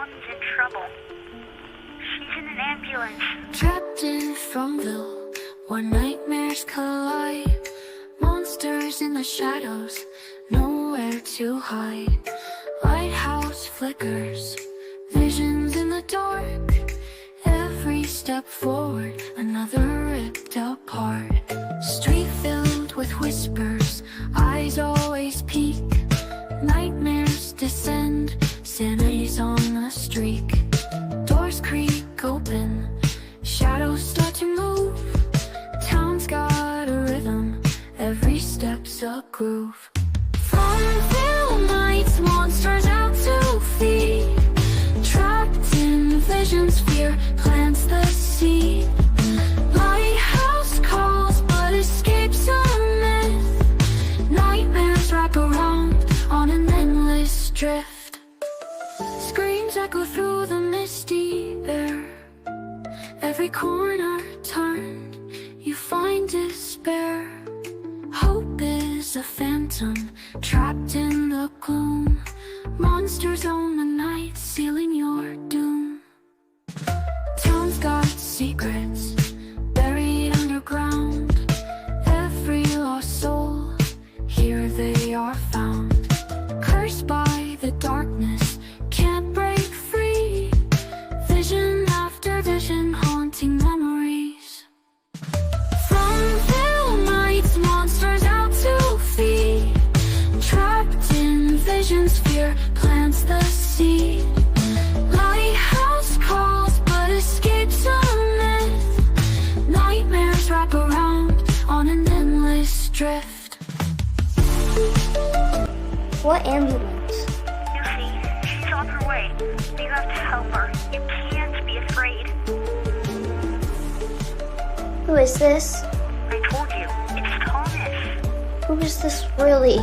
Mommy's in trouble. She's in an ambulance. Trapped in Fromville, where nightmares collide. Monsters in the shadows, nowhere to hide. Lighthouse flickers, visions in the dark. Every step forward, another ripped apart. Street filled with whispers, eyes always peek. Nightmares descend, sanity's on the streak. Doors creak open, shadows start to move. Town's got a rhythm, every step's a groove. Farmville nights, monsters out to feed. Trapped in visions, fear plants the seed. Lighthouse calls, but escapes a myth. Nightmares wrap around on an endless drift. Screams echo through the misty air. Every corner turned, you find despair. Hope is a phantom, trapped in the gloom. Monsters own the night, sealing your doom. Town's got secrets, buried underground. Every lost soul, here they are found. Cursed by the darkness, can't break free. Vision after vision, haunting memories. Farmville nights, monsters out to feed. Trapped in visions, fear plants the seed. Lighthouse calls, but escapes a myth. Nightmares wrap around on an endless drift. What ambulance? You see, she's on her way. You have to help her. You can't be afraid. Who is this? I told you, it's Thomas. Who is this really?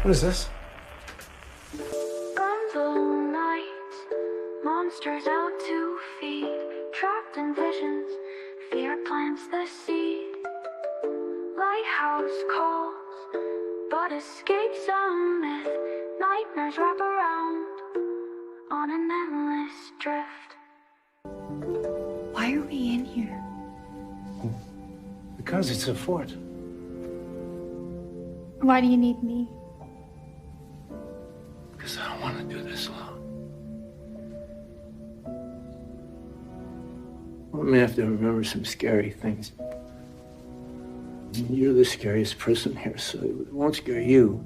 What is this? Fromville nights, monsters out to feed. Trapped in visions, fear plants the seed. Lighthouse calls, but escapes a myth. Nightmares wrap around on an endless drift. Why are we in here? Because it's a fort. Why do you need me? Because I don't want to do this alone. I'm gonna have to remember some scary things. You're the scariest person here, so it won't scare you.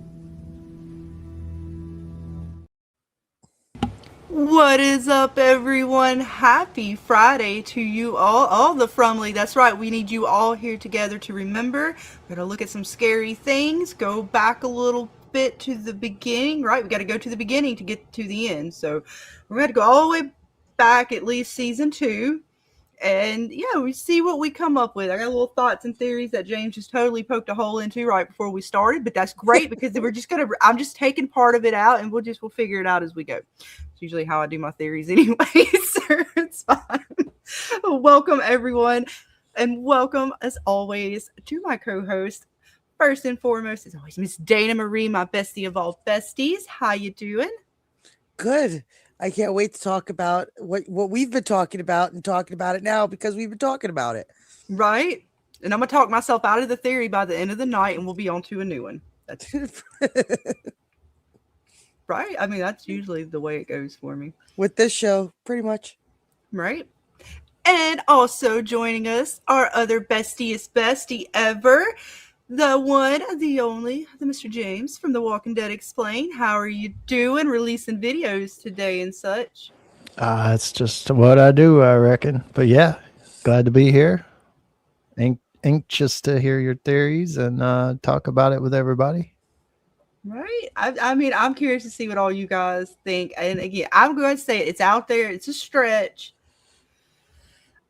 What is up, everyone? Happy Friday to you all the Frumly. That's right, we need you all here together to remember. We're gonna look at some scary things, go back a little bit to the beginning, right? We got to go to the beginning to get to the end. So we're going to go all the way back, at least season 2. And yeah, we see what we come up with. I got little thoughts and theories that James just totally poked a hole into right before we started, but that's great because I'm just taking part of it out and we'll figure it out as we go. It's usually how I do my theories anyway, so it's fine. Welcome everyone, and welcome as always to my co-host. First and foremost, as always, Miss Dana Marie, my bestie of all besties. How you doing? Good. I can't wait to talk about what we've been talking about and talking about it now because we've been talking about it. Right. And I'm going to talk myself out of the theory by the end of the night and we'll be on to a new one. That's right. I mean, that's usually the way it goes for me. With this show, pretty much. Right. And also joining us, our other bestiest bestie ever, the one, the only, the Mr. James from The Walking Dead Explained. How are you doing? Releasing videos today and such. It's just what I do, I reckon. But yeah, glad to be here. Anxious to hear your theories and talk about it with everybody. Right. I mean, I'm curious to see what all you guys think. And again, I'm going to say it's out there. It's a stretch.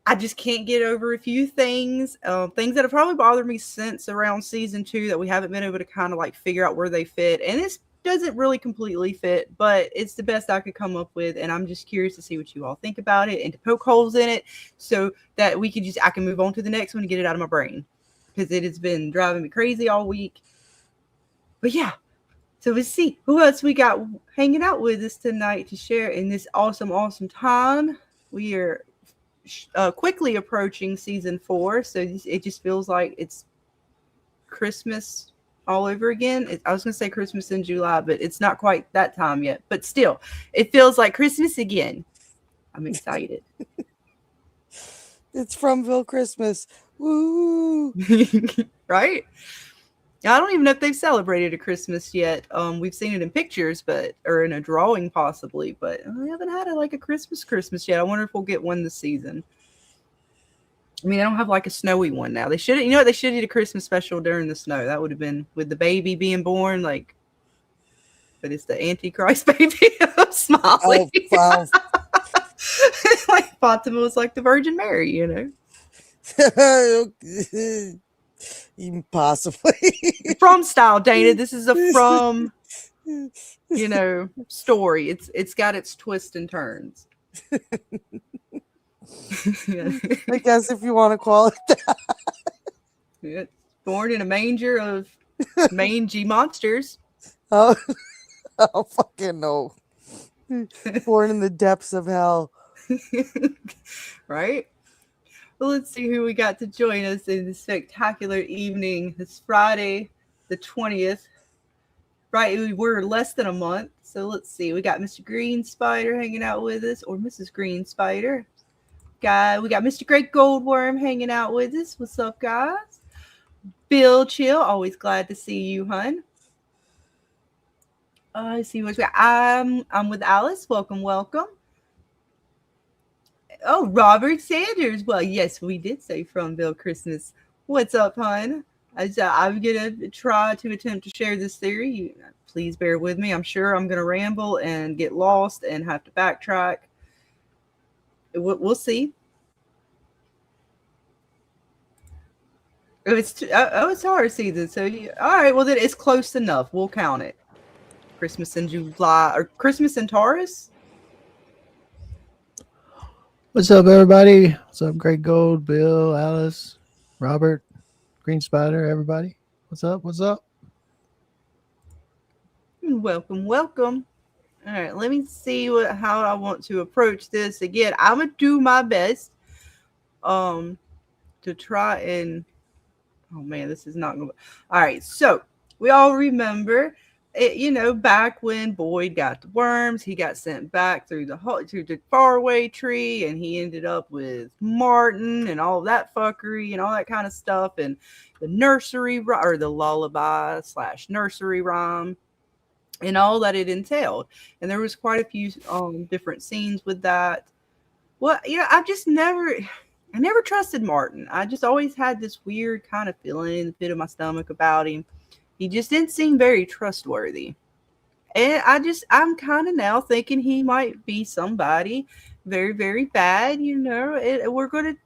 I just can't get over a few things that have probably bothered me since around season 2 that we haven't been able to kind of like figure out where they fit. And this doesn't really completely fit, but it's the best I could come up with. And I'm just curious to see what you all think about it and to poke holes in it so that I can move on to the next one and get it out of my brain because it has been driving me crazy all week. But yeah, So let's see who else we got hanging out with us tonight to share in this awesome time. We are quickly approaching season 4, so it just feels like it's Christmas all over again. I was going to say Christmas in July, but it's not quite that time yet. But still, it feels like Christmas again. I'm excited. It's Fromville Christmas. Woo! Right? I don't even know if they've celebrated a Christmas yet. We've seen it in pictures, or in a drawing possibly, but we haven't had a Christmas yet. I wonder if we'll get one this season. I mean, they don't have like a snowy one now. They should, they should do a Christmas special during the snow. That would have been with the baby being born, but it's the Antichrist baby of Smiley. Oh, wow. Like Fatima was like the Virgin Mary, Even possibly. From style, Dana. This is a from, story. It's got its twists and turns. I guess if you want to call it that. It's born in a manger of mangy monsters. Oh, fucking no. Born in the depths of hell. Right? Well, let's see who we got to join us in this spectacular evening. This Friday, the 20th. Right, we're less than a month. So let's see. We got Mr. Green Spider hanging out with us, or Mrs. Green Spider. We got Mr. Great Goldworm hanging out with us. What's up, guys? Bill Chill, always glad to see you, hun. Let's see what we got. I'm with Alice. Welcome. Oh, Robert Sanders. Well, yes, we did say Fromville Christmas. What's up, hon? I'm going to try to attempt to share this theory. Please bear with me. I'm sure I'm going to ramble and get lost and have to backtrack. We'll see. It's our season. So, all right, well, then it's close enough. We'll count it. Christmas in July, or Christmas in Taurus. What's up, everybody? What's up, Great Gold, Bill, Alice, Robert, Green Spider, everybody? What's up? Welcome. All right, let me see how I want to approach this. Again, I'm gonna do my best to try and oh man, this is not gonna. All right, so we all remember it, back when Boyd got the worms, he got sent back through the faraway tree, and he ended up with Martin and all of that fuckery and all that kind of stuff, and the nursery or the lullaby / nursery rhyme and all that it entailed. And there was quite a few different scenes with that. Well, I never trusted Martin. I just always had this weird kind of feeling in the pit of my stomach about him. He just didn't seem very trustworthy. And I'm kind of now thinking he might be somebody very, very bad, we're going to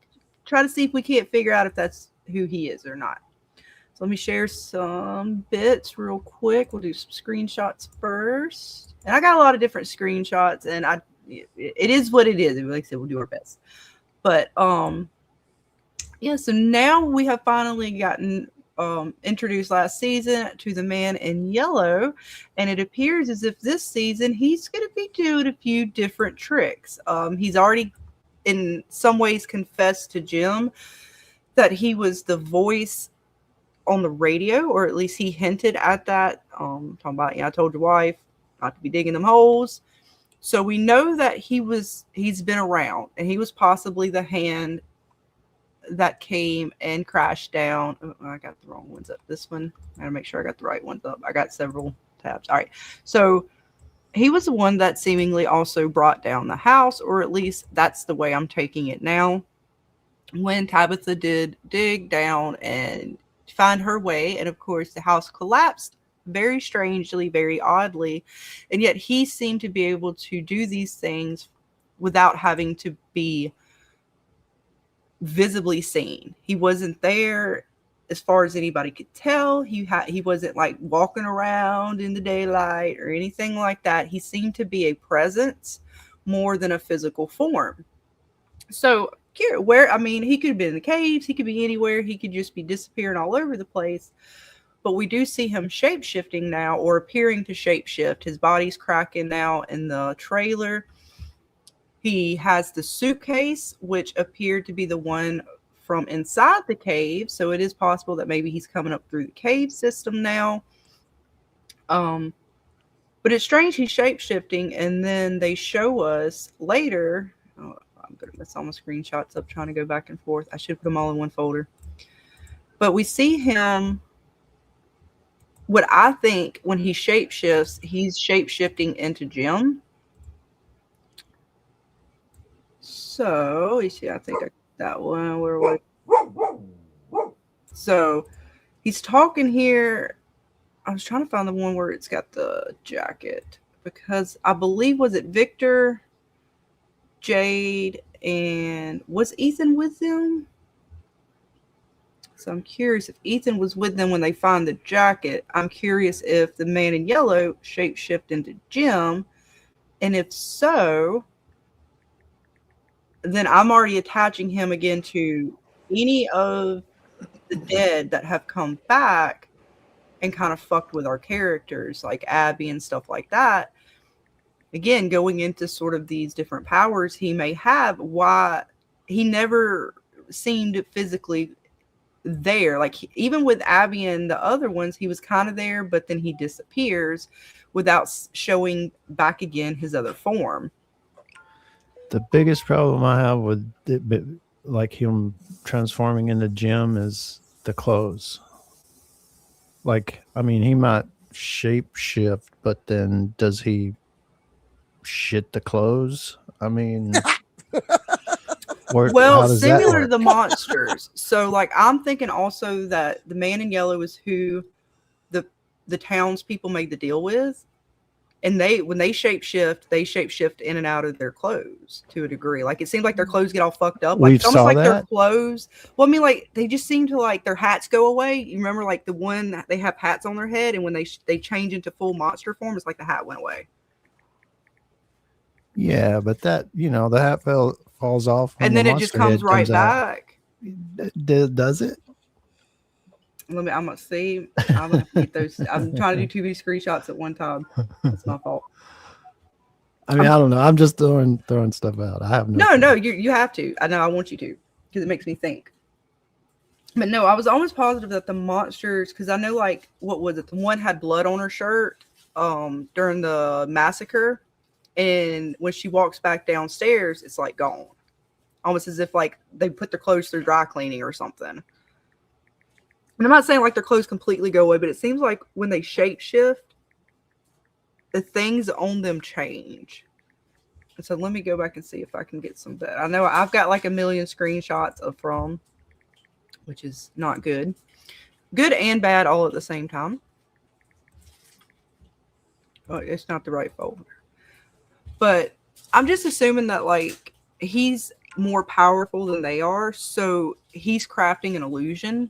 try to see if we can't figure out if that's who he is or not. So let me share some bits real quick. We'll do some screenshots first. And I got a lot of different screenshots, and it is what it is. Like I said, we'll do our best. But, so now we have finally gotten introduced last season to the man in yellow, and it appears as if this season he's going to be doing a few different tricks. He's already in some ways confessed to Jim that he was the voice on the radio, or at least he hinted at that. Talking about, I told your wife not to be digging them holes. So we know that he's been around, and he was possibly the hand that came and crashed down. Oh, I got the wrong ones up. This one, I gotta make sure I got the right ones up. I got several tabs. All right. So he was the one that seemingly also brought down the house, or at least that's the way I'm taking it now. When Tabitha did dig down and find her way, and of course the house collapsed very strangely, very oddly, and yet he seemed to be able to do these things without having to be visibly seen. He wasn't there as far as anybody could tell. He wasn't like walking around in the daylight or anything like that. He seemed to be a presence more than a physical form. So he could have been in the caves, he could be anywhere, he could just be disappearing all over the place. but we do see him shape-shifting now, or appearing to shape-shift. His body's cracking now in the trailer. He has the suitcase, which appeared to be the one from inside the cave, so it is possible that maybe he's coming up through the cave system now. But it's strange he's shape-shifting, and then they show us later. Oh, I'm going to mess all my screenshots up trying to go back and forth. I should put them all in one folder. But we see him, what I think when he shapeshifts, he's shape-shifting into Jim. So, you see, I think I got that one. Where was it? So, he's talking here. I was trying to find the one where it's got the jacket, because I believe, was it Victor, Jade, and was Ethan with them? So I'm curious if Ethan was with them when they find the jacket. I'm curious if the man in yellow shapeshift into Jim, and if so, then I'm already attaching him again to any of the dead that have come back and kind of fucked with our characters, like Abby and stuff like that. Again, going into sort of these different powers he may have, why he never seemed physically there. Like, even with Abby and the other ones, he was kind of there, but then he disappears without showing back again his other form. The biggest problem I have with it, like him transforming into Jim, is the clothes. Like, I mean, he might shape shift, but then does he shit the clothes? I mean, well, similar to the monsters. So, like, I'm thinking also that the man in yellow is who the townspeople made the deal with. And when they shape-shift in and out of their clothes to a degree. Like, it seems like their clothes get all fucked up. Like, it's almost like their clothes. Well, I mean, like, they just seem to, like, their hats go away. You remember, like, the one, they have hats on their head, and when they change into full monster form, it's like the hat went away. Yeah, but that, the hat falls off. And then it just comes right back. Does it? I'm gonna see. I'm gonna get those. I'm trying to do too many screenshots at one time. That's my fault. I mean, I don't know. I'm just throwing stuff out. I have no. You have to. I know. I want you to, because it makes me think. But no, I was almost positive that the monsters, because I know, like, what was it? The one had blood on her shirt during the massacre, and when she walks back downstairs, it's like gone, almost as if like they put their clothes through dry cleaning or something. And I'm not saying like their clothes completely go away, but it seems like when they shapeshift, the things on them change. And so let me go back and see if I can get some of that. I know I've got like a million screenshots of from, which is not good. Good and bad all at the same time. Oh, it's not the right folder. But I'm just assuming that like he's more powerful than they are. So he's crafting an illusion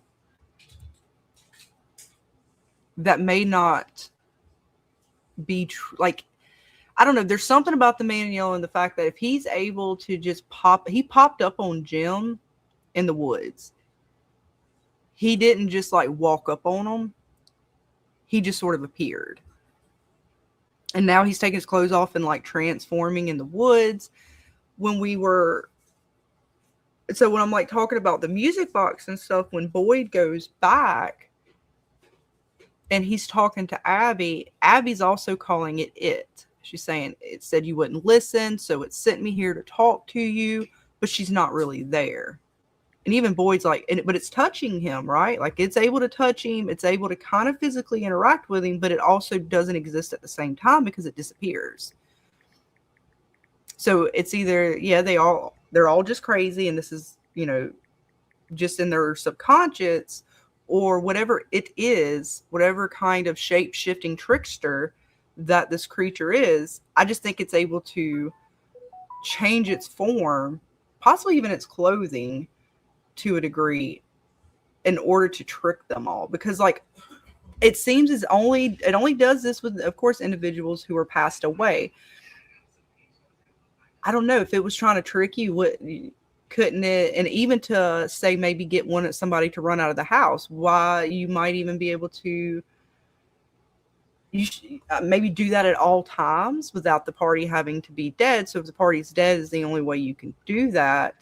that may not be true. Like, I don't know. There's something about the man in yellow and the fact that if he's able to just he popped up on Jim in the woods. He didn't just like walk up on him. He just sort of appeared. And now he's taking his clothes off and like transforming in the woods. So when I'm like talking about the music box and stuff, when Boyd goes back, and he's talking to Abby. Abby's also calling it. She's saying, it said you wouldn't listen, so it sent me here to talk to you, but she's not really there. And even Boyd's like, but it's touching him, right? Like, it's able to touch him. It's able to kind of physically interact with him, but it also doesn't exist at the same time because it disappears. So it's either, yeah, they're all just crazy, and this is, just in their subconscious, or whatever it is, whatever kind of shape-shifting trickster that this creature is. I just think it's able to change its form, possibly even its clothing, to a degree, in order to trick them all. Because, like, it seems it only does this with, of course, individuals who are passed away. I don't know if it was trying to trick you. couldn't it, and even to say maybe get somebody to run out of the house, why you might even be able to maybe do that at all times without the party having to be dead. So if the party's dead is the only way you can do that,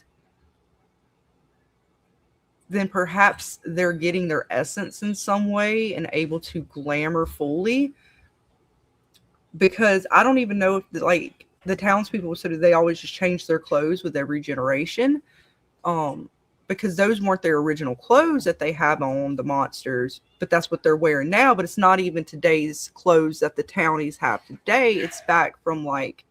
then perhaps they're getting their essence in some way and able to glamour fully. Because I don't even know if like the townspeople said they always just change their clothes with every generation. Because those weren't their original clothes that they have on, the monsters, but that's what they're wearing now. But it's not even today's clothes that the townies have today. It's back from like,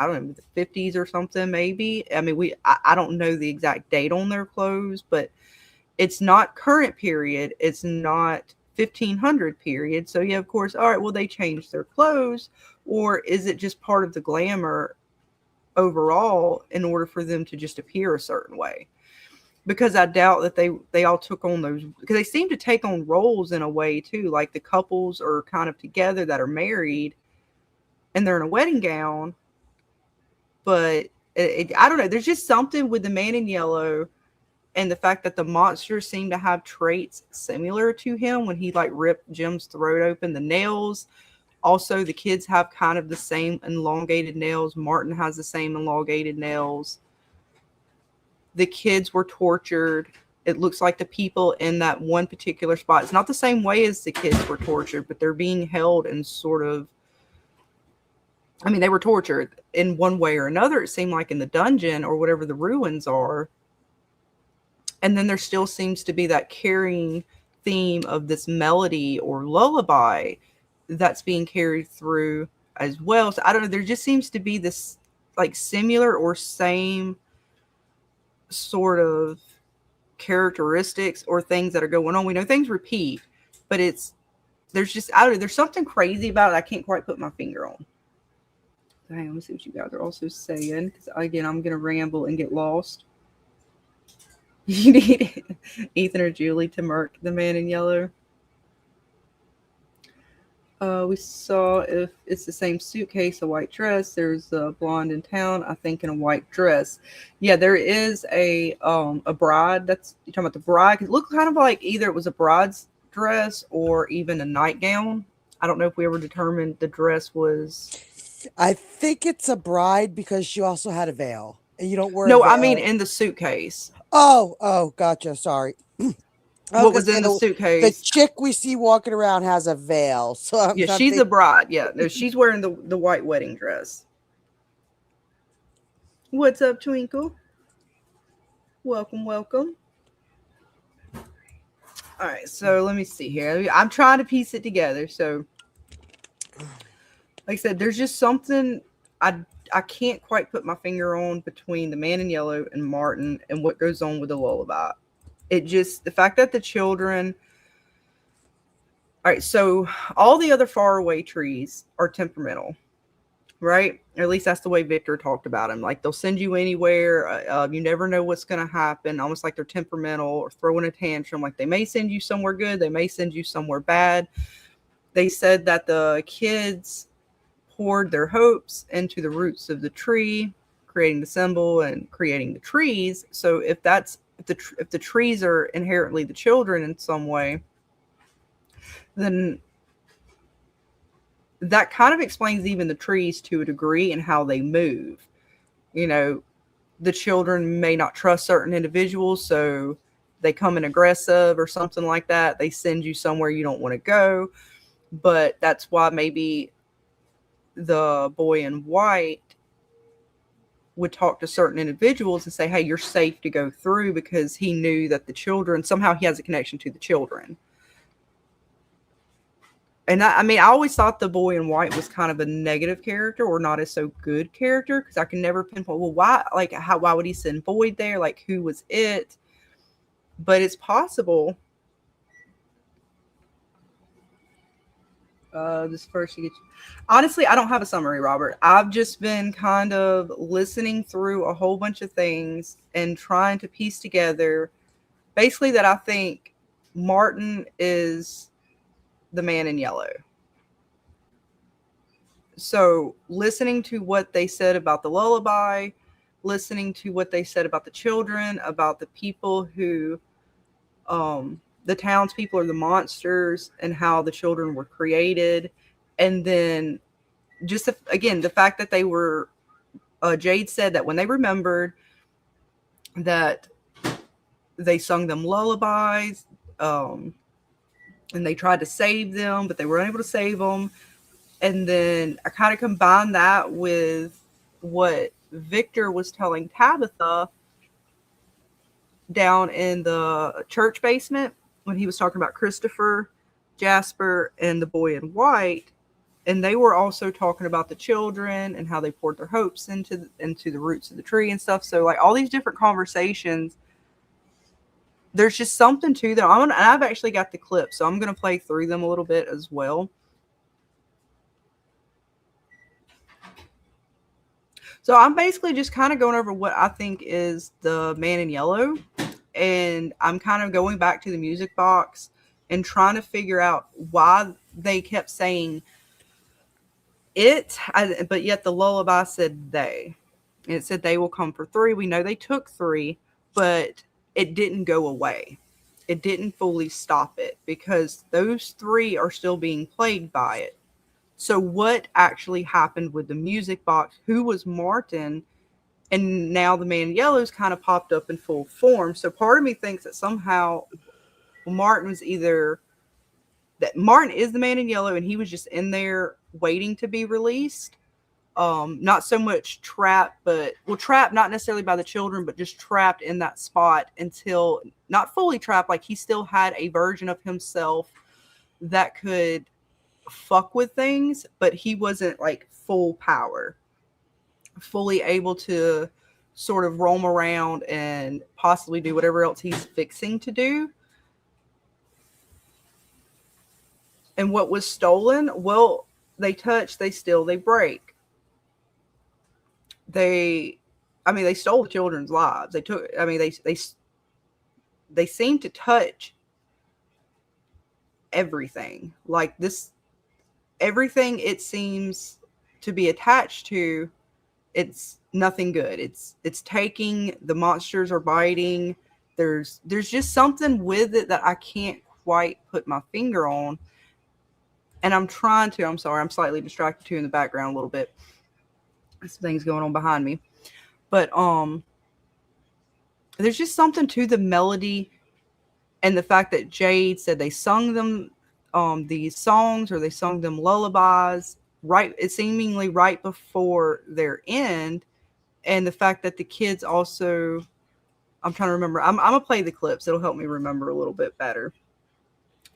I don't know, the 50s or something, maybe. I mean, I don't know the exact date on their clothes, but it's not current period. It's not 1500 period. So yeah, of course, all right, well, they changed their clothes, or is it just part of the glamour overall in order for them to just appear a certain way? Because I doubt that they all took on those, because they seem to take on roles in a way too. Like the couples are kind of together that are married and they're in a wedding gown. But I don't know. There's just something with the man in yellow and the fact that the monsters seem to have traits similar to him when he like ripped Jim's throat open. The nails. Also, the kids have kind of the same elongated nails. Martin has the same elongated nails. The kids were tortured. It looks like the people in that one particular spot, it's not the same way as the kids were tortured, but they're being held in sort of, I mean, they were tortured in one way or another. It seemed like in the dungeon or whatever the ruins are. And then there still seems to be that carrying theme of this melody or lullaby that's being carried through as well. So I don't know. There just seems to be this like similar or same sort of characteristics or things that are going on. We know things repeat, but there's just, I don't know, there's something crazy about it I can't quite put my finger on. So hang on, let's see what you guys are also saying, because again, I'm gonna ramble and get lost. You need Ethan or Julie to murk the man in yellow. We saw if it's the same suitcase, a white dress. There's a blonde in town, I think, in a white dress. Yeah, there is a bride. That's, you're talking about the bride. It looked kind of like either it was a bride's dress or even a nightgown. I don't know if we ever determined the dress was. I think it's a bride because she also had a veil, and you don't wear. No, a veil. I mean in the suitcase. Oh, gotcha. Sorry. What was in the suitcase? The chick we see walking around has a veil. So yeah, she's a bride. Yeah, no, she's wearing the white wedding dress. What's up, Twinkle? Welcome. All right, so let me see here. I'm trying to piece it together. So, like I said, there's just something I can't quite put my finger on between the man in yellow and Martin and what goes on with the lullaby. It just, the fact that the children, all right, so all the other faraway trees are temperamental, right? Or at least that's the way Victor talked about them. Like they'll send you anywhere. You never know what's going to happen. Almost like they're temperamental or throwing a tantrum. Like they may send you somewhere good. They may send you somewhere bad. They said that the kids poured their hopes into the roots of the tree, creating the symbol and creating the trees. So if the trees are inherently the children in some way, then that kind of explains even the trees to a degree and how they move. You know, the children may not trust certain individuals, so they come in aggressive or something like that. They send you somewhere you don't want to go. But that's why maybe the boy in white would talk to certain individuals and say, hey, you're safe to go through, because he knew that the children, somehow he has a connection to the children. And I mean, I always thought the boy in white was kind of a negative character or not a so good character, because I can never pinpoint, well, why would he send Boyd there? Like, who was it? But it's possible. This first, honestly, I don't have a summary, Robert. I've just been kind of listening through a whole bunch of things and trying to piece together basically that I think Martin is the man in yellow. So listening to what they said about the lullaby, listening to what they said about the children, about the people who, the townspeople are the monsters, and how the children were created. And then just again, the fact that they were, Jade said that when they remembered that they sung them lullabies, and they tried to save them, but they were unable to save them. And then I kind of combined that with what Victor was telling Tabitha down in the church basement when he was talking about Christopher, Jasper, and the boy in white. And they were also talking about the children and how they poured their hopes into the roots of the tree and stuff. So like all these different conversations, there's just something to them. And I've actually got the clip, so I'm going to play through them a little bit as well. So I'm basically just kind of going over what I think is the Man in Yellow. And I'm kind of going back to the music box and trying to figure out why they kept saying it, but yet the lullaby said they. And it said they will come for 3. We know they took 3, but it didn't go away. It didn't fully stop it because those 3 are still being plagued by it. So what actually happened with the music box? Who was Martin? And now the Man in Yellow's kind of popped up in full form. So part of me thinks that somehow Martin was either that Martin is the Man in Yellow and he was just in there waiting to be released. Not so much trapped, trapped not necessarily by the children, but just trapped in that spot until not fully trapped. Like he still had a version of himself that could fuck with things, but he wasn't like full power, fully able to sort of roam around and possibly do whatever else he's fixing to do. And what was stolen? Well, they touch, they steal, they break. They stole the children's lives. They seem to touch everything. Like this, everything it seems to be attached to, it's nothing good. It's taking, the monsters are biting. There's just something with it that I can't quite put my finger on. And I'm sorry, I'm slightly distracted too in the background a little bit. Some things going on behind me. But there's just something to the melody and the fact that Jade said they sung them these songs, or they sung them lullabies it's seemingly right before their end. And the fact that the kids also, I'm trying to remember, I'm gonna play the clips, it'll help me remember a little bit better.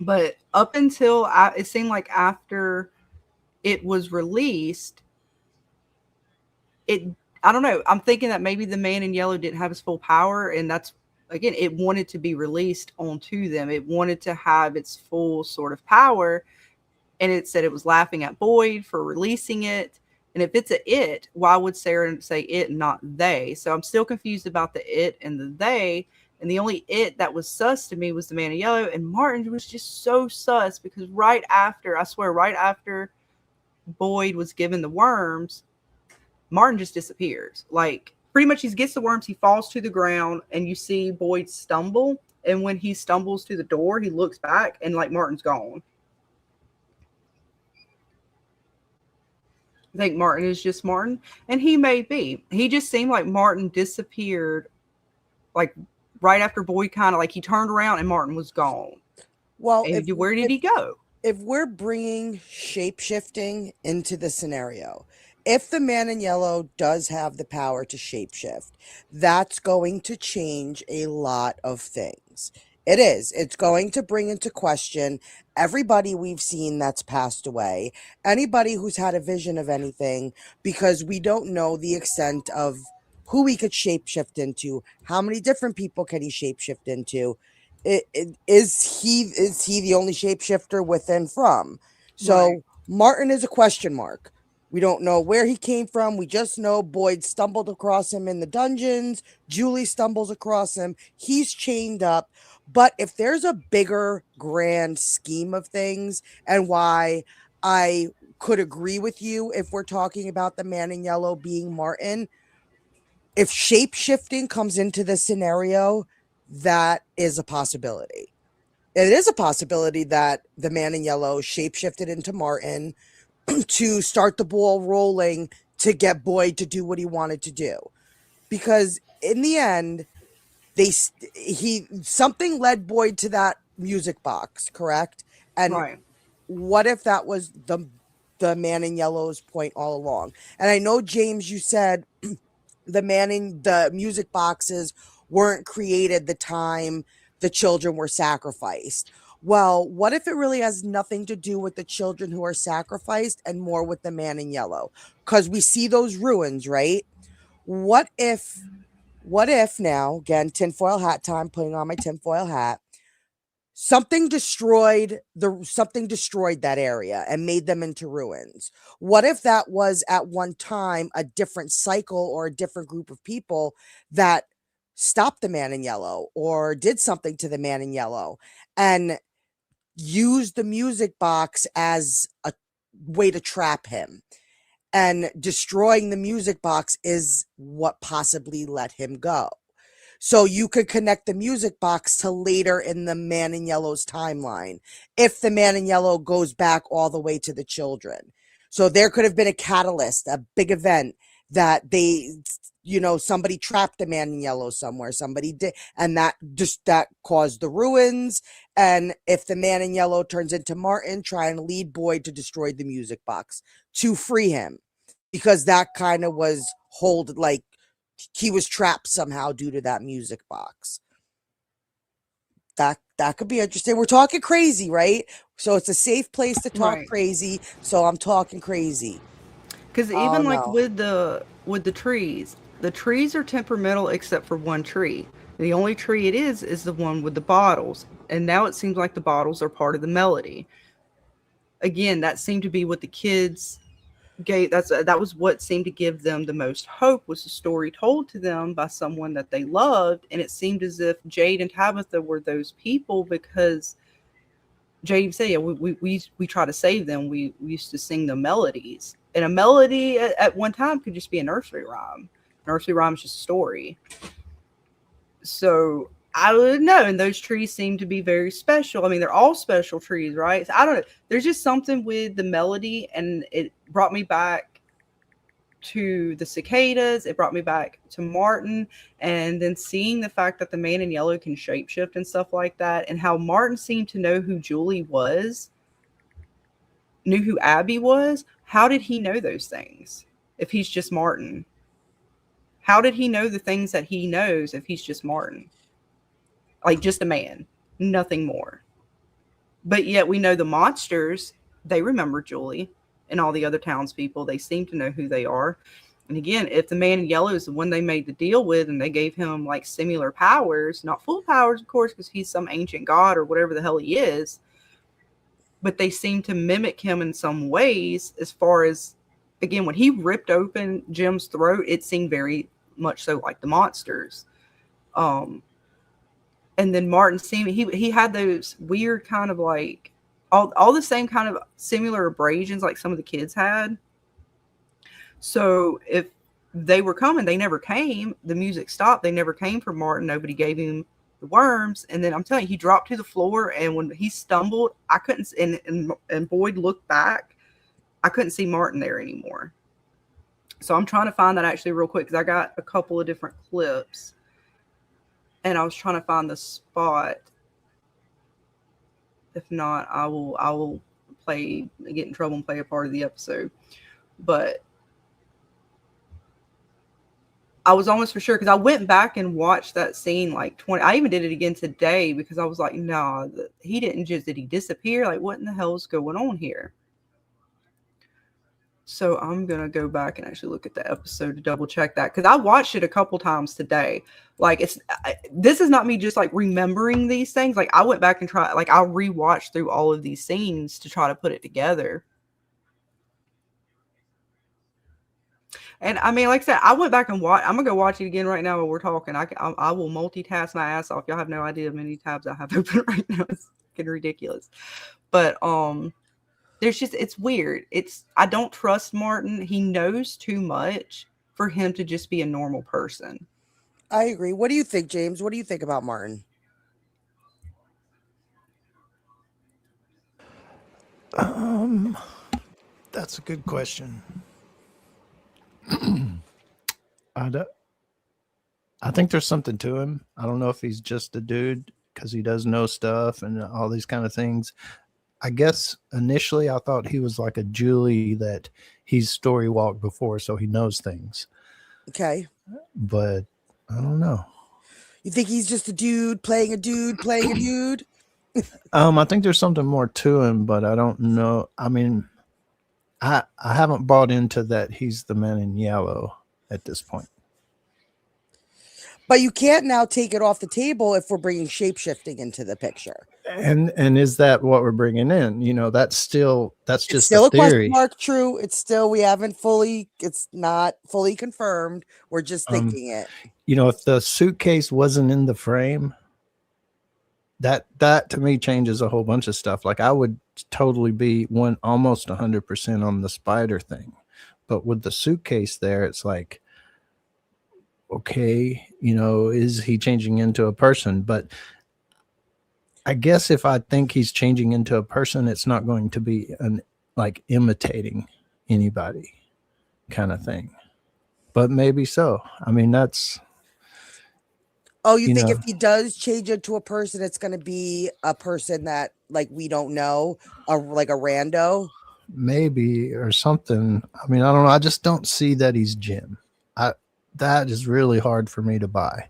But up until it seemed like after it was released, I don't know, I'm thinking that maybe the Man in Yellow didn't have his full power, and that's, again, it wanted to be released onto them. It wanted to have its full sort of power, and it said it was laughing at Boyd for releasing it. And if it's it, why would Sarah say it and not they? So I'm still confused about the it and the they. And the only it that was sus to me was the Man in Yellow. And Martin was just so sus because right after Boyd was given the worms, Martin just disappears. Like pretty much he gets the worms, he falls to the ground, and you see Boyd stumble. And when he stumbles to the door, he looks back and like Martin's gone. I think Martin is just Martin, and he may be. He just seemed like Martin disappeared, like right after Boyd kind of like he turned around and Martin was gone. Well, where did he go? If we're bringing shape-shifting into the scenario, if the Man in Yellow does have the power to shapeshift, that's going to change a lot of things. It is. It's going to bring into question everybody we've seen that's passed away, anybody who's had a vision of anything, because we don't know the extent of who he could shapeshift into, how many different people can he shapeshift into. Is he the only shapeshifter with and from? So right. Martin is a question mark. We don't know where he came from. We just know Boyd stumbled across him in the dungeons. Julie stumbles across him. He's chained up. But if there's a bigger grand scheme of things, and why I could agree with you if we're talking about the Man in Yellow being Martin, if shape shifting comes into the scenario, that is a possibility. It is a possibility that the man in yellow shapeshifted into Martin to start the ball rolling to get Boyd to do what he wanted to do. Because in the end, something led Boyd to that music box, correct? And Right. what if that was the man in yellow's point all along? And I know, James, you said the music boxes weren't created the time the children were sacrificed. Well, what if it really has nothing to do with the children who are sacrificed and more with the man in yellow? Because we see those ruins, right? What if now, again, tinfoil hat time, putting on my tinfoil hat, something destroyed that area and made them into ruins? What if that was at one time a different cycle or a different group of people that stopped the man in yellow or did something to the man in yellow and used the music box as a way to trap him? And destroying the music box is what possibly let him go. So you could connect the music box to later in the man in yellow's timeline, if the man in yellow goes back all the way to the children. So there could have been a catalyst, a big event that somebody trapped the man in yellow somewhere, somebody did, and that caused the ruins. And if the man in yellow turns into Martin, try and lead Boyd to destroy the music box to free him, because that kind of was like he was trapped somehow due to that music box. That could be interesting. We're talking crazy, right? So it's a safe place to talk Right. crazy. So I'm talking crazy. Because Oh even like no. with the trees are temperamental except for one tree. The only tree it is the one with the bottles. And now it seems like the bottles are part of the melody. Again, that seemed to be what the kids gave. That was what seemed to give them the most hope, was a story told to them by someone that they loved. And it seemed as if Jade and Tabitha were those people, because Jade said, yeah, we try to save them. We used to sing the melodies. And a melody at one time could just be a nursery rhyme. Nursery rhyme is just a story. So I don't know. And those trees seem to be very special. I mean, they're all special trees, right? So I don't know. There's just something with the melody, and it brought me back to the cicadas. It brought me back to Martin, and then seeing the fact that the man in yellow can shapeshift and stuff like that, and how Martin seemed to know who Julie was, knew who Abby was. How did he know those things if he's just Martin? How did he know the things that he knows if he's just Martin? Like, just a man, nothing more. But yet we know the monsters, they remember Julie and all the other townspeople. They seem to know who they are. And again, if the man in yellow is the one they made the deal with and they gave him like similar powers, not full powers, of course, because he's some ancient god or whatever the hell he is, but they seem to mimic him in some ways. As far as, again, when he ripped open Jim's throat, it seemed very much so like the monsters. And then Martin seemed, he had those weird kind of like all the same kind of similar abrasions like some of the kids had. So if they were coming, they never came. The music stopped. They never came for Martin. Nobody gave him the worms. And then I'm telling you, he dropped to the floor, and when he stumbled, I couldn't, and Boyd looked back, I couldn't see Martin there anymore. So I'm trying to find that actually real quick, because I got a couple of different clips, and I was trying to find the spot. If not, I will get in trouble and play a part of the episode. But I was almost for sure, because I went back and watched that scene like 20. I even did it again today, because I was like, no, he didn't just, did he disappear? Like, what in the hell is going on here? So I'm going to go back and actually look at the episode to double check that, because I watched it a couple times today. Like, this is not me just like remembering these things. Like, I went back and tried, like, I rewatched through all of these scenes to try to put it together. And I mean, like I said, I went back and watched. I'm gonna go watch it again right now while we're talking. I will multitask my ass off. Y'all have no idea how many tabs I have open right now. It's getting ridiculous. But there's just, it's weird. I don't trust Martin. He knows too much for him to just be a normal person. I agree. What do you think, James? What do you think about Martin? That's a good question. I, do, I think there's something to him. I don't know if he's just a dude because he does know stuff and all these kind of things. I guess initially I thought he was like a Julie that he's story walked before, so he knows things. Okay. But I don't know. You think he's just a dude playing a dude playing a dude? I think there's something more to him, but I don't know. I mean, I haven't bought into that he's the man in yellow at this point. But you can't now take it off the table if we're bringing shapeshifting into the picture. And is that what we're bringing in? You know, that's just Still a a question theory. mark. True. It's still, we haven't fully, it's not fully confirmed. We're just thinking it. You know, if the suitcase wasn't in the frame, that to me changes a whole bunch of stuff. Like I would totally be almost 100% on the spider thing, but with the suitcase there, it's like, okay, you know, is he changing into a person? But I guess if I think he's changing into a person, it's not going to be like imitating anybody kind of thing. But maybe so. I mean, that's. Oh, you think if he does change into a person, it's going to be a person that like we don't know, like a rando? Maybe or something. I mean, I don't know. I just don't see that he's Jim. That is really hard for me to buy.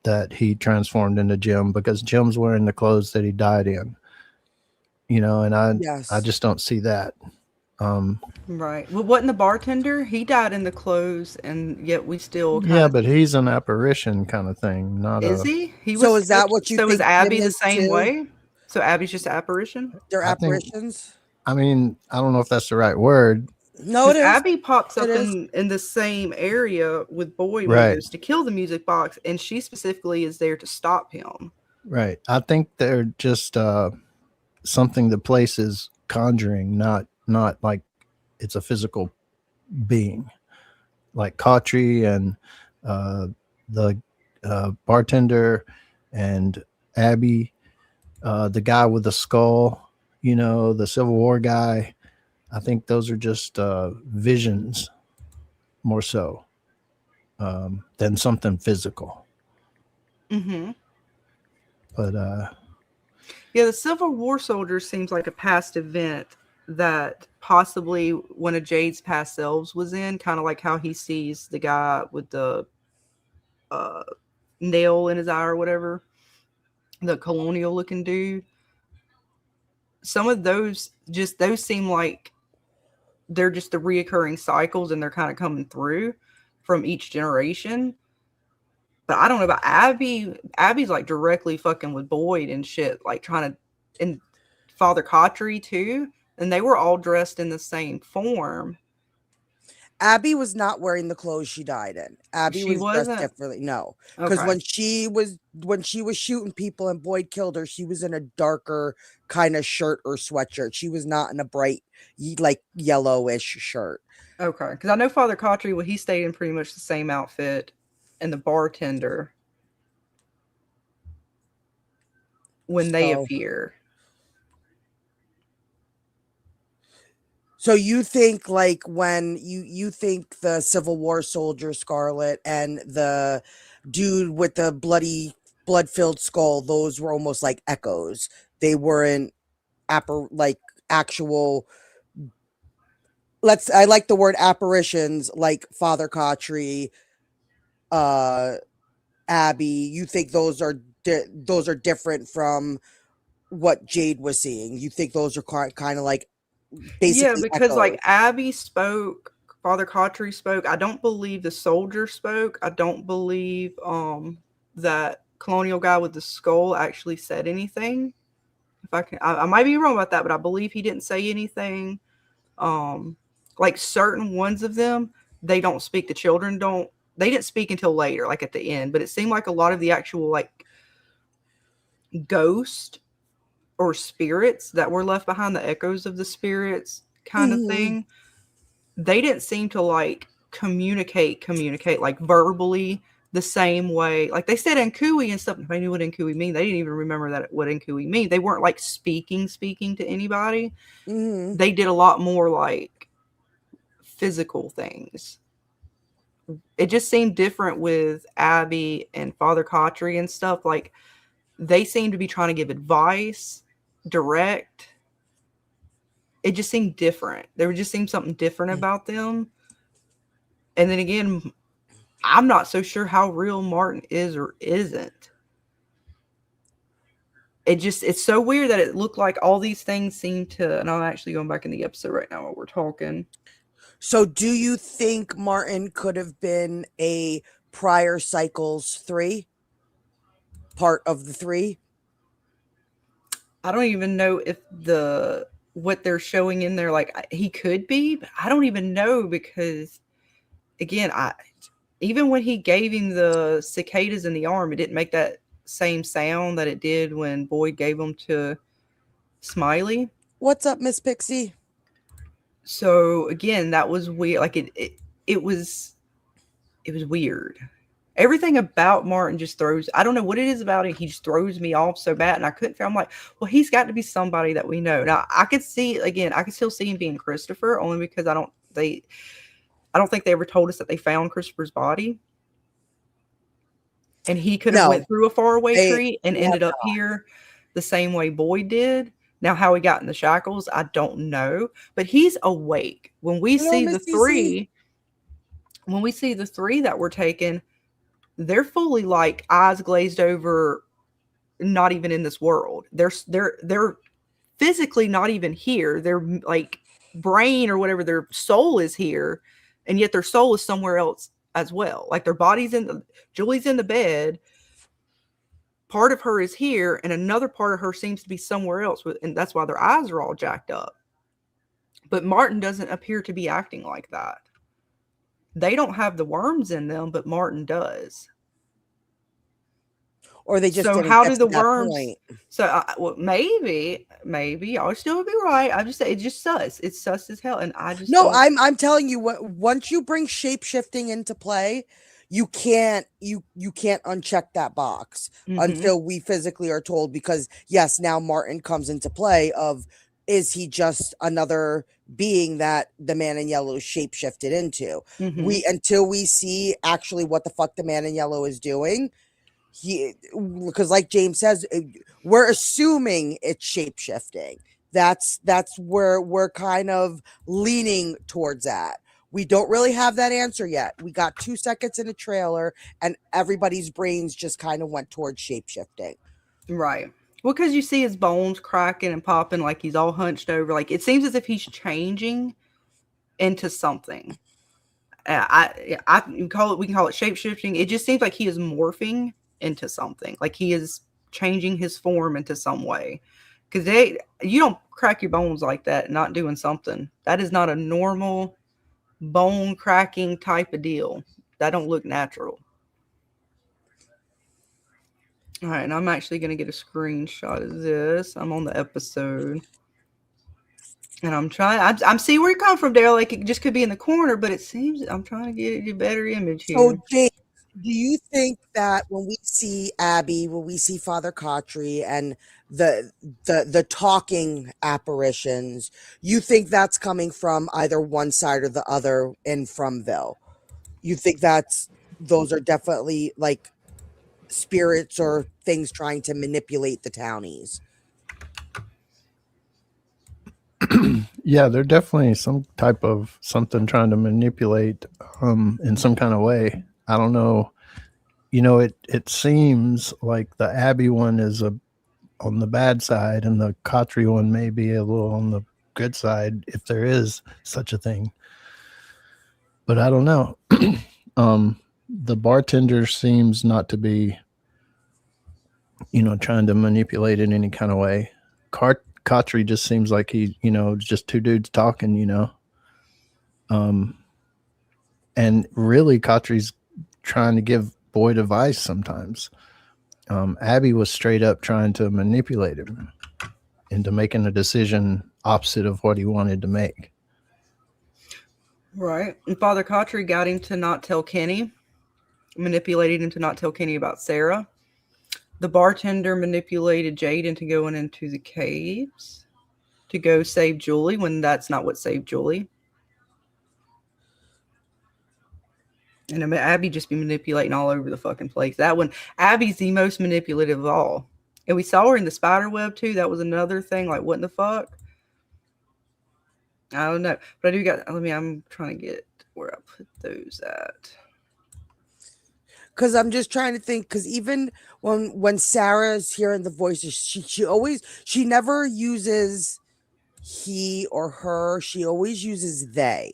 That he transformed into Jim because Jim's wearing the clothes that he died in. You know, and I just don't see that. Right. Well, wasn't the bartender? He died in the clothes, and yet we still. But he's an apparition kind of thing. Not is he? He was. So is that what you? So think is Abby Jim the is same too? way? So Abby's just an apparition. They're apparitions. I mean, I don't know if that's the right word. No, it is. Abby pops up in the same area with Boy when he goes to kill the music box, and she specifically is there to stop him. Right. I think they're just something the place is conjuring, not like it's a physical being. Like Cautry and the bartender and Abby, the guy with the skull, you know, the Civil War guy. I think those are just visions more so than something physical. Mm-hmm. But yeah, the Civil War soldier seems like a past event that possibly one of Jade's past selves was in, kind of like how he sees the guy with the nail in his eye or whatever, the colonial looking dude. Some of those seem like they're just the reoccurring cycles and they're kind of coming through from each generation. But I don't know about Abby. Abby's like directly fucking with Boyd and shit, like trying to, and Father Cautry too. And they were all dressed in the same form. Abby was not wearing the clothes she died in. Abby was dressed differently. No, because when she was shooting people and Boyd killed her, she was in a darker kind of shirt or sweatshirt. She was not in a bright, like yellowish shirt. Okay, because I know Father Cautry, well, he stayed in pretty much the same outfit, and the bartender when they appear. So you think like when you think the Civil War soldier Scarlet and the dude with the blood-filled skull, those were almost like echoes. They weren't like actual. I like the word apparitions, like Father Cautry, Abby. You think those are different from what Jade was seeing? You think those are kind of like. Basically because like Abby spoke, Father Cautry spoke. I don't believe the soldier spoke. I don't believe that colonial guy with the skull actually said anything. If I might be wrong about that, but I believe he didn't say anything. Like certain ones of them, they don't speak. The children don't. They didn't speak until later, like at the end. But it seemed like a lot of the actual like ghost or spirits that were left behind, the echoes of the spirits kind of thing, they didn't seem to like communicate like verbally the same way. Like they said Nkui and stuff. If I knew what Nkui mean, they didn't even remember that what Nkui mean. They weren't like speaking to anybody. Mm-hmm. They did a lot more like physical things. It just seemed different with Abby and Father Kotri and stuff. Like they seemed to be trying to give advice, direct. It just seemed different. There just seemed something different about them. And then again, I'm not so sure how real Martin is or isn't. It's so weird that it looked like all these things seem to, and I'm actually going back in the episode right now while we're talking. So do you think Martin could have been a prior cycles 3? Part of the 3? I don't even know if what they're showing in there, like he could be, but I don't even know because again, even when he gave him the cicadas in the arm, it didn't make that same sound that it did when Boyd gave them to Smiley. What's up, Miss Pixie? So again, that was weird. Like it was weird. Everything about Martin just throws, I don't know what it is about it. He just throws me off so bad. And I couldn't feel, I'm like, well, he's got to be somebody that we know. Now I could see, again, I could still see him being Christopher only because I don't think they ever told us that they found Christopher's body. And he could have went through a faraway tree and ended up here the same way Boyd did. Now, how he got in the shackles, I don't know. But he's awake. When we see the three that were taken, they're fully like eyes glazed over, not even in this world. They're physically not even here. Their like brain or whatever, their soul is here, and yet their soul is somewhere else as well. Like their body's Julie's in the bed. Part of her is here, and another part of her seems to be somewhere else, and that's why their eyes are all jacked up. But Martin doesn't appear to be acting like that. They don't have the worms in them, but Martin does. Or they just so didn't how get do to the that worms? point. So well, maybe y'all still would be right. I just say it's just sus. It's sus as hell, and I just I'm telling you what. Once you bring shape-shifting into play, you can't uncheck that box until we physically are told, because yes, now Martin comes into play of, is he just another being that the man in yellow shape-shifted into? Until we see actually what the fuck the man in yellow is doing, because like James says, we're assuming it's shape-shifting. That's where we're kind of leaning towards that. We don't really have that answer yet. We got 2 seconds in a trailer, and everybody's brains just kind of went towards shape-shifting. Right. Well, because you see his bones cracking and popping, like he's all hunched over. Like it seems as if he's changing into something. We can call it shape-shifting. It just seems like he is morphing into something. Like he is changing his form into some way. Because you don't crack your bones like that not doing something. That is not a normal bone cracking type of deal. That don't look natural. All right, and I'm actually going to get a screenshot of this. I'm on the episode. And I'm trying, I'm seeing where you come from, Dale. Like it just could be in the corner, but it seems I'm trying to get a better image here. So, James, do you think that when we see Abby, when we see Father Kotri and the talking apparitions, you think that's coming from either one side or the other in Fromville? You think those are definitely like spirits or things trying to manipulate the townies? Yeah, they're definitely some type of something trying to manipulate in some kind of way. I don't know. It seems like the Abby one is on the bad side, and the Kotri one may be a little on the good side, if there is such a thing. But I don't know. The bartender seems not to be, trying to manipulate in any kind of way. Kotri just seems like he, just two dudes talking, and really Kotri's trying to give Boyd advice sometimes. Abby was straight up trying to manipulate him into making a decision opposite of what he wanted to make. Right. And Father Kotri got him to not tell Kenny, manipulated him to not tell Kenny about Sarah. The bartender manipulated Jade into going into the caves to go save Julie when that's not what saved Julie. And I mean, Abby just be manipulating all over the fucking place. That one, Abby's the most manipulative of all. And we saw her in the spider web too. That was another thing. Like, what in the fuck? I don't know. But I do got, I'm trying to get where I put those at. Because I'm just trying to think, because even when Sarah's hearing the voices, she never uses he or her. She always uses they.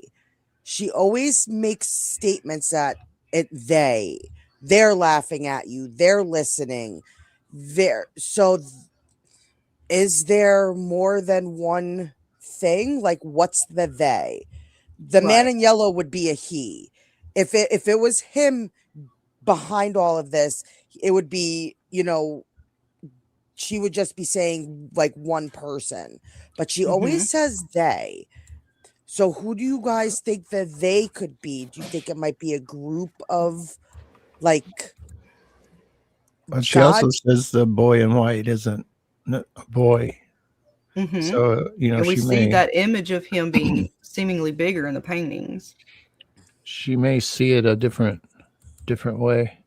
She always makes statements that they're laughing at you, they're listening. Is there more than one thing? Like, what's the they? The man in yellow would be a he. If it was him behind all of this, it would be, she would just be saying like one person, but she always says they. So who do you guys think that they could be? Do you think it might be a group of like But she also gods? says the boy in white isn't a boy. Mm-hmm. So, and we see that image of him being seemingly bigger in the paintings. She may see it a different way.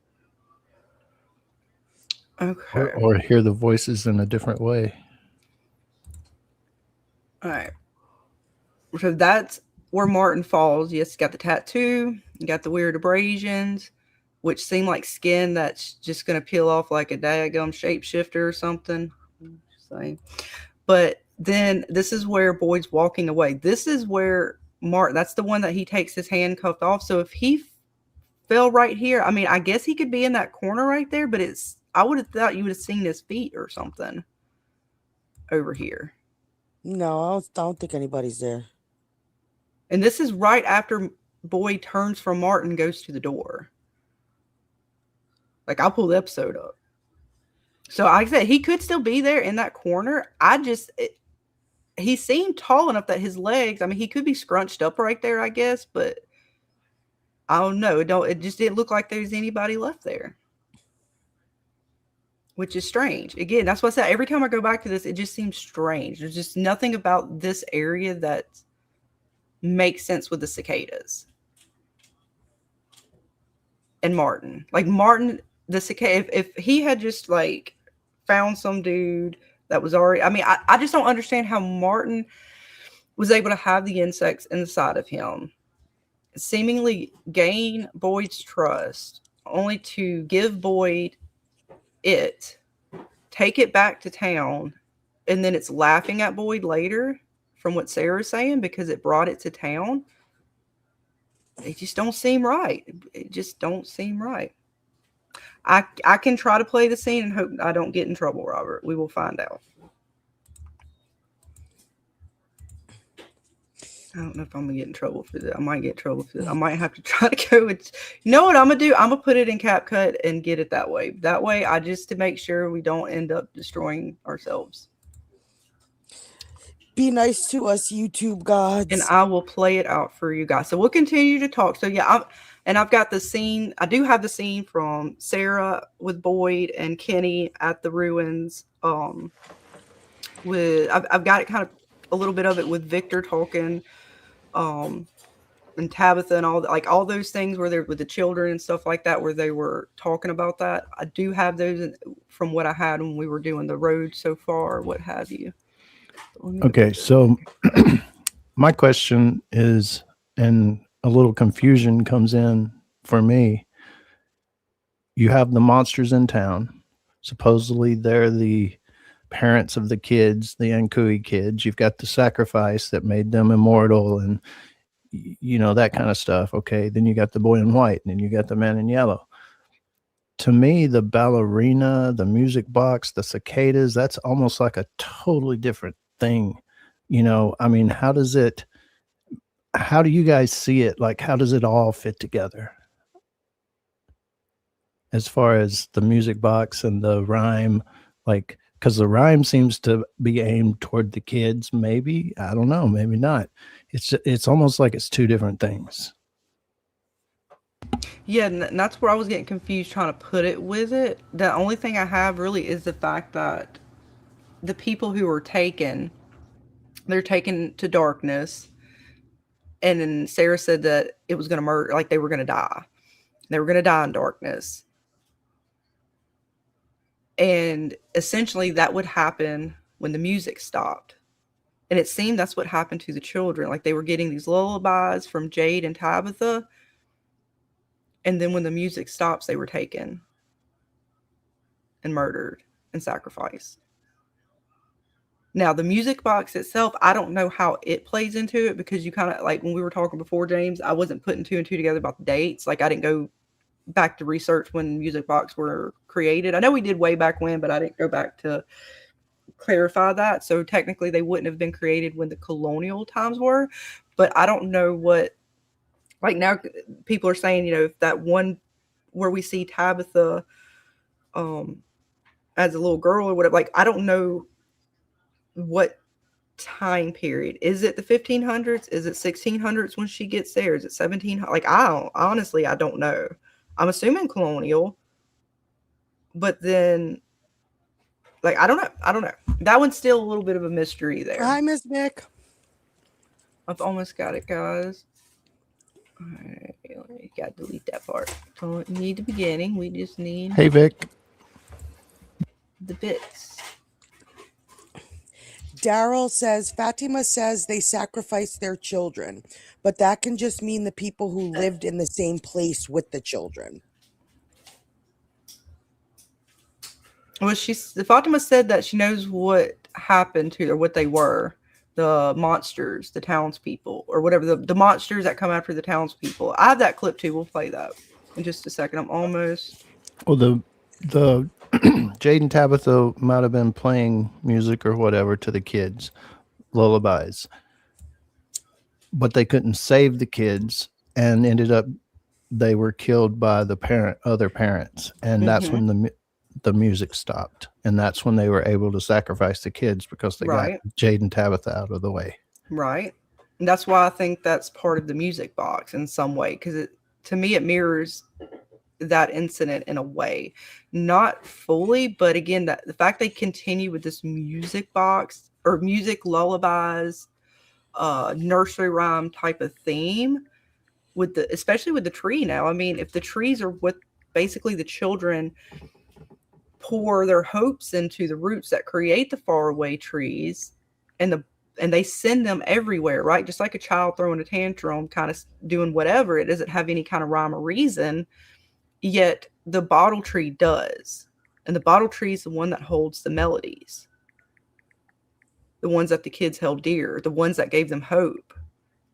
Okay. Or hear the voices in a different way. All right. So that's where Martin falls. Yes, he's got the tattoo. You got the weird abrasions, which seem like skin that's just going to peel off like a daggum shapeshifter or something. But then this is where Boyd's walking away. This is where Martin, that's the one that he takes his handcuffed off. So if he fell right here, I mean, I guess he could be in that corner right there, but I would have thought you would have seen his feet or something over here. No, I don't think anybody's there. And this is right after Boyd turns from Martin and goes to the door. Like, I'll pull the episode up. So like I said, he could still be there in that corner. He seemed tall enough that his legs, I mean, he could be scrunched up right there, I guess, but I don't know. It just didn't look like there's anybody left there. Which is strange. Again, that's what I said. Every time I go back to this, it just seems strange. There's just nothing about this area that makes sense with the cicadas. And Martin. Like, Martin, the cicada, if he had just, like, found some dude that was already... I mean, I just don't understand how Martin was able to have the insects inside of him, seemingly gain Boyd's trust, only to give Boyd it, take it back to town, and then it's laughing at Boyd later from what Sarah's saying because it brought it to town. It just don't seem right. It just don't seem right. I can try to play the scene and hope I don't get in trouble, Robert. We will find out. I don't know if I'm going to get in trouble for that. I might get in trouble for that. I might have to try to go with... You know what I'm going to do? I'm going to put it in CapCut and get it that way. That way, just to make sure we don't end up destroying ourselves. Be nice to us, YouTube gods. And I will play it out for you guys. So we'll continue to talk. So yeah, I've got the scene. I do have the scene from Sarah with Boyd and Kenny at the ruins. I've got it kind of a little bit of it with Victor talking, and Tabitha and all those things where they're with the children and stuff like that, where they were talking about that. I do have those from what I had when we were doing the road so far, what have you. Okay, so my question is, and a little confusion comes in for me. You have the monsters in town. Supposedly they're the parents of the kids, the Ankui kids. You've got the sacrifice that made them immortal and, that kind of stuff. Okay, then you got the boy in white, and then you got the man in yellow. To me, the ballerina, the music box, the cicadas, that's almost like a totally different thing. I mean, how do you guys see it? Like, how does it all fit together? As far as the music box and the rhyme, like, because the rhyme seems to be aimed toward the kids, maybe. I don't know, maybe not. It's almost like it's two different things. Yeah, and that's where I was getting confused trying to put it with it. The only thing I have really is the fact that the people who were taken, they're taken to darkness, and then Sarah said that it was going to murder, like they were going to die. They were going to die in darkness. And essentially that would happen when the music stopped. And it seemed that's what happened to the children. Like they were getting these lullabies from Jade and Tabitha. And then when the music stops, they were taken and murdered and sacrificed. Now, the music box itself, I don't know how it plays into it, because you kind of, like when we were talking before, James, I wasn't putting two and two together about the dates. Like I didn't go back to research when music box were created. I know we did way back when, but I didn't go back to clarify that. So technically they wouldn't have been created when the colonial times were, but I don't know what, like now people are saying, if that one where we see Tabitha as a little girl or whatever, like I don't know what time period. Is it the 1500s? Is it 1600s when she gets there? Is it 1700? Like I don't know. I'm assuming colonial, but then like I don't know. That one's still a little bit of a mystery there. Hi, Miss Nick. I've almost got it, guys. All right, you got to delete that part. Don't need the beginning. We just need Hey, Vic. the bits. Daryl says, Fatima says they sacrificed their children, but that can just mean the people who lived in the same place with the children. Well, Fatima said that she knows what happened to, or what they were, the monsters, the townspeople, or whatever, the monsters that come after the townspeople. I have that clip too. We'll play that in just a second. I'm almost. Well, the Jade and Tabitha might have been playing music or whatever to the kids, lullabies, but they couldn't save the kids, and ended up they were killed by the other parents, and that's when the music stopped, and that's when they were able to sacrifice the kids, because they got Jade and Tabitha out of the way. Right. And that's why I think that's part of the music box in some way, because to me it mirrors that incident in a way, not fully, but again, that the fact they continue with this music box or music lullabies, nursery rhyme type of theme with especially with the tree. Now, I mean, if the trees are what basically the children pour their hopes into, the roots that create the faraway trees, and they send them everywhere, right? Just like a child throwing a tantrum, kind of doing whatever, it doesn't have any kind of rhyme or reason. Yet the bottle tree does. And the bottle tree is the one that holds the melodies. The ones that the kids held dear, the ones that gave them hope,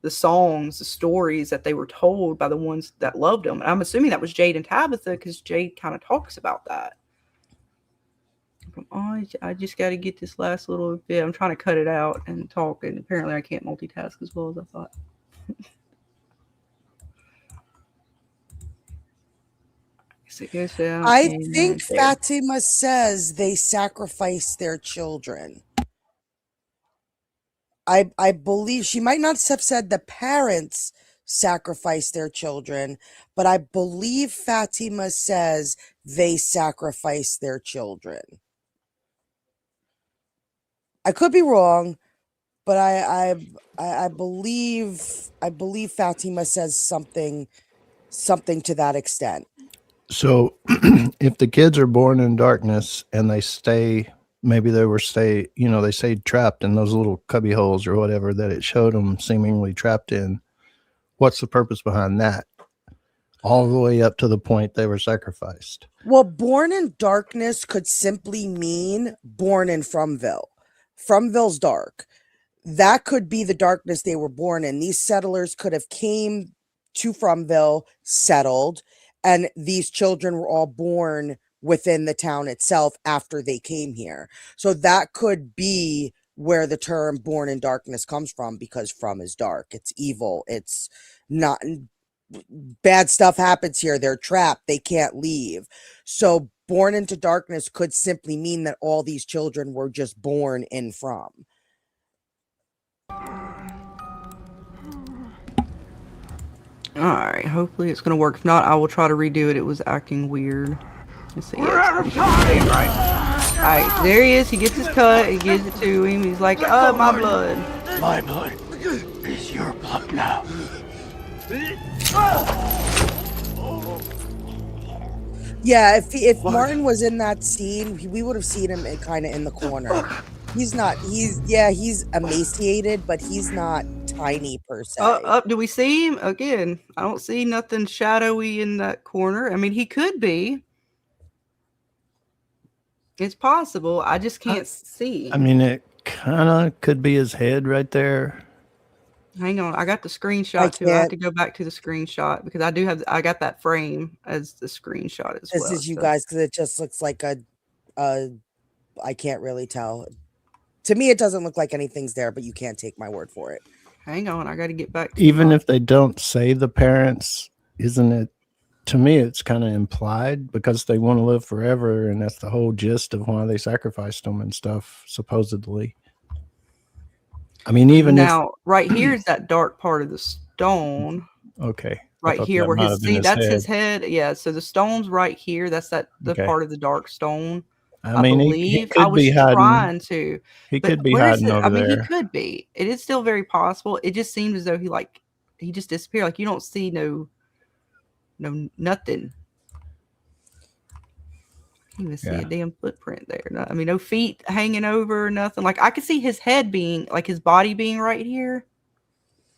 the songs, the stories that they were told by the ones that loved them. And I'm assuming that was Jade and Tabitha, because Jade kind of talks about that. I just got to get this last little bit. I'm trying to cut it out and talk, and apparently I can't multitask as well as I thought. I think Fatima says they sacrificed their children. I believe she might not have said the parents sacrificed their children, but I believe Fatima says they sacrificed their children. I could be wrong, but I believe Fatima says something to that extent. So if the kids are born in darkness and they stayed trapped in those little cubby holes or whatever that it showed them seemingly trapped in, what's the purpose behind that? All the way up to the point they were sacrificed. Well, born in darkness could simply mean born in Fromville. Fromville's dark. That could be the darkness they were born in. These settlers could have came to Fromville, settled, and these children were all born within the town itself after they came here. So that could be where the term born in darkness comes from, because from is dark. It's evil. It's not, bad stuff happens here. They're trapped. They can't leave. So born into darkness could simply mean that all these children were just born in from. Alright, hopefully it's gonna work. If not, I will try to redo it. It was acting weird. Let's see. We're Yeah, out of time. alright, there he is. He gets his cut. He gives it to him. He's like, oh, my blood. My blood is your blood now. Yeah, if Martin was in that scene, we would have seen him kind of in the corner. He's not. He's emaciated, but he's not tiny per se. Up, do we see him again? I don't see nothing shadowy in that corner. I mean, he could be. It's possible. I just can't see. I mean, it kind of could be his head right there. Hang on, I got the screenshot too. I have to go back to the screenshot because I got that frame as the screenshot as well. This is you guys, because it just looks like I can't really tell. To me, it doesn't look like anything's there, but you can't take my word for it. Hang on, I got to get back. Even if they don't say the parents, isn't it? To me, it's kind of implied because they want to live forever, and that's the whole gist of why they sacrificed them and stuff, supposedly. I mean, even now, right here is that dark part of the stone. Okay. Right here where that's his head. Yeah, so the stone's right here. That's the part of the dark stone. I mean, believe. I was trying to. He could be hiding over there. I mean, he could be. It is still very possible. It just seems as though he just disappeared. Like you don't see nothing. I can't even see a damn footprint there. No, I mean, no feet hanging over, nothing. Like I could see his head being, like his body being right here,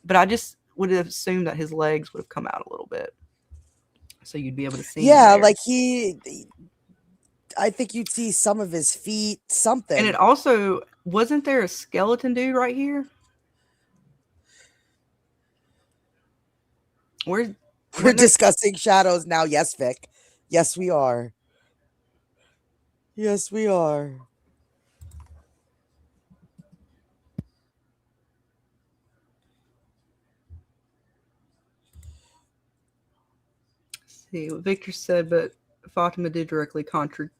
but I just would have assumed that his legs would have come out a little bit, so you'd be able to see. Yeah, like I think you'd see some of his feet, something. And it also wasn't there a skeleton dude right here? We're discussing shadows now. Yes, Vic. Yes, we are. Yes, we are. Let's see what Victor said, but Fatima did directly contradict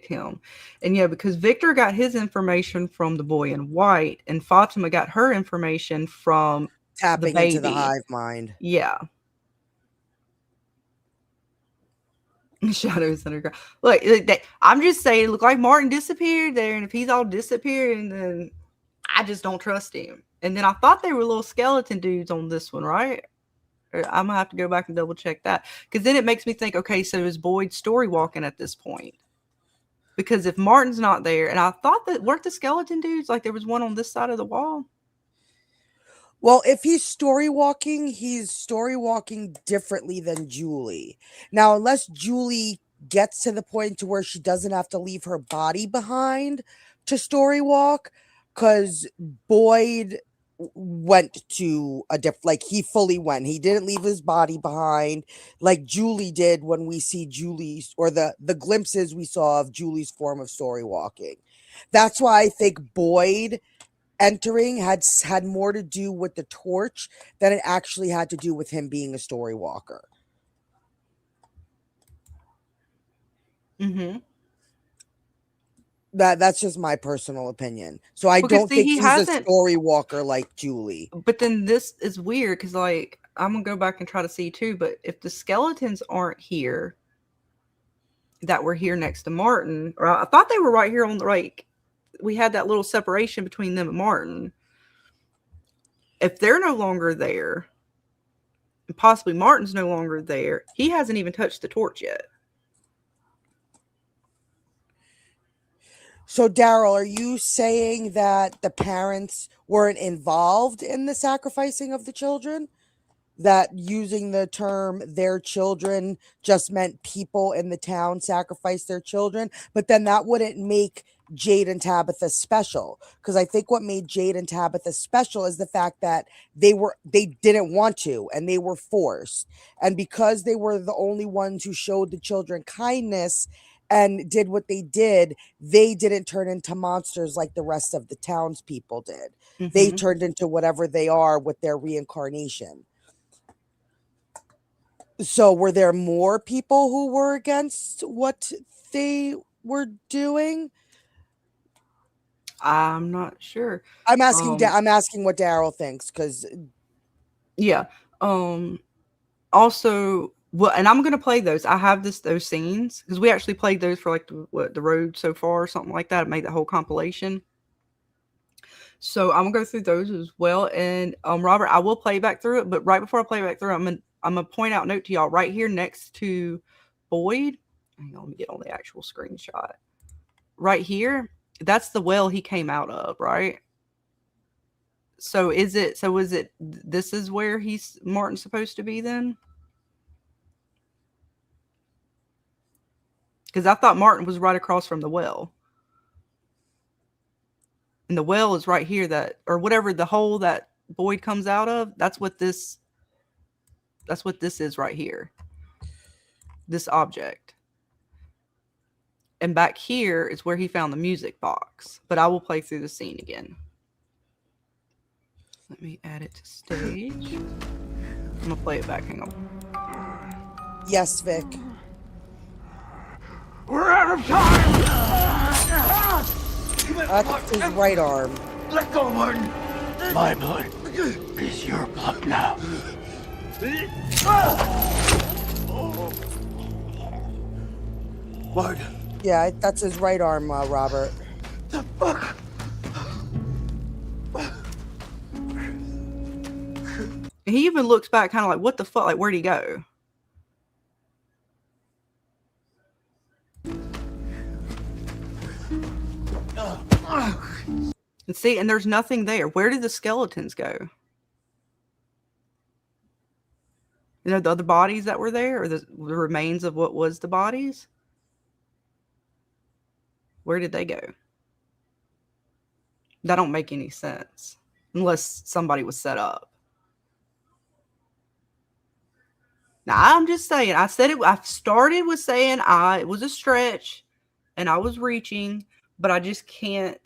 him. And yeah, because Victor got his information from the boy in white, and Fatima got her information from tapping into the hive mind. Yeah. Shadows underground. Look, I'm just saying, it looked like Martin disappeared there, and if he's all disappearing, then I just don't trust him. And then I thought they were little skeleton dudes on this one, right? I'm gonna have to go back and double check that, because then it makes me think, okay, so is Boyd story walking at this point? Because if Martin's not there, and I thought that weren't the skeleton dudes, like there was one on this side of the wall. Well, if he's story walking differently than Julie. Now, unless Julie gets to the point to where she doesn't have to leave her body behind to story walk, because Boyd went to a different, like he fully went. He didn't leave his body behind like Julie did when we see Julie's, or the glimpses we saw of Julie's form of story walking. That's why I think Boyd entering had more to do with the torch than it actually had to do with him being a story walker. Mm-hmm. That's just my personal opinion. So I don't think he's a story walker like Julie. But then this is weird because, like, I'm gonna go back and try to see too. But if the skeletons aren't here, that were here next to Martin, or I thought they were right here on the right. We had that little separation between them and Martin. If they're no longer there, and possibly Martin's no longer there, he hasn't even touched the torch yet. So, Daryl, are you saying that the parents weren't involved in the sacrificing of the children? That using the term their children just meant people in the town sacrificed their children? But then that wouldn't make Jade and Tabitha special, because I think what made Jade and Tabitha special is the fact that they didn't want to, and they were forced, and because they were the only ones who showed the children kindness and did what they didn't turn into monsters like the rest of the townspeople did. Mm-hmm. They turned into whatever they are with their reincarnation. So were there more people who were against what they were doing? I'm not sure. I'm asking what Daryl thinks, because yeah, Also, well, and I'm gonna play those. I have those scenes because we actually played those for like the road so far or something like that. I made that whole compilation. So I'm gonna go through those as well. And Robert, I will play back through it, but right before I play back through, I'm gonna point out note to y'all right here next to Boyd. Hang on, let me get on the actual screenshot. Right here, that's the well he came out of, right? So is it this is where Martin's supposed to be then? Because I thought Martin was right across from the well. And the well is right here, or whatever the hole that Boyd comes out of, that's what this is right here. This object. And back here is where he found the music box. But I will play through the scene again. Let me add it to stage. I'm gonna play it back. Hang on. Yes, Vic. We're out of time! That's his right arm. Let go, Martin! My blood is your blood now. Martin. Yeah, that's his right arm, Robert. The fuck? He even looks back kind of like, what the fuck? Like, where'd he go? And see, and there's nothing there. Where did the skeletons go? You know, the other bodies that were there, or the remains of what was the bodies? Where did they go? That don't make any sense. Unless somebody was set up. Now, I'm just saying, I started with saying it was a stretch and I was reaching, but I just can't.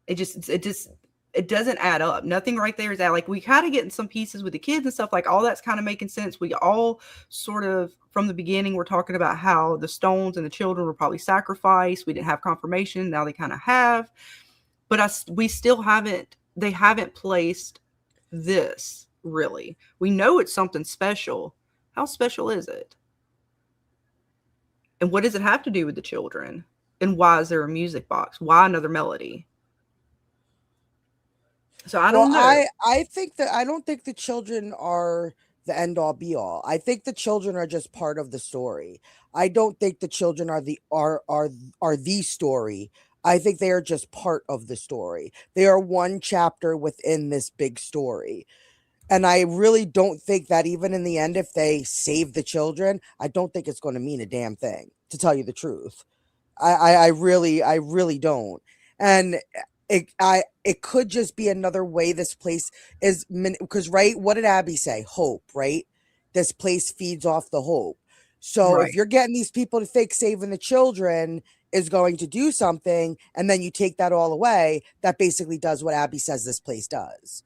It doesn't add up. Nothing right there is that. Like, we kind of getting some pieces with the kids and stuff, like all that's kind of making sense. We all sort of, from the beginning, we're talking about how the stones and the children were probably sacrificed. We didn't have confirmation. Now they kind of have. But we still haven't, they haven't placed this, really. We know it's something special. How special is it? And what does it have to do with the children? And why is there a music box? Why another melody? So I don't know. I think that I don't think the children are the end all be all. I think the children are just part of the story. I don't think the children are the story. I think they are just part of the story. They are one chapter within this big story. And I really don't think that even in the end, if they save the children, I don't think it's going to mean a damn thing, to tell you the truth. I really don't. And it could just be another way this place is, because, right, what did Abby say? Hope, right? This place feeds off the hope. So Right. if you're getting these people to think saving the children is going to do something, and then you take that all away, that basically does what Abby says this place does.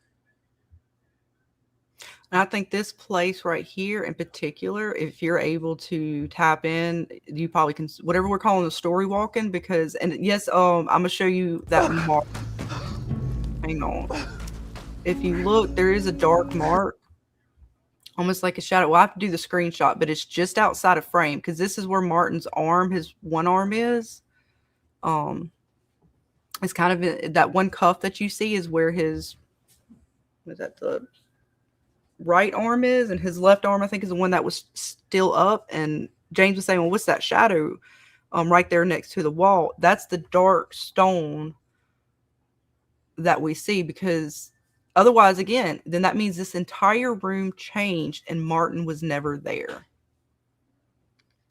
And I think this place right here in particular, if you're able to tap in, you probably can, whatever we're calling the story walking, because, and yes, I'm going to show you that mark. Hang on. If you look, there is a dark mark, almost like a shadow. Well, I have to do the screenshot, but it's just outside of frame, because this is where Martin's arm, his one arm is. It's kind of that one cuff that you see is where his, what is that, the right arm is, and his left arm I think is the one that was still up. And James was saying, well, what's that shadow right there next to the wall? That's the dark stone that we see, because otherwise, again, then that means this entire room changed and Martin was never there.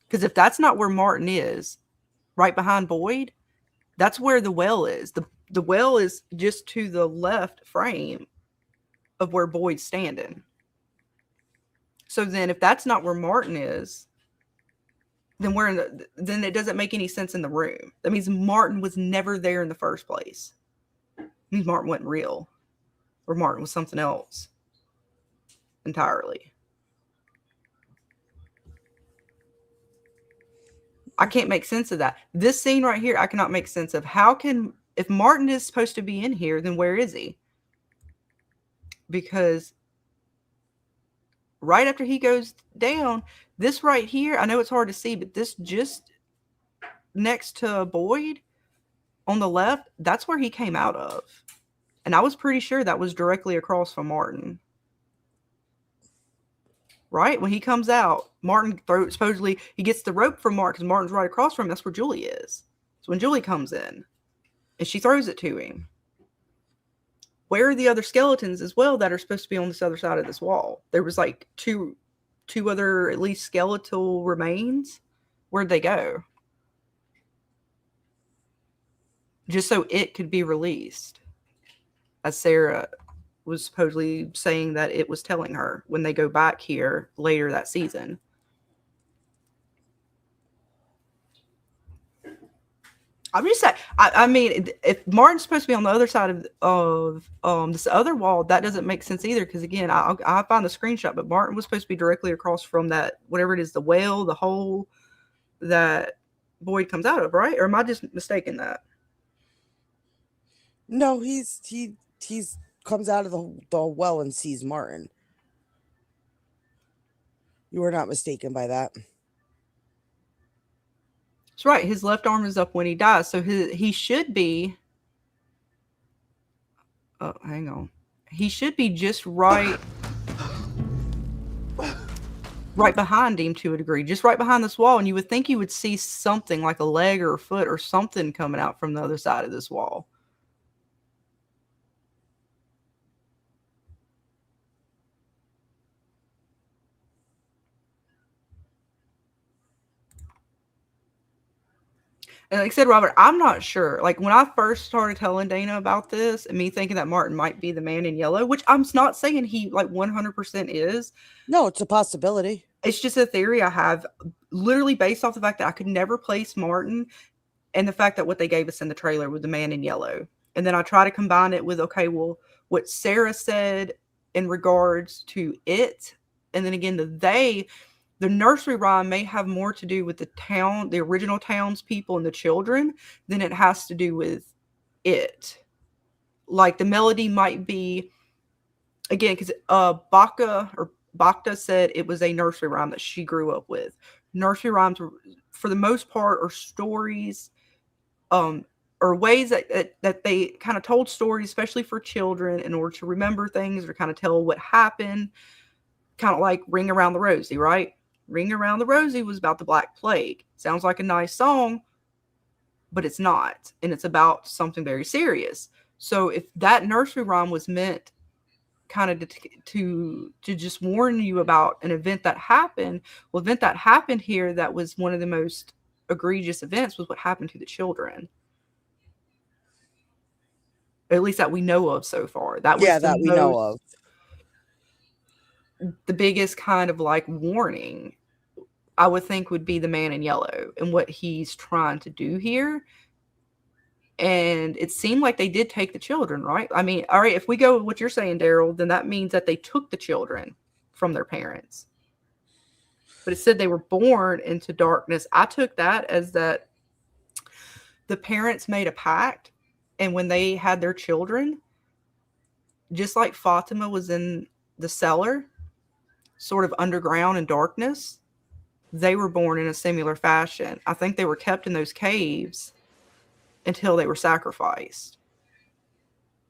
Because if that's not where Martin is, right behind Boyd, that's where the well is. The well is just to the left frame of where Boyd's standing. So then if that's not where Martin is, then then it doesn't make any sense in the room. That means Martin was never there in the first place. It means Martin wasn't real, or Martin was something else entirely. I can't make sense of that. This scene right here, I cannot make sense of. If Martin is supposed to be in here, then where is he? Because right after he goes down, this right here, I know it's hard to see, but this just next to Boyd on the left, that's where he came out of. And I was pretty sure that was directly across from Martin. Right? When he comes out, Martin supposedly, he gets the rope from Martin because Martin's right across from him. That's where Julie is. So when Julie comes in and she throws it to him, where are the other skeletons as well that are supposed to be on this other side of this wall? There was like two other at least skeletal remains. Where'd they go? Just so it could be released, as Sarah was supposedly saying that it was telling her when they go back here later that season. I'm just saying, I mean, if Martin's supposed to be on the other side of this other wall, that doesn't make sense either. Because again, I'll find the screenshot, but Martin was supposed to be directly across from that, whatever it is, the well, the hole that Boyd comes out of, right? Or am I just mistaken that? No, he's comes out of the well and sees Martin. You were not mistaken by that. That's right. His left arm is up when he dies, so he should be. Oh, hang on. He should be just right behind him to a degree, just right behind this wall, and you would think you would see something like a leg or a foot or something coming out from the other side of this wall. And like I said, Robert, I'm not sure. Like when I first started telling Dana about this and me thinking that Martin might be the man in yellow, which I'm not saying he like 100% is. No, it's a possibility. It's just a theory I have literally based off the fact that I could never place Martin and the fact that what they gave us in the trailer with the man in yellow. And then I try to combine it with, okay, well, what Sarah said in regards to it. And then again, the nursery rhyme may have more to do with the town, the original townspeople and the children than it has to do with it. Like the melody might be, again, because Bacta said it was a nursery rhyme that she grew up with. Nursery rhymes, for the most part, are stories, or ways that they kind of told stories, especially for children, in order to remember things or kind of tell what happened. Kind of like Ring Around the Rosie, right? Ring Around the Rosie was about the Black Plague. Sounds like a nice song, but it's not. And it's about something very serious. So if that nursery rhyme was meant kind of to just warn you about an event that happened, well, event that happened here that was one of the most egregious events was what happened to the children. At least that we know of so far. That was that we know of. The biggest kind of like warning, I would think, would be the man in yellow and what he's trying to do here. And it seemed like they did take the children, right? I mean, all right, if we go with what you're saying, Daryl, then that means that they took the children from their parents. But it said they were born into darkness. I took that as that the parents made a pact, and when they had their children, just like Fatima was in the cellar, sort of underground in darkness, they were born in a similar fashion. I think they were kept in those caves until they were sacrificed.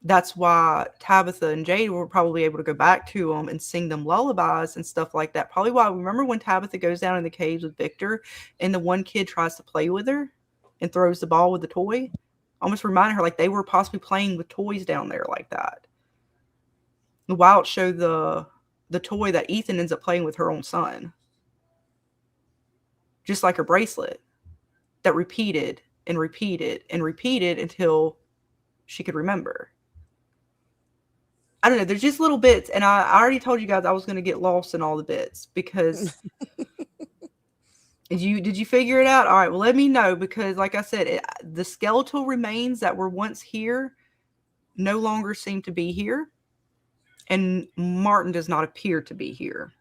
That's why Tabitha and Jade were probably able to go back to them and sing them lullabies and stuff like that. Probably why, remember when Tabitha goes down in the caves with Victor and the one kid tries to play with her and throws the ball with the toy? Almost reminded her like they were possibly playing with toys down there like that. The Wild showed the toy that Ethan ends up playing with her own son. Just like her bracelet that repeated and repeated and repeated until she could remember. I don't know. There's just little bits. And I already told you guys I was going to get lost in all the bits because did you figure it out? All right. Well, let me know because like I said, the skeletal remains that were once here no longer seem to be here. And Martin does not appear to be here.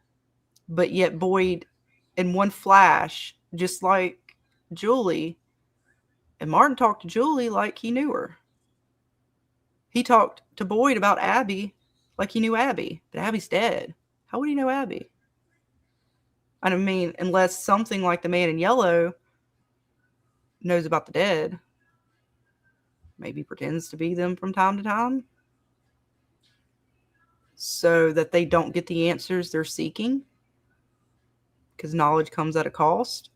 But yet Boyd, in one flash, just like Julie, and Martin talked to Julie like he knew her. He talked to Boyd about Abby like he knew Abby. But Abby's dead. How would he know Abby? I mean, unless something like the man in yellow knows about the dead, maybe pretends to be them from time to time, so that they don't get the answers they're seeking, because knowledge comes at a cost,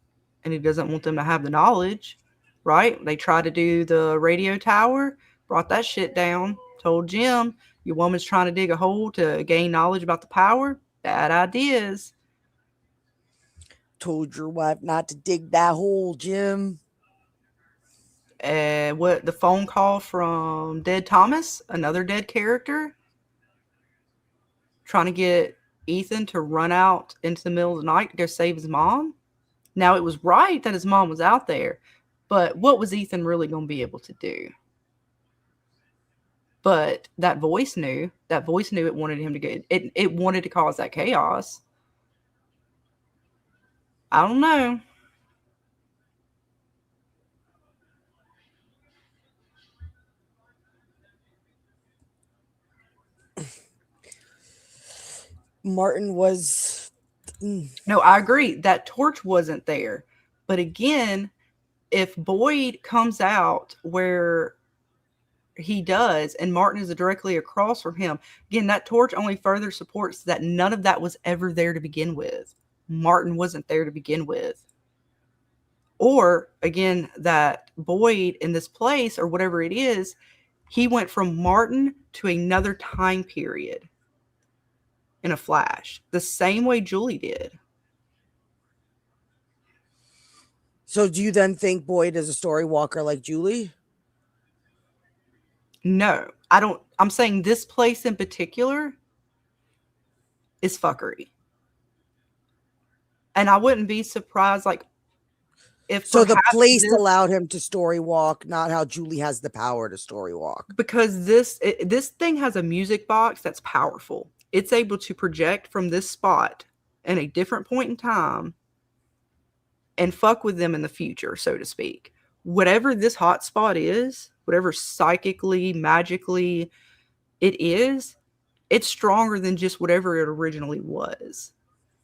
and he doesn't want them to have the knowledge, right? They tried to do the radio tower, brought that shit down, told Jim, your woman's trying to dig a hole to gain knowledge about the power. Bad ideas. Told your wife not to dig that hole, Jim. What the phone call from Dead Thomas, another dead character, trying to get Ethan to run out into the middle of the night to go save his mom. Now, it was right that his mom was out there, but what was Ethan really going to be able to do? But that voice knew. That voice knew it wanted him to get it. It wanted to cause that chaos. I don't know. Martin was. No, I agree. That torch wasn't there. But again, if Boyd comes out where he does and Martin is directly across from him, again, that torch only further supports that none of that was ever there to begin with. Martin wasn't there to begin with. Or, again, that Boyd in this place or whatever it is, he went from Martin to another time period in a flash, the same way Julie did. So do you then think Boyd is a story walker like Julie? No, I don't. I'm saying this place in particular is fuckery. And I wouldn't be surprised, like, if so the place allowed him to story walk, not how Julie has the power to story walk. Because this thing has a music box that's powerful. It's able to project from this spot in a different point in time and fuck with them in the future, so to speak. Whatever this hot spot is, whatever psychically, magically it is, it's stronger than just whatever it originally was.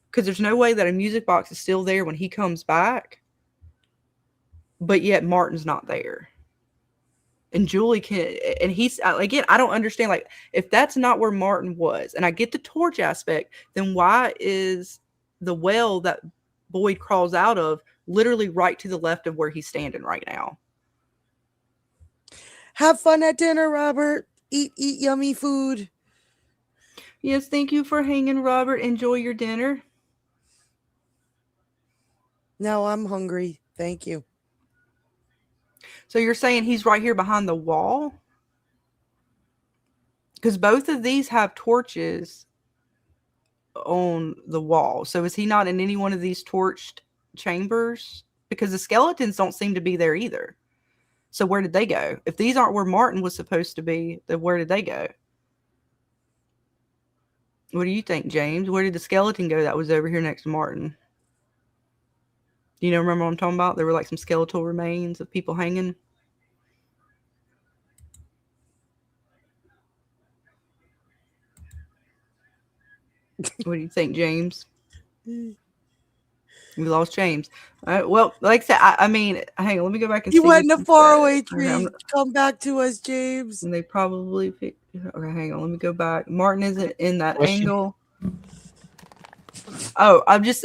Because there's no way that a music box is still there when he comes back, but yet Martin's not there. And Julie can, and he's, again, I don't understand, like, if that's not where Martin was, and I get the torch aspect, then why is the well that Boyd crawls out of literally right to the left of where he's standing right now? Have fun at dinner, Robert. Eat yummy food. Yes, thank you for hanging, Robert. Enjoy your dinner. Now I'm hungry. Thank you. So you're saying he's right here behind the wall? Because both of these have torches on the wall. So is he not in any one of these torched chambers? Because the skeletons don't seem to be there either. So where did they go? If these aren't where Martin was supposed to be, then where did they go? What do you think, James? Where did the skeleton go that was over here next to Martin? You know, remember what I'm talking about? There were like some skeletal remains of people hanging. What do you think, James? We lost James. Well, like I said, I mean, hang on, let me go back and see. You went in a faraway tree. Come back to us, James. And they probably picked. Okay, hang on, let me go back. Martin isn't in that angle. Oh, I'm just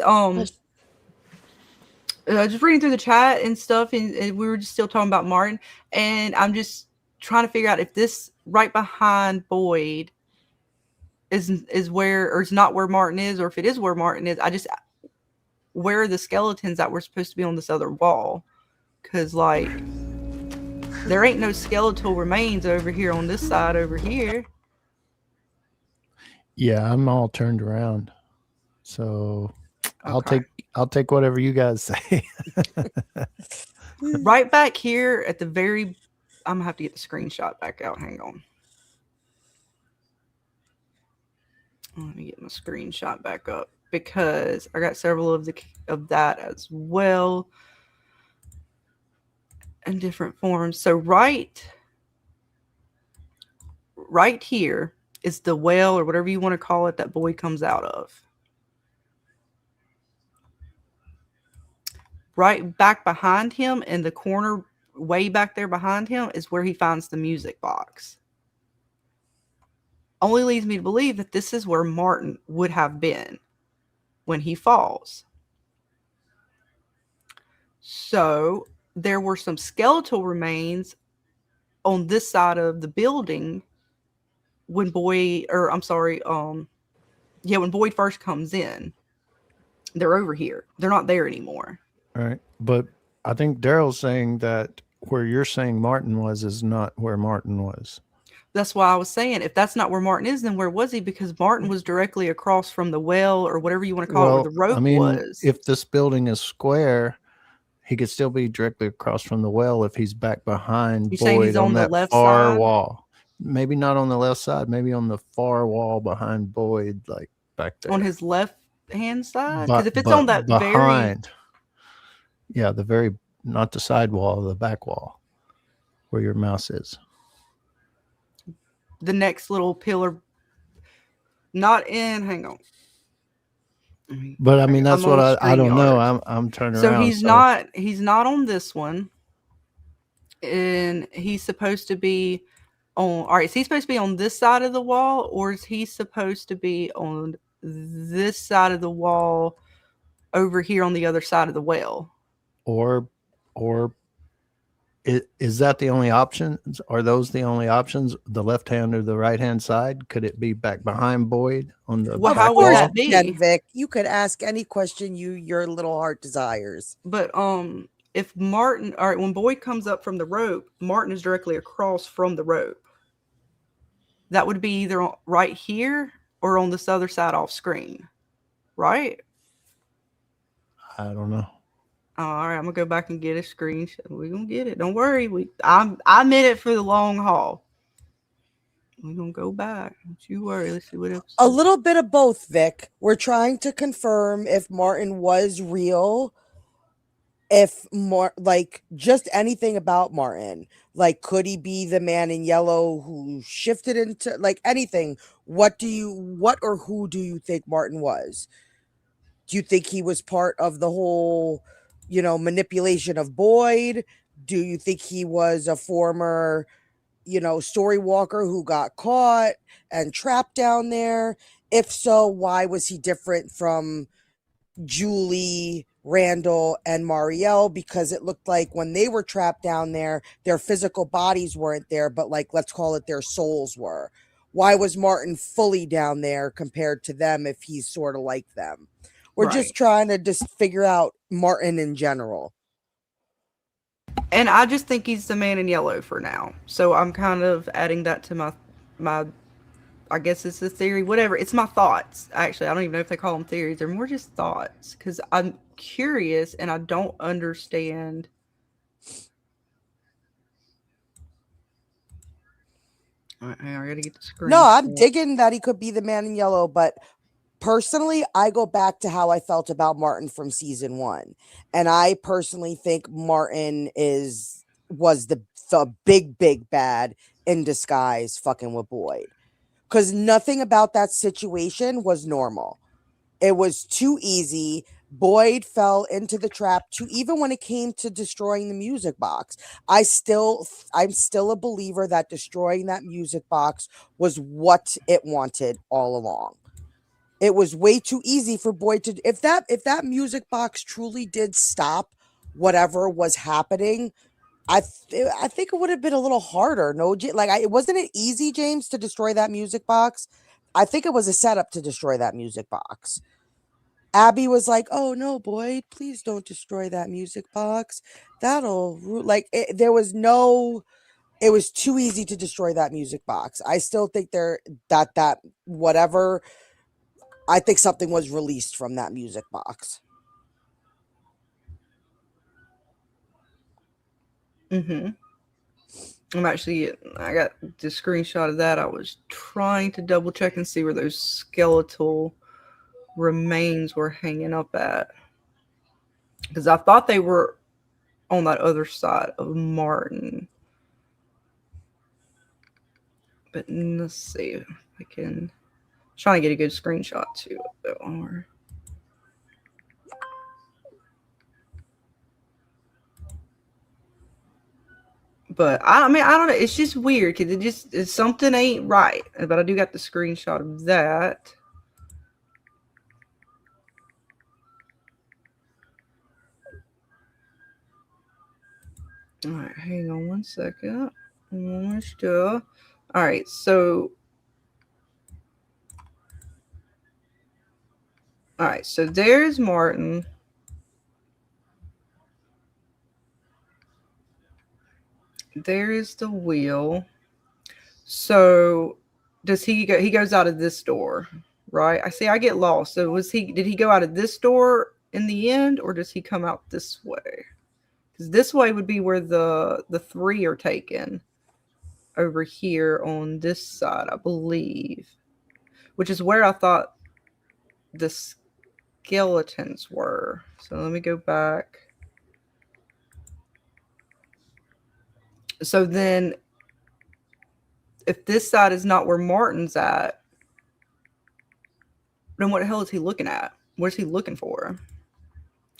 reading through the chat and stuff, and we were just still talking about Martin, and I'm just trying to figure out if this right behind Boyd is where, or is not where Martin is, or if it is where Martin is. Where are the skeletons that were supposed to be on this other wall? Because, like, there ain't no skeletal remains over here on this side over here. Yeah, I'm all turned around. So Okay. I'll take whatever you guys say. Right back here at the very, I'm gonna have to get the screenshot back out. Hang on. Let me get my screenshot back up because I got several of that as well in different forms. So right here is the well, or whatever you want to call it, that Boyd comes out of. right back behind him in the corner, way back there behind him, is where he finds the music box. Only leads me to believe that this is where Martin would have been when he falls. So there were some skeletal remains on this side of the building when Boyd, or I'm sorry, when Boyd first comes in. They're over here. They're not there anymore. All right. But I think Daryl's saying that where you're saying Martin was is not where Martin was. That's why I was saying, if that's not where Martin is, then where was he? Because Martin was directly across from the well, or whatever you want to call it, where the rope was. If this building is square, he could still be directly across from the well if he's back behind Boyd on that far wall. Maybe not on the left side, maybe on the far wall behind Boyd, like back there. On his left hand side? Because if it's on that behind, not the side wall, the back wall where your mouse is. The next little pillar, not in, hang on. But I mean, that's what I don't know. I'm turning around. So he's not on this one. And he's supposed to be on, all right, is he supposed to be on this side of the wall, or is he supposed to be on this side of the wall over here on the other side of the well? Or is that the only options? Are those the only options? The left hand or the right hand side? Could it be back behind Boyd on the? Well, how would that be? Vic, you could ask any question your little heart desires. But if Martin, all right, when Boyd comes up from the rope, Martin is directly across from the rope. That would be either right here or on this other side off screen, right? I don't know. All right, I'm gonna go back and get a screenshot. We're gonna get it. Don't worry. I'm in it for the long haul. We're gonna go back. Don't you worry. Let's see what else. A little bit of both, Vic. We're trying to confirm if Martin was real. If more like just anything about Martin, like could he be the man in yellow who shifted into like anything? What or who do you think Martin was? Do you think he was part of the whole, manipulation of Boyd? Do you think he was a former, story walker who got caught and trapped down there? If so, why was he different from Julie, Randall, and Marielle? Because it looked like when they were trapped down there, their physical bodies weren't there, but like, let's call it their souls were. Why was Martin fully down there compared to them if he's sort of like them? We're just trying to figure out Martin in general. And I just think he's the man in yellow for now. So I'm kind of adding that to my I guess it's a theory, whatever. It's my thoughts. Actually, I don't even know if they call them theories. They're more just thoughts because I'm curious and I don't understand. All right, I gotta get the screen. No, I'm digging that he could be the man in yellow, but personally, I go back to how I felt about Martin from season 1. And I personally think Martin was the big bad in disguise fucking with Boyd. Because nothing about that situation was normal. It was too easy. Boyd fell into the trap too, even when it came to destroying the music box. I'm still a believer that destroying that music box was what it wanted all along. It was way too easy for Boyd to, if that music box truly did stop whatever was happening, I think it would have been a little harder. It wasn't it easy, James, to destroy that music box. I think it was a setup to destroy that music box. Abby was like, "Oh no, Boyd, please don't destroy that music box. That'll there was no. It was too easy to destroy that music box. I still think that whatever. I think something was released from that music box." Mm-hmm. I got the screenshot of that. I was trying to double check and see where those skeletal remains were hanging up at. Because I thought they were on that other side of Martin. But let's see if I can. Trying to get a good screenshot too. But I mean, I don't know. It's just weird because something ain't right. But I do got the screenshot of that. All right, hang on one second. All right, so there's Martin. There is the wheel. So does he go? He goes out of this door, right? I get lost. So did he go out of this door in the end, or does he come out this way? Because this way would be where the three are taken, over here on this side, I believe, which is where I thought the skeletons were. So let me go back. So then if this side is not where Martin's at, then what the hell is he looking at? What's he looking for?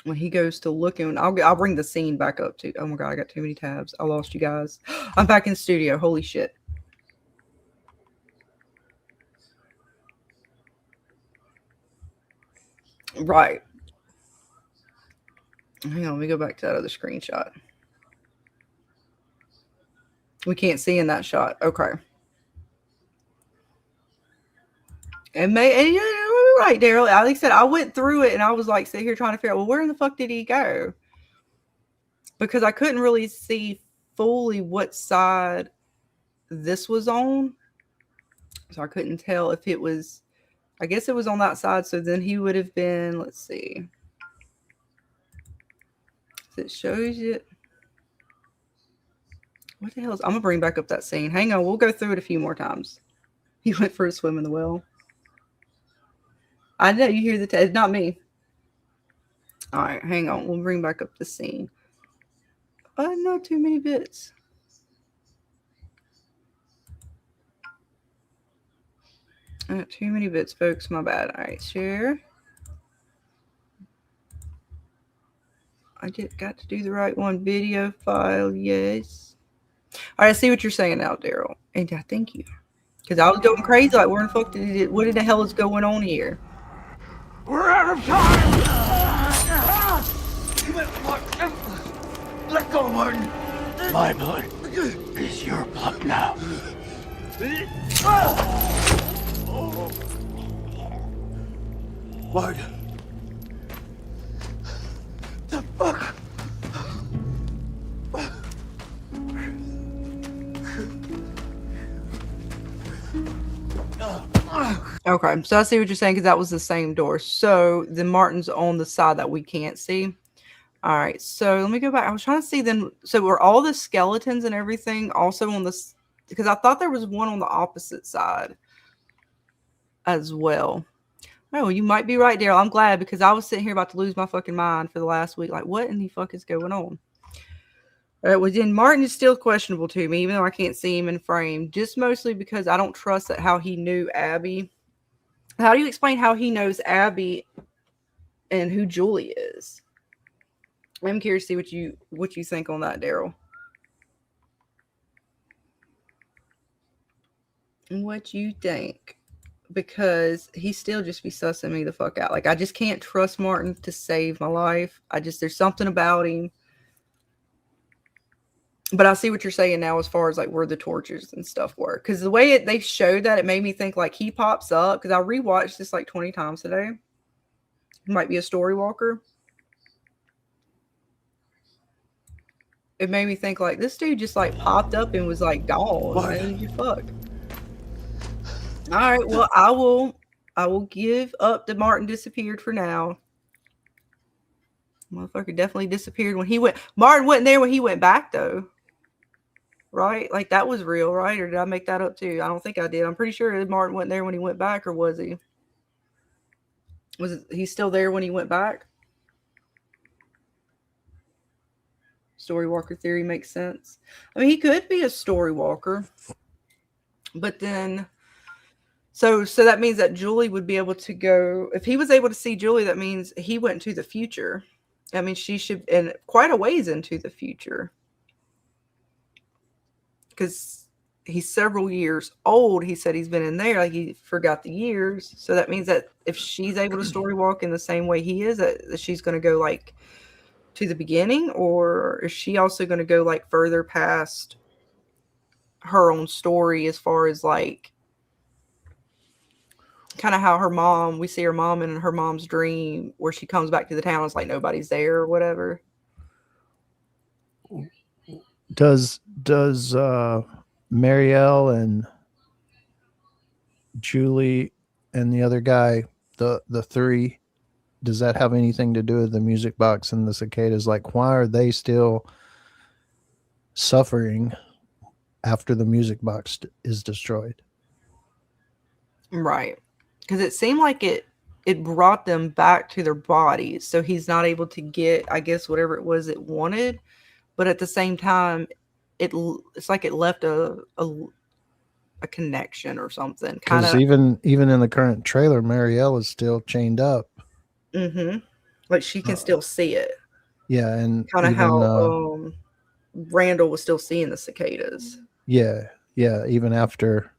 When he goes to looking, I'll bring the scene back up too. Oh my god, I got too many tabs. I lost you guys. I'm back in the studio. Holy shit. Right. Hang on, let me go back to that other screenshot. We can't see in that shot. Okay. And you're right, Daryl. Like I said, I went through it and I was like sitting here trying to figure out, well, where in the fuck did he go? Because I couldn't really see fully what side this was on. So I couldn't tell if it was, I guess it was on that side. So then he would have been, let's see. It shows it. What the hell is, I'm going to bring back up that scene. Hang on, we'll go through it a few more times. He went for a swim in the well. I know you hear the it's not me. All right, hang on. We'll bring back up the scene. Not too many bits. Not too many bits, folks. My bad. All right, share. I just got to do the right one. Video file, yes. All right, I see what you're saying now, Daryl. And I thank you. Because I was going crazy. Like, where in the fuck did it? What in the hell is going on here? We're out of time! Let go, Martin! My blood is your blood now. Martin. The fuck? Okay, so I see what you're saying because that was the same door. So the Martin's on the side that we can't see. All right, so let me go back. I was trying to see then. So were all the skeletons and everything also on this? Because I thought there was one on the opposite side as well. Oh, you might be right, Daryl. I'm glad because I was sitting here about to lose my fucking mind for the last week. Like, what in the fuck is going on? Well, then Martin is still questionable to me, even though I can't see him in frame. Just mostly because I don't trust that how he knew Abby. How do you explain how he knows Abby and who Julie is? I'm curious to see what you think on that, Daryl. What you think? Because he still just be sussing me the fuck out. Like, I just can't trust Martin to save my life. There's something about him. But I see what you're saying now as far as like where the torches and stuff were. Because the way they showed that, it made me think like he pops up. Because I rewatched this like 20 times today. It might be a story walker. It made me think like this dude just like popped up and was like gone. Man, you fuck. All right, well, I will give up that Martin disappeared for now. Motherfucker definitely disappeared when he went. Martin wasn't there when he went back though. Right? Like that was real, right? Or did I make that up too? I don't think I did. I'm pretty sure Martin wasn't there when he went back, or was he? He still there when he went back? Story walker theory makes sense. I mean, he could be a story walker. But then so that means that Julie would be able to go. If he was able to see Julie, that means he went into the future. That means she should, and quite a ways into the future. because he's several years old. He said he's been in there, like he forgot the years. So that means that if she's able to story walk in the same way he is, that she's going to go like to the beginning, or is she also going to go like further past her own story as far as like kind of how her mom, we see her mom in her mom's dream where she comes back to the town, it's like nobody's there or whatever. Does Marielle and Julie and the other guy, the three, does that have anything to do with the music box and the cicadas? Like, why are they still suffering after the music box is destroyed? Right. Because it seemed like it brought them back to their bodies. So he's not able to get, I guess, whatever it was it wanted. But at the same time, it's like it left a connection or something. Because even in the current trailer, Marielle is still chained up. Mm-hmm. Like she can still see it. Yeah, and kind of how Randall was still seeing the cicadas. Yeah, even after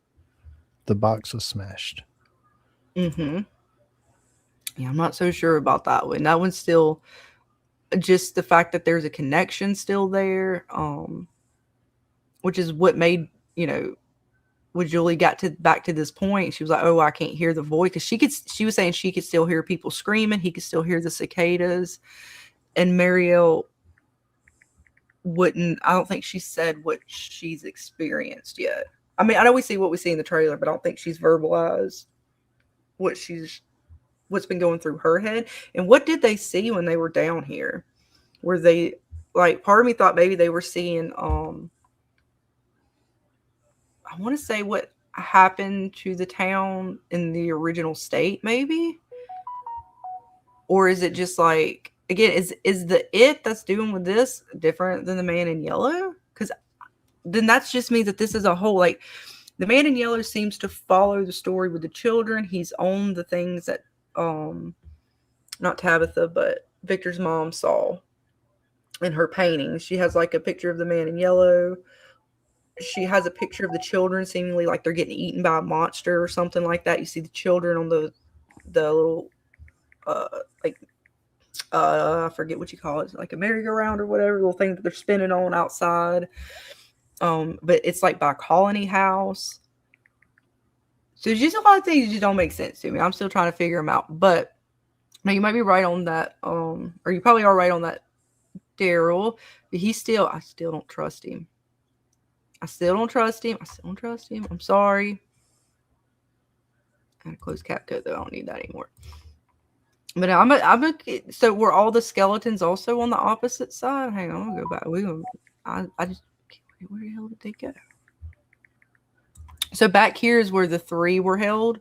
the box was smashed. Mm-hmm. Yeah, I'm not so sure about that one. That one's still just the fact that there's a connection still there, which is what made, when Julie got back to this point, she was like, oh, I can't hear the voice. Because she was saying she could still hear people screaming. He could still hear the cicadas. And Marielle wouldn't, I don't think she said what she's experienced yet. I mean, I know we see what we see in the trailer, but I don't think she's verbalized what's been going through her head. And what did they see when they were down here? Were they, like, part of me thought maybe they were seeing, I want to say what happened to the town in the original state, maybe? Or is it just like, again, is the it that's doing with this different than the man in yellow? Because then that's just means that this is a whole, like, the man in yellow seems to follow the story with the children. He's on the things that, not Tabitha, but Victor's mom saw in her paintings. She has like a picture of the man in yellow. She has a picture of the children seemingly like they're getting eaten by a monster or something like that. You see the children on the little, I forget what you call it, like a merry-go-round or whatever, little thing that they're spinning on outside. But it's like by Colony House. So there's just a lot of things that just don't make sense to me. I'm still trying to figure them out. But now you might be right on that, or you probably are right on that, Daryl. But I still don't trust him. I still don't trust him. I'm sorry. I had a closed cap code though. I don't need that anymore. But so were all the skeletons also on the opposite side? Hang on, I'll go back. I just, where the hell did they go? So back here is where the three were held.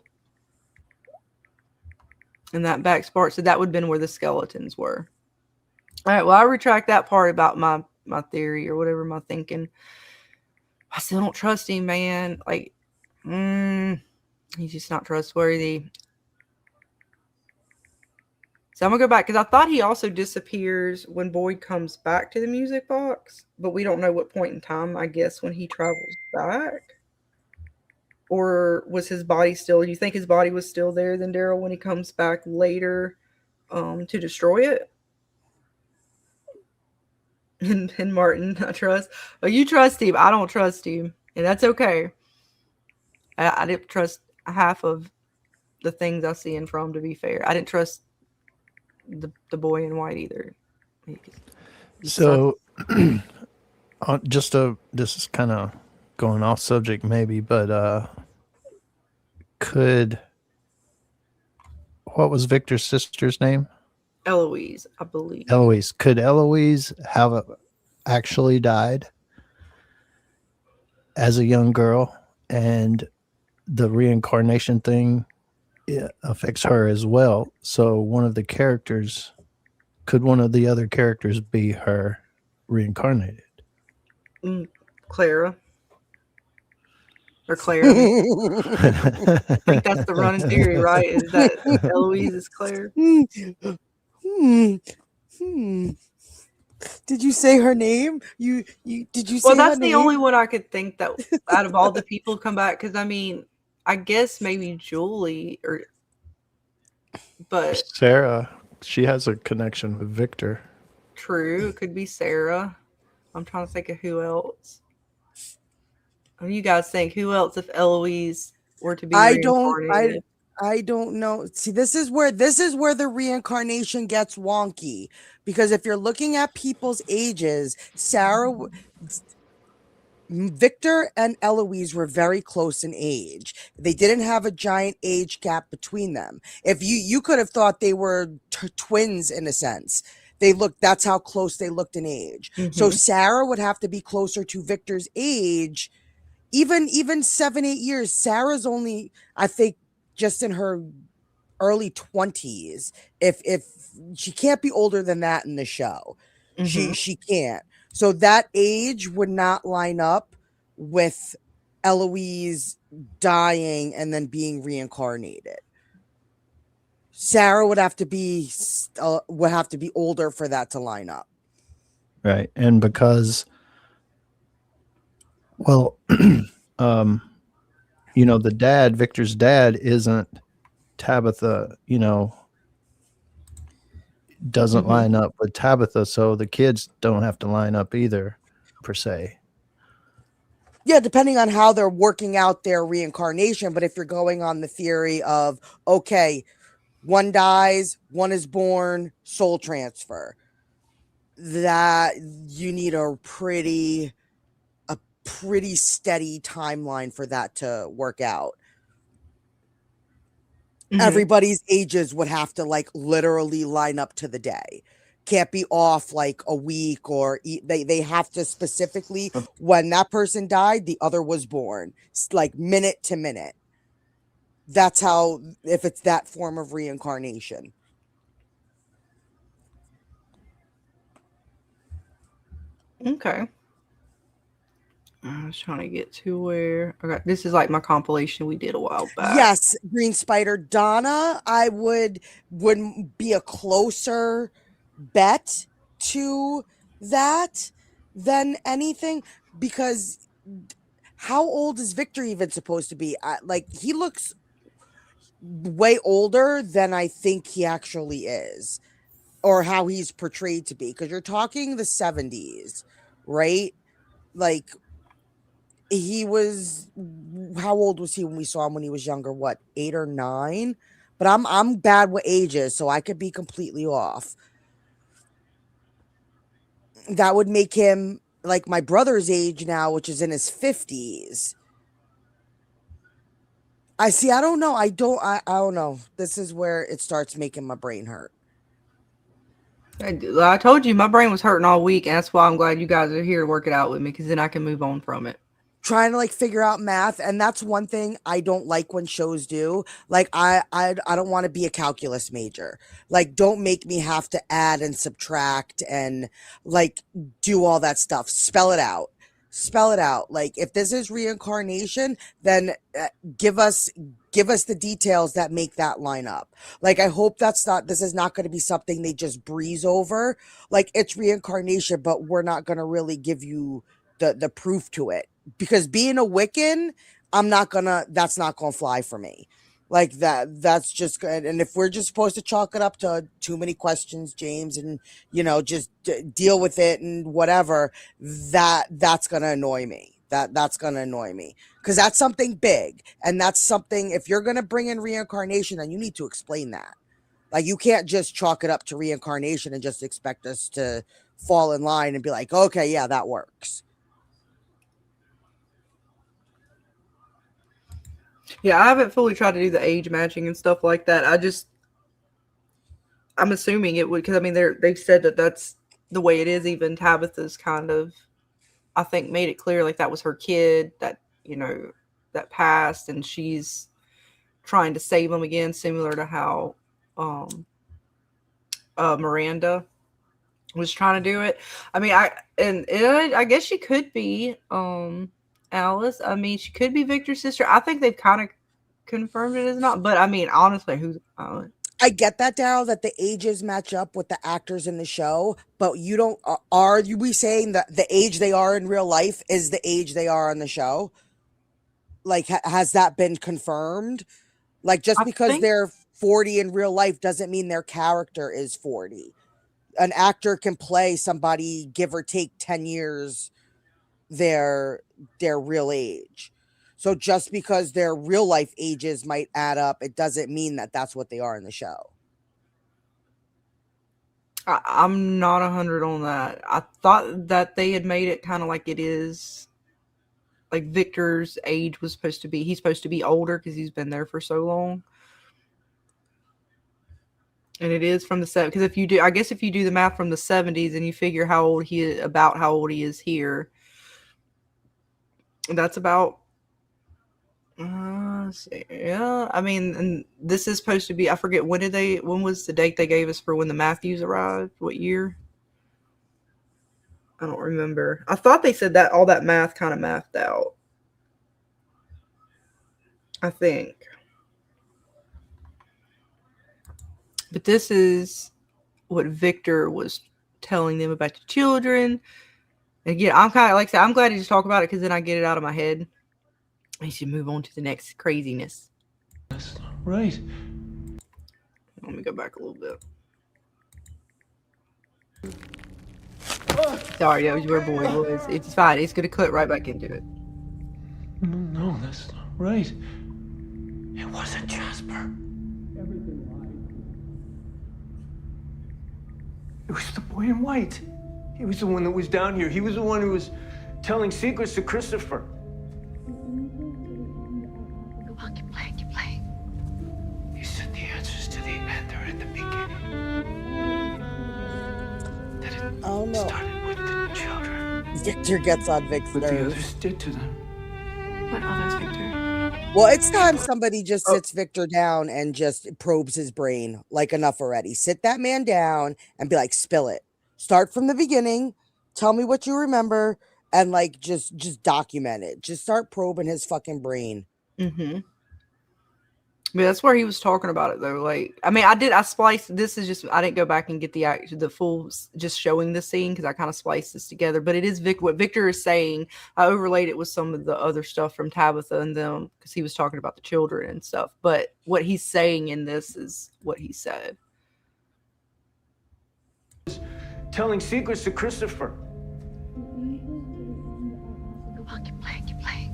And that back part, so that would have been where the skeletons were. All right, well, I retract that part about my theory or whatever, my thinking. I still don't trust him, man. Like, he's just not trustworthy. So I'm going to go back because I thought he also disappears when Boyd comes back to the music box, but we don't know what point in time, I guess, when he travels back. Or was his body still, you think his body was still there then, Daryl, when he comes back later to destroy it? And Martin, I trust. Oh, you trust him. I don't trust him. And that's okay. I didn't trust half of the things I see in From, to be fair. I didn't trust the boy in white either. So, this is kind of going off subject maybe, but what was Victor's sister's name? Eloise, I believe. Eloise. Could Eloise have actually died as a young girl, and the reincarnation thing affects her as well? So one of the other characters be her reincarnated? Clara. Or Claire. I think that's the running theory, right? Is that Eloise is Claire? Did you say her name? You did you Well, say her that's the only name? one I could think that out of all the people come back. Because I mean, I guess maybe Julie but Sarah, she has a connection with Victor. true, it could be Sarah. I'm trying to think of who else. What do you guys think? Who else if Eloise were to be I don't I reincarnated? I don't know. See, this is where the reincarnation gets wonky, because if you're looking at people's ages, Victor and Eloise were very close in age. They didn't have a giant age gap between them. If you could have thought they were twins in a sense. That's how close they looked in age. So Mm-hmm. Sarah would have to be closer to Victor's age. Even 7-8 years. Sarah's only, I think, just in her early 20s. If she can't be older than that in the show. Mm-hmm. She can't. So that age would not line up with Eloise dying and then being reincarnated. Sarah would have to be older for that to line up. Right. And because, well, Victor's dad isn't Tabitha, doesn't Mm-hmm. line up with Tabitha, so the kids don't have to line up either, per se. Yeah, depending on how they're working out their reincarnation. But if you're going on the theory of, okay, one dies, one is born, soul transfer, that you need a pretty steady timeline for that to work out. Mm-hmm. Everybody's ages would have to literally line up to the day. Can't be off like a week, or they have to specifically, when that person died, the other was born. It's like minute to minute. That's how, if it's that form of reincarnation. Okay. I was trying to get to where. Okay, this is like my compilation we did a while back. Yes, Green Spider. Donna, I would be a closer bet to that than anything, because how old is Victor even supposed to be? He looks way older than I think he actually is, or how he's portrayed to be, because you're talking the 70s, right? Like, how old was he when we saw him when he was younger? What, 8 or 9? But I'm bad with ages, so I could be completely off. That would make him like my brother's age now, which is in his 50s. I don't know. I don't know. This is where it starts making my brain hurt. I told you my brain was hurting all week, and that's why I'm glad you guys are here to work it out with me, because then I can move on from it. Trying to figure out math, and that's one thing I don't like when shows do. I don't want to be a calculus major. Don't make me have to add and subtract and do all that stuff. Spell it out. If this is reincarnation, then give us the details that make that line up. I hope this is not going to be something they just breeze over. It's reincarnation, but we're not going to really give you the proof to it. Because being a Wiccan, that's not gonna fly for me. That's just good. And if we're just supposed to chalk it up to too many questions, James, and just deal with it and whatever, that's gonna annoy me. That's gonna annoy me, because that's something big, and that's something, if you're gonna bring in reincarnation, then you need to explain that. You can't just chalk it up to reincarnation and just expect us to fall in line and be like, okay, yeah, that works. Yeah, I haven't fully tried to do the age matching and stuff like that. I'm assuming it would, because I mean they've said that that's the way it is. Even Tabitha's kind of, I think, made it clear that was her kid that that passed, and she's trying to save him again, similar to how Miranda was trying to do it. I mean, I guess she could be Alice. I mean, she could be Victor's sister. I think they've kind of confirmed it as not, but I mean, honestly, who's I I get that, Daryl, that the ages match up with the actors in the show, but you don't. Are we saying that the age they are in real life is the age they are on the show? Like, has that been confirmed? Like, just I because think they're 40 in real life doesn't mean their character is 40. An actor can play somebody, give or take 10 years, their real age. So just because their real life ages might add up, it doesn't mean that that's what they are in the show. I'm not 100 on that. I thought that they had made it kind of like it is. Like Victor's age was supposed to be, he's supposed to be older because he's been there for so long. And it is from the 70s. Because if you do, I guess if you do the math from the 70s and you figure how old he is, about how old he is here, that's about, yeah. I mean, and this is supposed to be, I forget, when was the date they gave us for when the Matthews arrived? What year? I don't remember. I thought they said that all that math kind of mathed out. I think. But this is what Victor was telling them about the children. And again, I'm kind of like I said, I'm glad to just talk about it because then I get it out of my head. I should move on to the next craziness. That's right. Let me go back a little bit. Sorry, that was your boy, boys. It's fine. It's gonna cut right back into it. No, that's not right. It wasn't Jasper. It was the boy in white. He was the one that was down here. He was the one who was telling secrets to Christopher. Come on, keep playing, keep playing. He said the answers to the end are at the beginning. That it Oh no. started with the children. Victor gets on Vic's What the nerves. others did to them. What others, Victor? Well, it's time somebody just sits Victor down and just probes his brain. Like, enough already. Sit that man down and be like, spill it. Start from the beginning. Tell me what you remember, and like just document it. Just start probing his fucking brain. Mm-hmm. But that's where he was talking about it though. Like, I mean, I spliced. This is just I didn't go back and get the full just showing the scene because I kind of spliced this together. But it is what Victor is saying. I overlaid it with some of the other stuff from Tabitha and them because he was talking about the children and stuff. But what he's saying in this is what he said. Telling secrets to Christopher. Come on, keep playing, keep playing.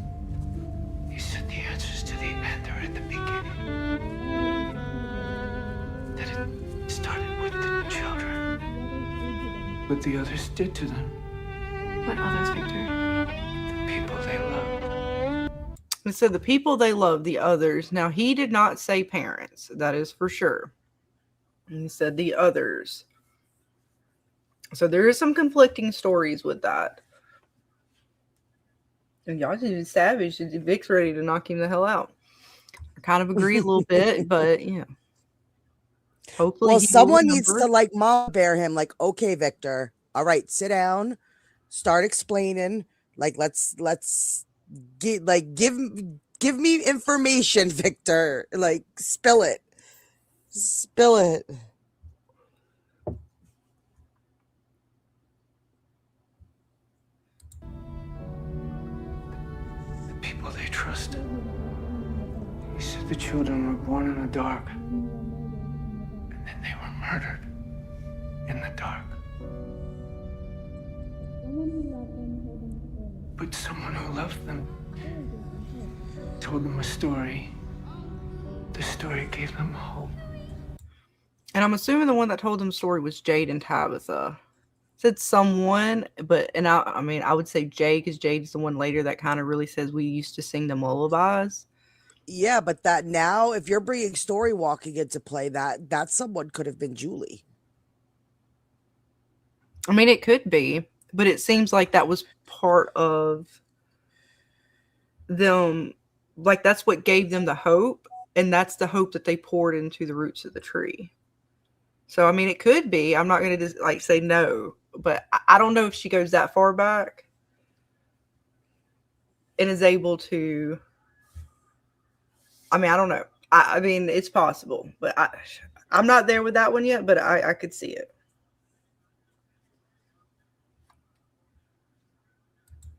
He said the answers to the end are at the beginning. That it started with the children. What the others did to them. What others, Victor? The people they loved. It said the people they love, the others. Now, he did not say parents. That is for sure. He said the others. So there is some conflicting stories with that. And y'all just savage. Vic's ready to knock him the hell out. I kind of agree a little bit, but yeah. Hopefully, Well, he will someone needs remember. to like mom bear him. Like, okay, Victor. All right, sit down. Start explaining. Like, let's give me information, Victor. Like, spill it. Spill it. The people they trusted. He said the children were born in the dark. And then they were murdered in the dark. But someone who loved them told them a story. The story gave them hope. And I'm assuming the one that told them the story was Jade and Tabitha. Said someone, but I mean I would say Jade because Jade's the one later that kind of really says we used to sing them lullabies. Yeah, but that now, if you're bringing story walking into play, that someone could have been Julie. I mean, it could be, but it seems like that was part of them. Like, that's what gave them the hope, and that's the hope that they poured into the roots of the tree. So, I mean, it could be. I'm not going to just, like, say no, but I don't know if she goes that far back and is able to. I mean, I don't know. I mean, it's possible, but I'm not there with that one yet, but I could see it.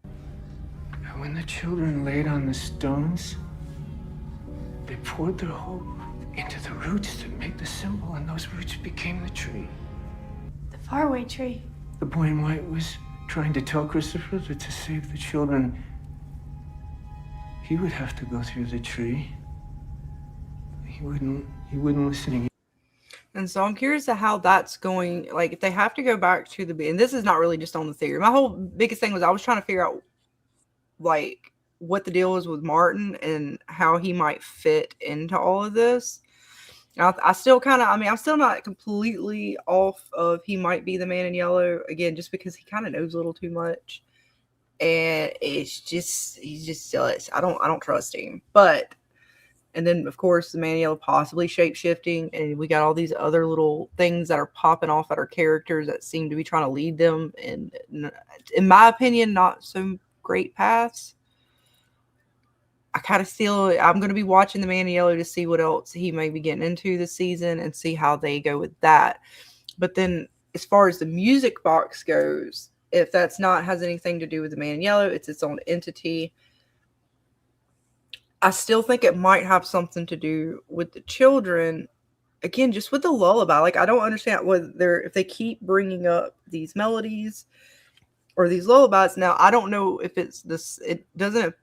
And when the children laid on the stones, they poured their hope into the roots that make the symbol, and those roots became the tree. The faraway tree. The boy in white was trying to tell Christopher that to save the children, he would have to go through the tree. He wouldn't listen. And so I'm curious to how that's going. Like, if they have to go back to the, and this is not really just on the theory. My whole biggest thing was I was trying to figure out, like, what the deal was with Martin and how he might fit into all of this. I still kind of, I mean, I'm still not completely off of he might be the man in yellow, again, just because he kind of knows a little too much. And it's just, he's just jealous. I don't trust him. But, and then of course the man in yellow possibly shape shifting, and we got all these other little things that are popping off at our characters that seem to be trying to lead them in my opinion, not so great paths. I kind of still, I'm going to be watching the man in yellow to see what else he may be getting into this season and see how they go with that. But then as far as the music box goes, if that's not has anything to do with the man in yellow, it's its own entity. I still think it might have something to do with the children. Again, just with the lullaby. Like, I don't understand whether if they keep bringing up these melodies or these lullabies. Now, I don't know if it's this, it doesn't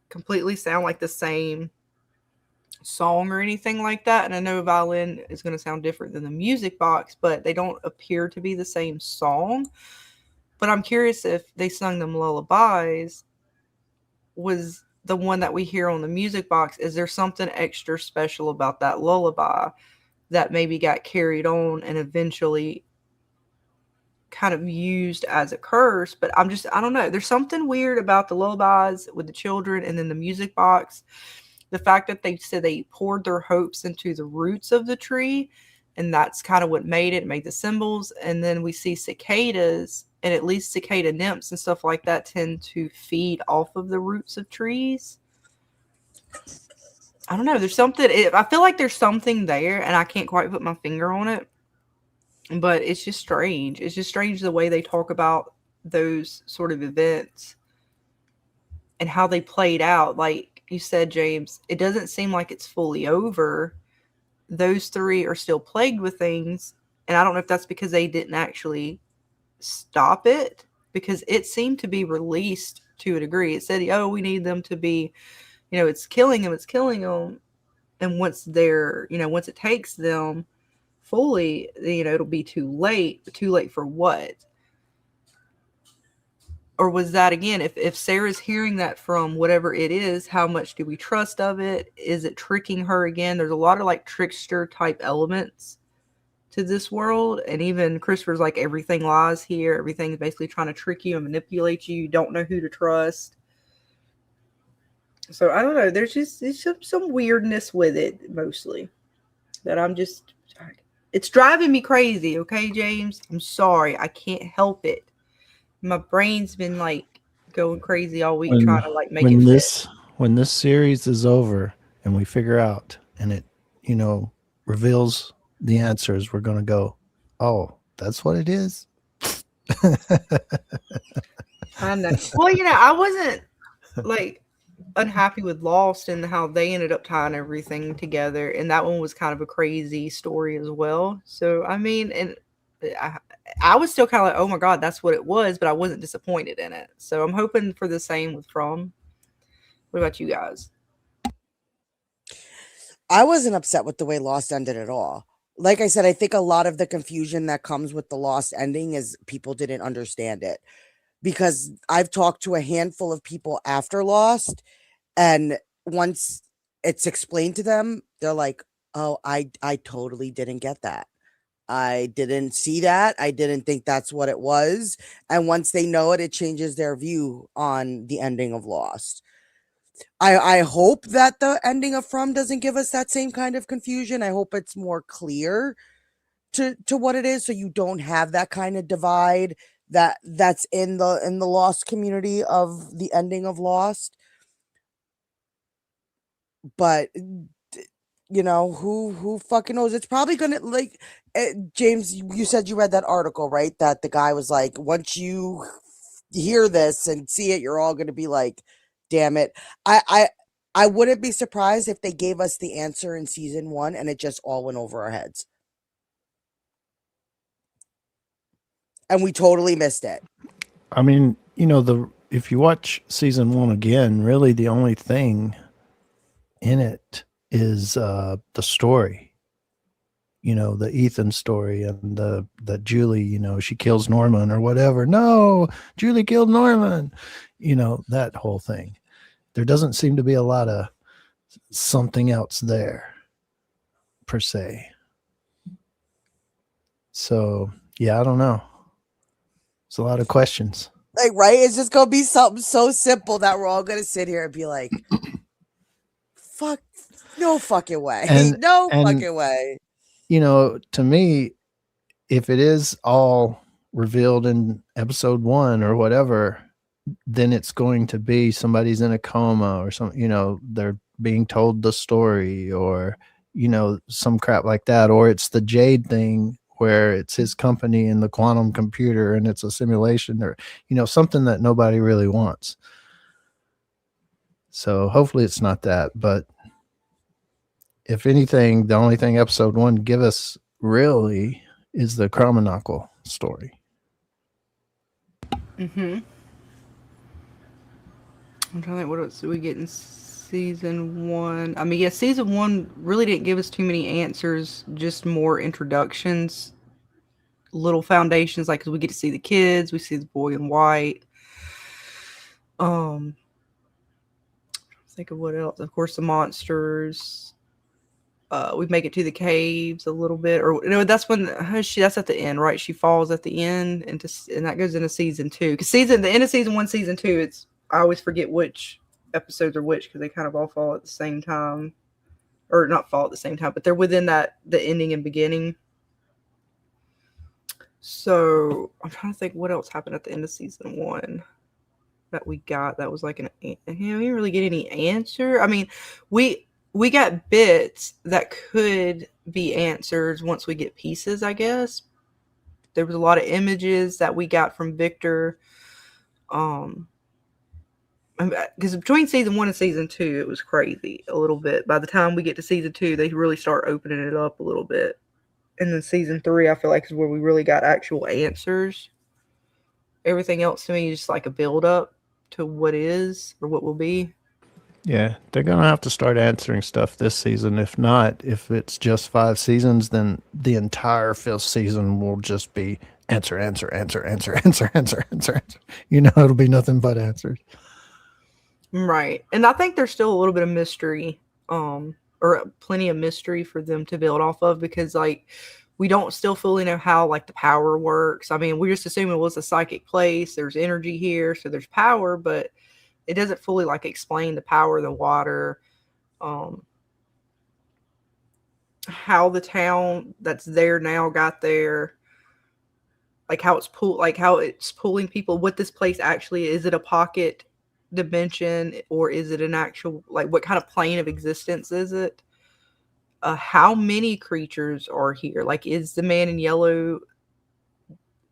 completely sound like the same song or anything like that. And I know violin is going to sound different than the music box, but they don't appear to be the same song. But I'm curious if they sung them lullabies, was the one that we hear on the music box, is there something extra special about that lullaby that maybe got carried on and eventually kind of used as a curse? But I don't know. There's something weird about the lullabies with the children and then the music box. The fact that they said they poured their hopes into the roots of the tree, and that's kind of what made the symbols. And then we see cicadas, and at least cicada nymphs and stuff like that tend to feed off of the roots of trees. I don't know. There's something, I feel like there's something there, and I can't quite put my finger on it. But it's just strange. It's just strange the way they talk about those sort of events and how they played out. Like you said, James, it doesn't seem like it's fully over. Those three are still plagued with things. And I don't know if that's because they didn't actually stop it, because it seemed to be released to a degree. It said, oh, we need them to be, it's killing them. And once once it takes them fully, it'll be too late. Too late for what? Or was that, again, if Sarah's hearing that from whatever it is, how much do we trust of it? Is it tricking her again? There's a lot of like trickster type elements to this world. And even Christopher's like, everything lies here. Everything's basically trying to trick you and manipulate you. You don't know who to trust. So I don't know. There's just some weirdness with it, mostly, that it's driving me crazy. Okay, James, I'm sorry. I can't help it. My brain's been like going crazy all week trying to like make it fit. When this series is over and we figure out and it, reveals the answers, we're going to go, oh, that's what it is. I know. Well, I wasn't like unhappy with Lost and how they ended up tying everything together, and that one was kind of a crazy story as well. So I mean, and I was still kind of like, oh my god, that's what it was, but I wasn't disappointed in it. So I'm hoping for the same with From. What about you guys? I wasn't upset with the way Lost ended at all. Like I said, I think a lot of the confusion that comes with the Lost ending is people didn't understand it. Because I've talked to a handful of people after Lost, and once it's explained to them, they're like, oh, I totally didn't get that. I didn't see that. I didn't think that's what it was. And once they know it, it changes their view on the ending of Lost. I hope that the ending of From doesn't give us that same kind of confusion. I hope it's more clear to what it is, so you don't have that kind of divide that's in the Lost community of the ending of Lost. But you know, who fucking knows? It's probably gonna like James. You said you read that article, right? That the guy was like, once you hear this and see it, you're all gonna be like, damn it. I wouldn't be surprised if they gave us the answer in season 1 and it just all went over our heads. And we totally missed it. I mean, you know, if you watch season 1 again, really the only thing in it is the story. You know, the Ethan story and that Julie, you know, she kills Norman or whatever. No, Julie killed Norman. You know, that whole thing. There doesn't seem to be a lot of something else there per se. So, yeah, I don't know. It's a lot of questions. Like, right? It's just gonna be something so simple that we're all gonna sit here and be like, fuck, no fucking way. No fucking way. You know, to me, if it is all revealed in episode 1 or whatever, then it's going to be somebody's in a coma or something, you know, they're being told the story or, you know, some crap like that. Or it's the Jade thing where it's his company and the quantum computer and it's a simulation or, you know, something that nobody really wants. So hopefully it's not that. But if anything, the only thing episode 1 give us really is the Chromonacle story. Mm-hmm. I'm trying to think, what else did we get in season 1? I mean, yeah, season 1 really didn't give us too many answers, just more introductions, little foundations, like, 'cause we get to see the kids, we see the boy in white. Think of what else. Of course, the monsters. We make it to the caves a little bit, or no, that's when that's at the end, right? She falls at the end, and that goes into season 2. Because the end of season 1, season 2, I always forget which episodes are which because they kind of all fall at the same time, or not fall at the same time, but they're within the ending and beginning. So I'm trying to think what else happened at the end of season 1 that we got. That was like we didn't really get any answer. I mean, we got bits that could be answers once we get pieces, I guess. There was a lot of images that we got from Victor. Because between season 1 and season 2, it was crazy a little bit. By the time we get to season 2, they really start opening it up a little bit. And then season 3, I feel like, is where we really got actual answers. Everything else to me is just like a build up to what is or what will be. Yeah, they're going to have to start answering stuff this season. If not, if it's just 5 seasons, then the entire 5th season will just be answer. You know, it'll be nothing but answers. Right. And I think there's still a little bit of mystery, or plenty of mystery for them to build off of, because, like, we don't still fully know how, like, the power works. I mean, we just assume it was a psychic place. There's energy here, so there's power, but it doesn't fully, like, explain the power of the water, how the town that's there now got there, like how it's pulling people, what this place actually is. It a pocket dimension, or is it an actual, like, what kind of plane of existence is it? How many creatures are here? Like, is the man in yellow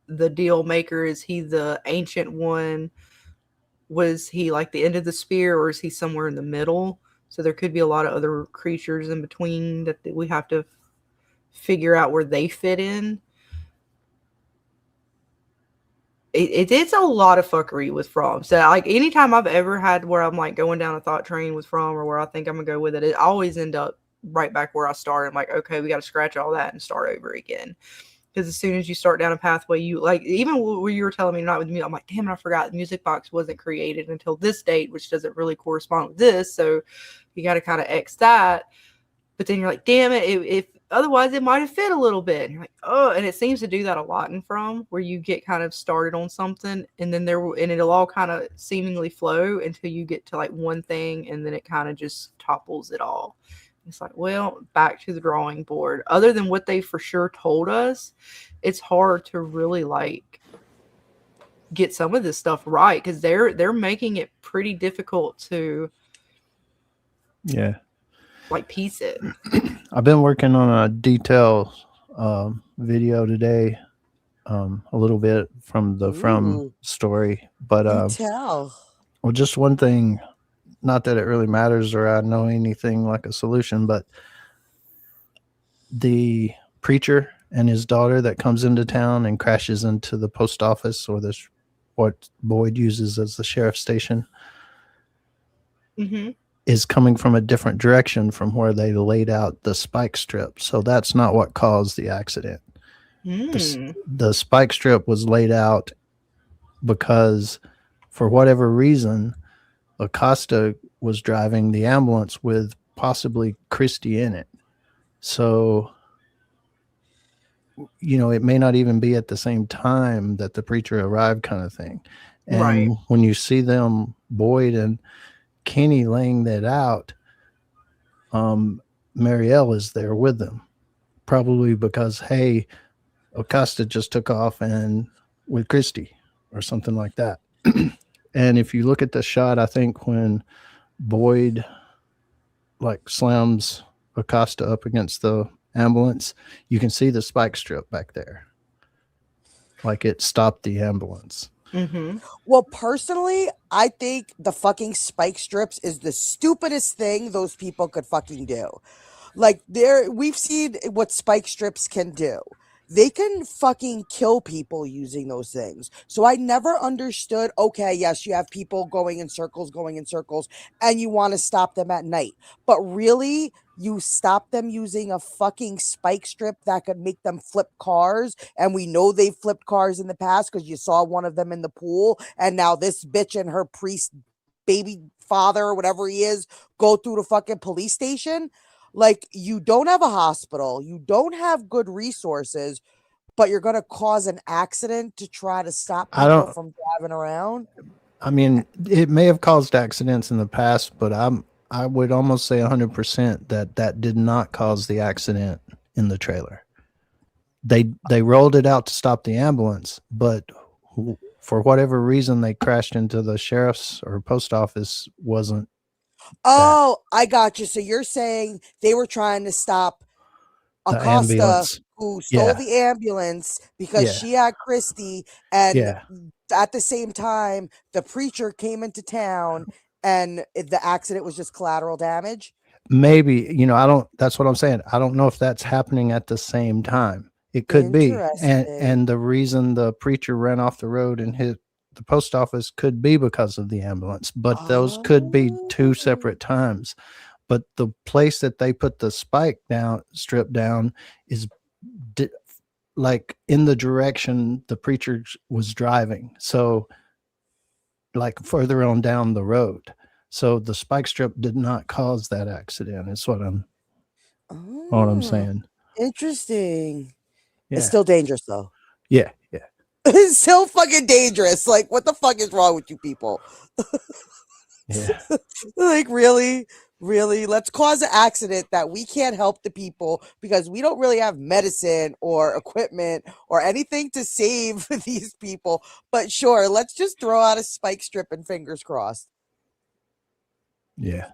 the deal maker? Is he the ancient one? Was he like the end of the spear, or is he somewhere in the middle? So there could be a lot of other creatures in between that we have to figure out where they fit in. It's a lot of fuckery with From. So, like, anytime I've ever had where I'm like going down a thought train with From, or where I think I'm gonna go with it, it always end up right back where I started. I'm like, okay, we got to scratch all that and start over again. Because as soon as you start down a pathway, you, like, even where you were telling me not with me, I'm like, damn it, I forgot the music box wasn't created until this date, which doesn't really correspond with this. So you got to kind of X that. But then you're like, damn it, if otherwise it might have fit a little bit. And you're like, oh, and it seems to do that a lot in From, where you get kind of started on something, and then it'll all kind of seemingly flow until you get to like one thing, and then it kind of just topples it all. It's like, well, back to the drawing board. Other than what they for sure told us, it's hard to really, like, get some of this stuff right, because they're making it pretty difficult to. Yeah. like piece it. I've been working on a detail video today, a little bit from the Ooh, story, but do tell. well, just one thing. Not that it really matters or I know anything like a solution, but the preacher and his daughter that comes into town and crashes into the post office or this what Boyd uses as the sheriff's station Mm-hmm. is coming from a different direction from where they laid out the spike strip. So that's not what caused the accident. The spike strip was laid out because for whatever reason, Acosta was driving the ambulance with possibly Christy in it. So, you know, it may not even be at the same time that the preacher arrived, kind of thing. And Right. when you see them, Boyd and Kenny laying that out, Marielle is there with them, probably because, hey, Acosta just took off and with Christy or something like that. And if you look at the shot, I think when Boyd like slams Acosta up against the ambulance, you can see the spike strip back there. Like it stopped the ambulance. Mm-hmm. Well, personally, I think the fucking spike strips is the stupidest thing those people could fucking do. Like we've seen what spike strips can do. They can fucking kill people using those things. So I never understood, okay, yes, you have people going in circles, and you want to stop them at night. But really, you stop them using a fucking spike strip that could make them flip cars. And we know they've flipped cars in the past because you saw one of them in the pool. And now this bitch and her priest baby father or whatever he is go through the fucking police station. Like, you don't have a hospital, you don't have good resources, but you're going to cause an accident to try to stop people from driving around. I mean, it may have caused accidents in the past, but I would almost say 100% that did not cause the accident in the trailer. They rolled it out to stop the ambulance, but for whatever reason, they crashed into the sheriff's or post office. Wasn't Oh, I got you. So you're saying they were trying to stop the Acosta, ambulance who stole the ambulance because she had Christy, and at the same time, the preacher came into town, and the accident was just collateral damage? Maybe, you know, that's what I'm saying. I don't know if that's happening at the same time. It could be. And the reason the preacher ran off the road and hit the post office could be because of the ambulance, but those could be two separate times. But the place that they put the strip down is like in the direction the preacher was driving. So like further on down the road. So the spike strip did not cause that accident. Is what I'm saying. Interesting. Yeah. It's still dangerous though. Yeah. It's still fucking dangerous. Like, what the fuck is wrong with you people? Yeah. Like, really? Let's cause an accident that we can't help the people because we don't really have medicine or equipment or anything to save these people. But sure, let's just throw out a spike strip and fingers crossed. Yeah.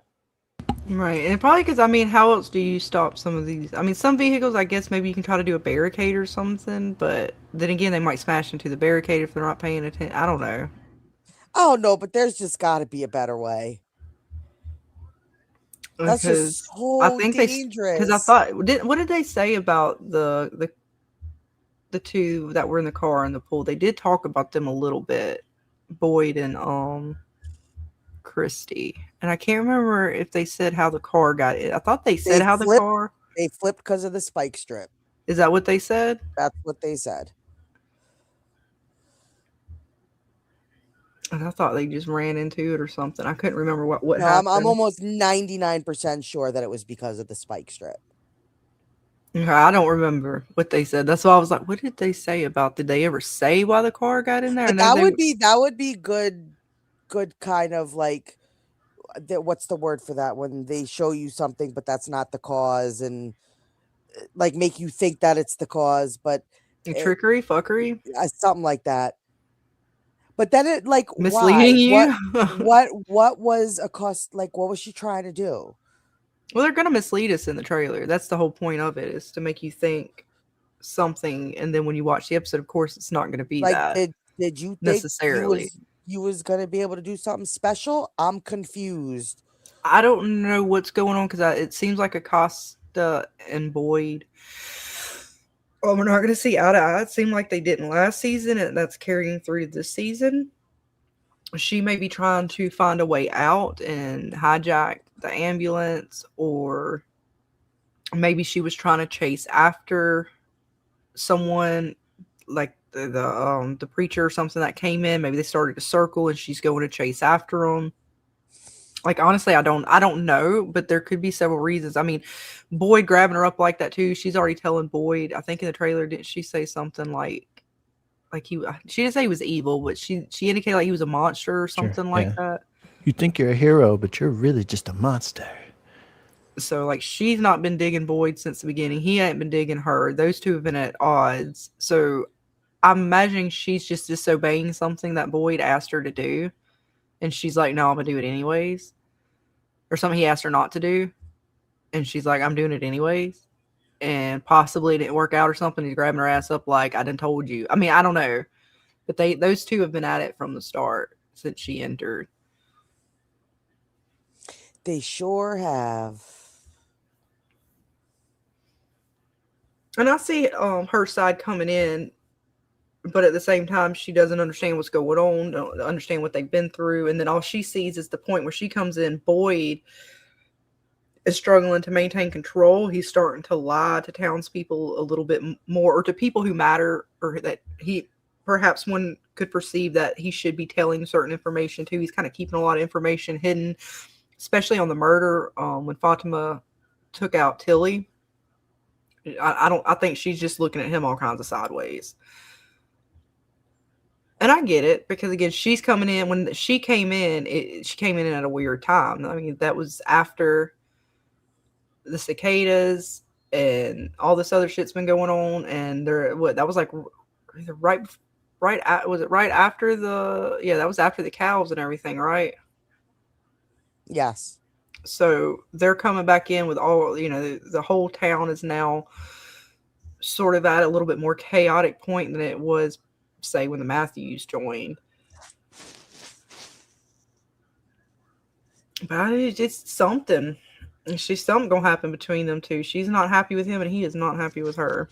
Right. And probably because, I mean, how else do you stop some of these? I mean, some vehicles, I guess maybe you can try to do a barricade or something, but then again, they might smash into the barricade if they're not paying attention. I don't know. Oh, no, but there's just got to be a better way. That's just so dangerous. Because I thought, what did they say about the two that were in the car in the pool? They did talk about them a little bit, Boyd and Christy, and I can't remember if they said how the car got it. I thought they said they flipped because of the spike strip. Is that what they said? That's what they said. And I thought they just ran into it or something. I couldn't remember what no, happened. I'm almost 99% sure that it was because of the spike strip. Okay, I don't remember what they said. That's why I was like, what did they say about? Did they ever say why the car got in there? That would be good kind of like, what's the word for that, when they show you something but that's not the cause, and like make you think that it's the cause, but trickery, fuckery, something like that. But then it like misleading you. What was a cost? Like, what was she trying to do? Well, they're gonna mislead us in the trailer. That's the whole point of it, is to make you think something, and then when you watch the episode, of course, it's not gonna be Like, that did you think necessarily. you was gonna be able to do something special? I'm confused. I don't know what's going on, because it seems like Acosta and Boyd. Well, we're not going to see eye to eye. It seemed like they didn't last season, and that's carrying through this season. She may be trying to find a way out and hijack the ambulance, or maybe she was trying to chase after someone, like the preacher or something that came in. Maybe they started a circle and she's going to chase after them. Like, honestly, I don't know, but there could be several reasons. I mean, Boyd grabbing her up like that too. She's already telling Boyd, I think in the trailer, didn't she say something like she didn't say he was evil, but she indicated like he was a monster or something like that. You think you're a hero, but you're really just a monster. So, like, she's not been digging Boyd since the beginning. He ain't been digging her. Those two have been at odds. So I'm imagining she's just disobeying something that Boyd asked her to do. And she's like, no, I'm going to do it anyways. Or something he asked her not to do. And she's like, I'm doing it anyways. And possibly it didn't work out or something. He's grabbing her ass up like, I done told you. I mean, I don't know. But those two have been at it from the start since she entered. They sure have. And I see her side coming in, but at the same time, she doesn't understand what's going on, don't understand what they've been through. And then all she sees is the point where she comes in. Boyd is struggling to maintain control. He's starting to lie to townspeople a little bit more, or to people who matter, or that perhaps one could perceive that he should be telling certain information to. He's kind of keeping a lot of information hidden, especially on the murder when Fatima took out Tilly. I think she's just looking at him all kinds of sideways. And I get it, because again, she's coming in. When she came in, she came in at a weird time. I mean, that was after the cicadas and all this other shit's been going on. And that was like was it right after that was after the cows and everything, right? Yes. So they're coming back in with all, the whole town is now sort of at a little bit more chaotic point than it was, say, when the Matthews joined. But it's something. Something gonna happen between them two. She's not happy with him, and he is not happy with her.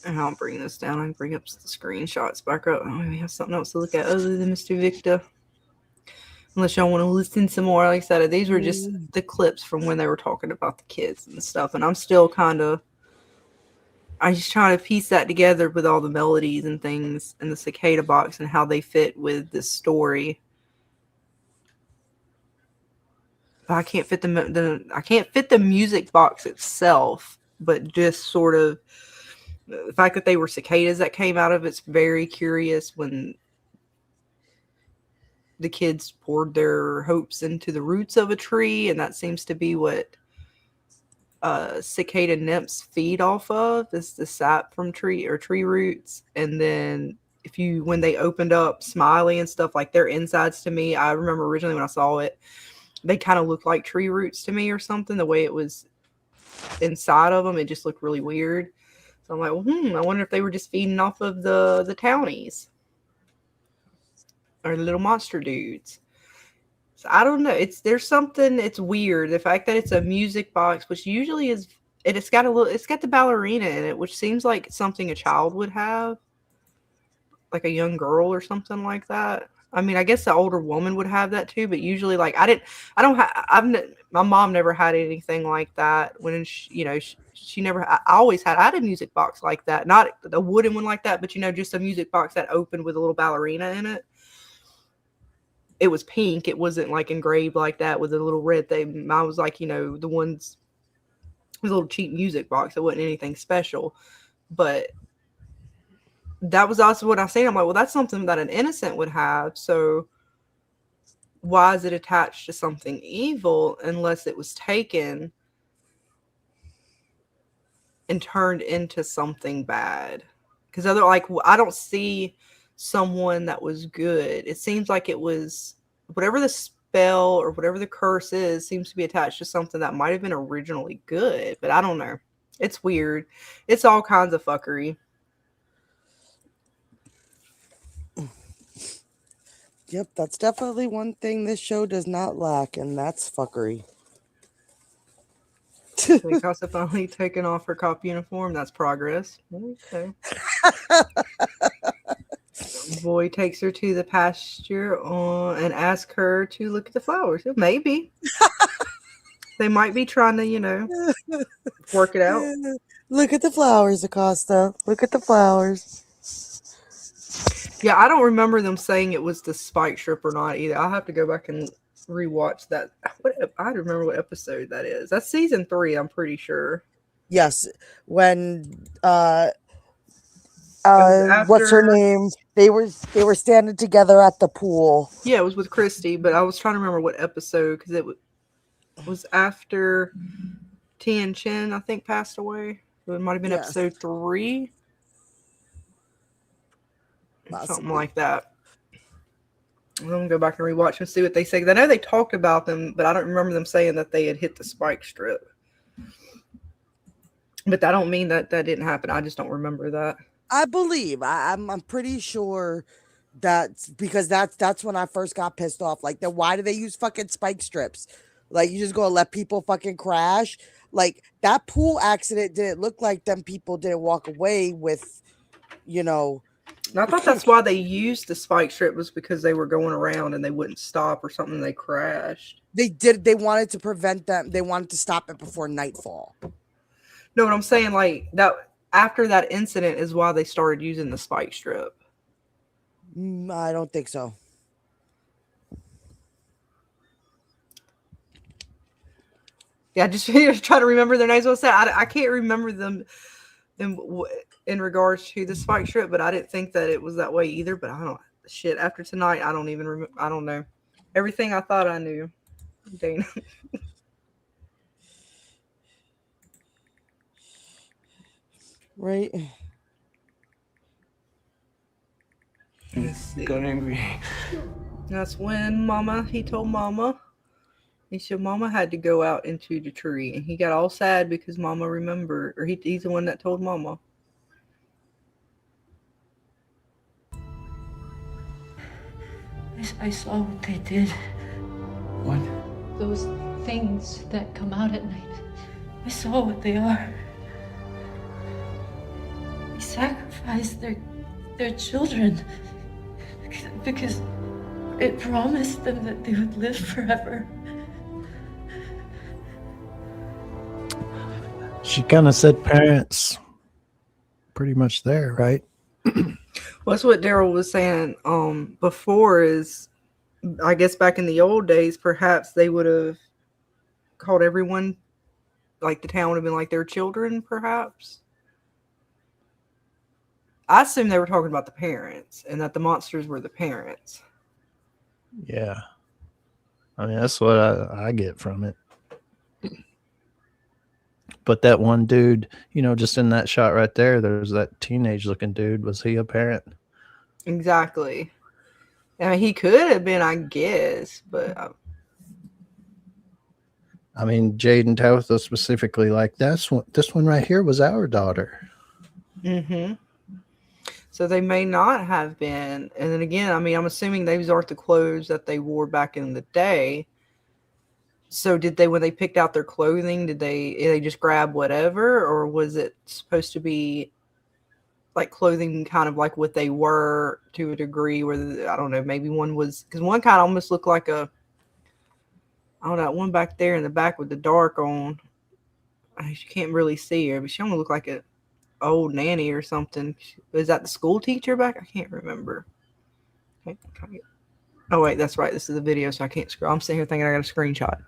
And I'll bring this down. I can bring up the screenshots back up. Oh, we have something else to look at other than Mr. Victor. Unless y'all want to listen some more. Like I said, these were just the clips from when they were talking about the kids and stuff. And I'm still I just trying to piece that together with all the melodies and things in the cicada box and how they fit with this story. But I can't fit the music box itself, but just sort of the fact that they were cicadas that came out of it's very curious when the kids poured their hopes into the roots of a tree, and that seems to be what cicada nymphs feed off of, is the sap from tree roots. And then when they opened up Smiley and stuff, like their insides, to me, I remember originally when I saw it, they kind of looked like tree roots to me or something. The way it was inside of them, it just looked really weird. So I'm like, I wonder if they were just feeding off of the townies. Or the little monster dudes. So I don't know. It's weird. The fact that it's a music box, which usually is, and it's got the ballerina in it, which seems like something a child would have, like a young girl or something like that. I mean, I guess the older woman would have that too, but usually, like, my mom never had anything like that. When she never. I had a music box like that, not a wooden one like that, but just a music box that opened with a little ballerina in it. It was pink. It wasn't like engraved like that with a little red thing. I was like, the ones, it was a little cheap music box. It wasn't anything special, but that was also what I seen. I'm like, well, that's something that an innocent would have. So why is it attached to something evil unless it was taken and turned into something bad? Because I don't see someone that was good. It seems like it was whatever the spell or whatever the curse is seems to be attached to something that might have been originally good, but I don't know. It's weird. It's all kinds of fuckery. Yep, that's definitely one thing this show does not lack, and that's fuckery. Mikasa finally taken off her cop uniform. That's progress. Okay. Boy takes her to the pasture and asks her to look at the flowers. Maybe. They might be trying to, work it out. Look at the flowers, Acosta. Look at the flowers. Yeah, I don't remember them saying it was the spike strip or not either. I'll have to go back and rewatch that. I don't remember what episode that is. That's season 3, I'm pretty sure. Yes, when after, what's her name? They were standing together at the pool. Yeah, it was with Christy, but I was trying to remember what episode because it was after Tian Chen, I think, passed away. So it might have been episode 3. Possibly. Something like that. I'm going to go back and rewatch and see what they say. Because I know they talked about them, but I don't remember them saying that they had hit the spike strip. But that don't mean that didn't happen. I just don't remember that. I believe. I'm pretty sure that's because that's when I first got pissed off. Like, then why do they use fucking spike strips? Like, you just gonna let people fucking crash? Like, that pool accident didn't look like them people didn't walk away with, And I thought that's why they used the spike strip was because they were going around and they wouldn't stop or something. They crashed. They did. They wanted to prevent them. They wanted to stop it before nightfall. No, what I'm saying, like, that after that incident is why they started using the spike strip. I don't think so. Yeah, just try to remember their names. I can't remember them in regards to the spike strip, but I didn't think that it was that way either. But I don't shit. After tonight, I don't even remember. I don't know everything I thought I knew. Dana. Right. Got angry. That's when he told Mama. He said Mama had to go out into the tree, and he got all sad because Mama remembered, or he's the one that told Mama. I saw what they did. What? Those things that come out at night. I saw what they are. They sacrificed their children because it promised them that they would live forever. She kind of said parents pretty much there, right? Well, that's what Daryl was saying before is, I guess back in the old days, perhaps they would have called everyone, like the town would have been like their children, perhaps. I assume they were talking about the parents and that the monsters were the parents. Yeah. I mean, that's what I get from it. But that one dude, just in that shot right there, there's that teenage looking dude. Was he a parent? Exactly. I mean, he could have been, I guess, but. I mean, Jade and Tabitha specifically, like, this one right here was our daughter. Mm-hmm. So they may not have been. And then again, I mean, I'm assuming these aren't the clothes that they wore back in the day. So did they, when they picked out their clothing, did they just grab whatever, or was it supposed to be like clothing kind of like what they were to a degree where, I don't know, maybe one was, because one kind of almost looked like I don't know, one back there in the back with the dark on. You can't really see her, but she almost looked like an old nanny or something. Is that the school teacher back? I can't remember. Oh, wait, that's right. This is a video, so I can't scroll. I'm sitting here thinking I got a screenshot.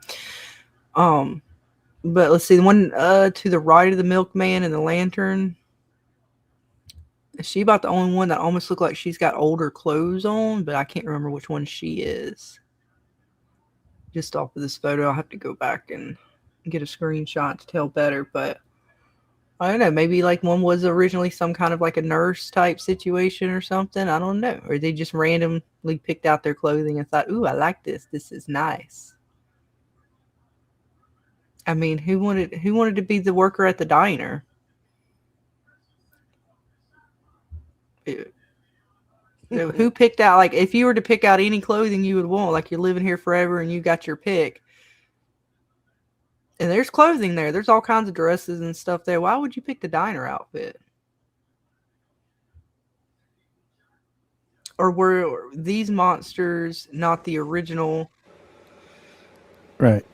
But let's see. The one to the right of the milkman and the lantern. Is she about the only one that almost looked like she's got older clothes on? But I can't remember which one she is. Just off of this photo, I'll have to go back and get a screenshot to tell better. But I don't know. Maybe like one was originally some kind of like a nurse type situation or something. I don't know. Or they just randomly picked out their clothing and thought, "Ooh, I like this. This is nice." I mean, who wanted to be the worker at the diner? Who picked out, like, if you were to pick out any clothing you would want, like you're living here forever and you got your pick, and there's clothing there, there's all kinds of dresses and stuff there. Why would you pick the diner outfit? Or were these monsters not the original? Right.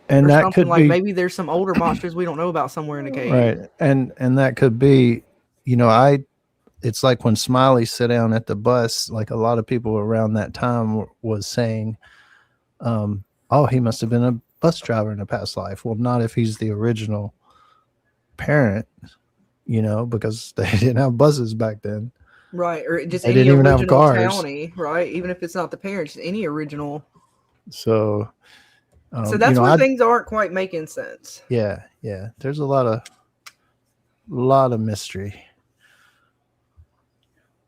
And or that something could like be maybe there's some older monsters we don't know about somewhere in the cave. right. And that could be, you know, it's like when Smiley sat down at the bus, like a lot of people around that time was saying, oh, he must have been a bus driver in a past life. Well, not if he's the original parent, you know, because they didn't have buses back then. Right, or just They any didn't even have original cars. townie, right? Even if it's not the parents, any original. So, So that's you know, where things aren't quite making sense. yeah. There's a lot of mystery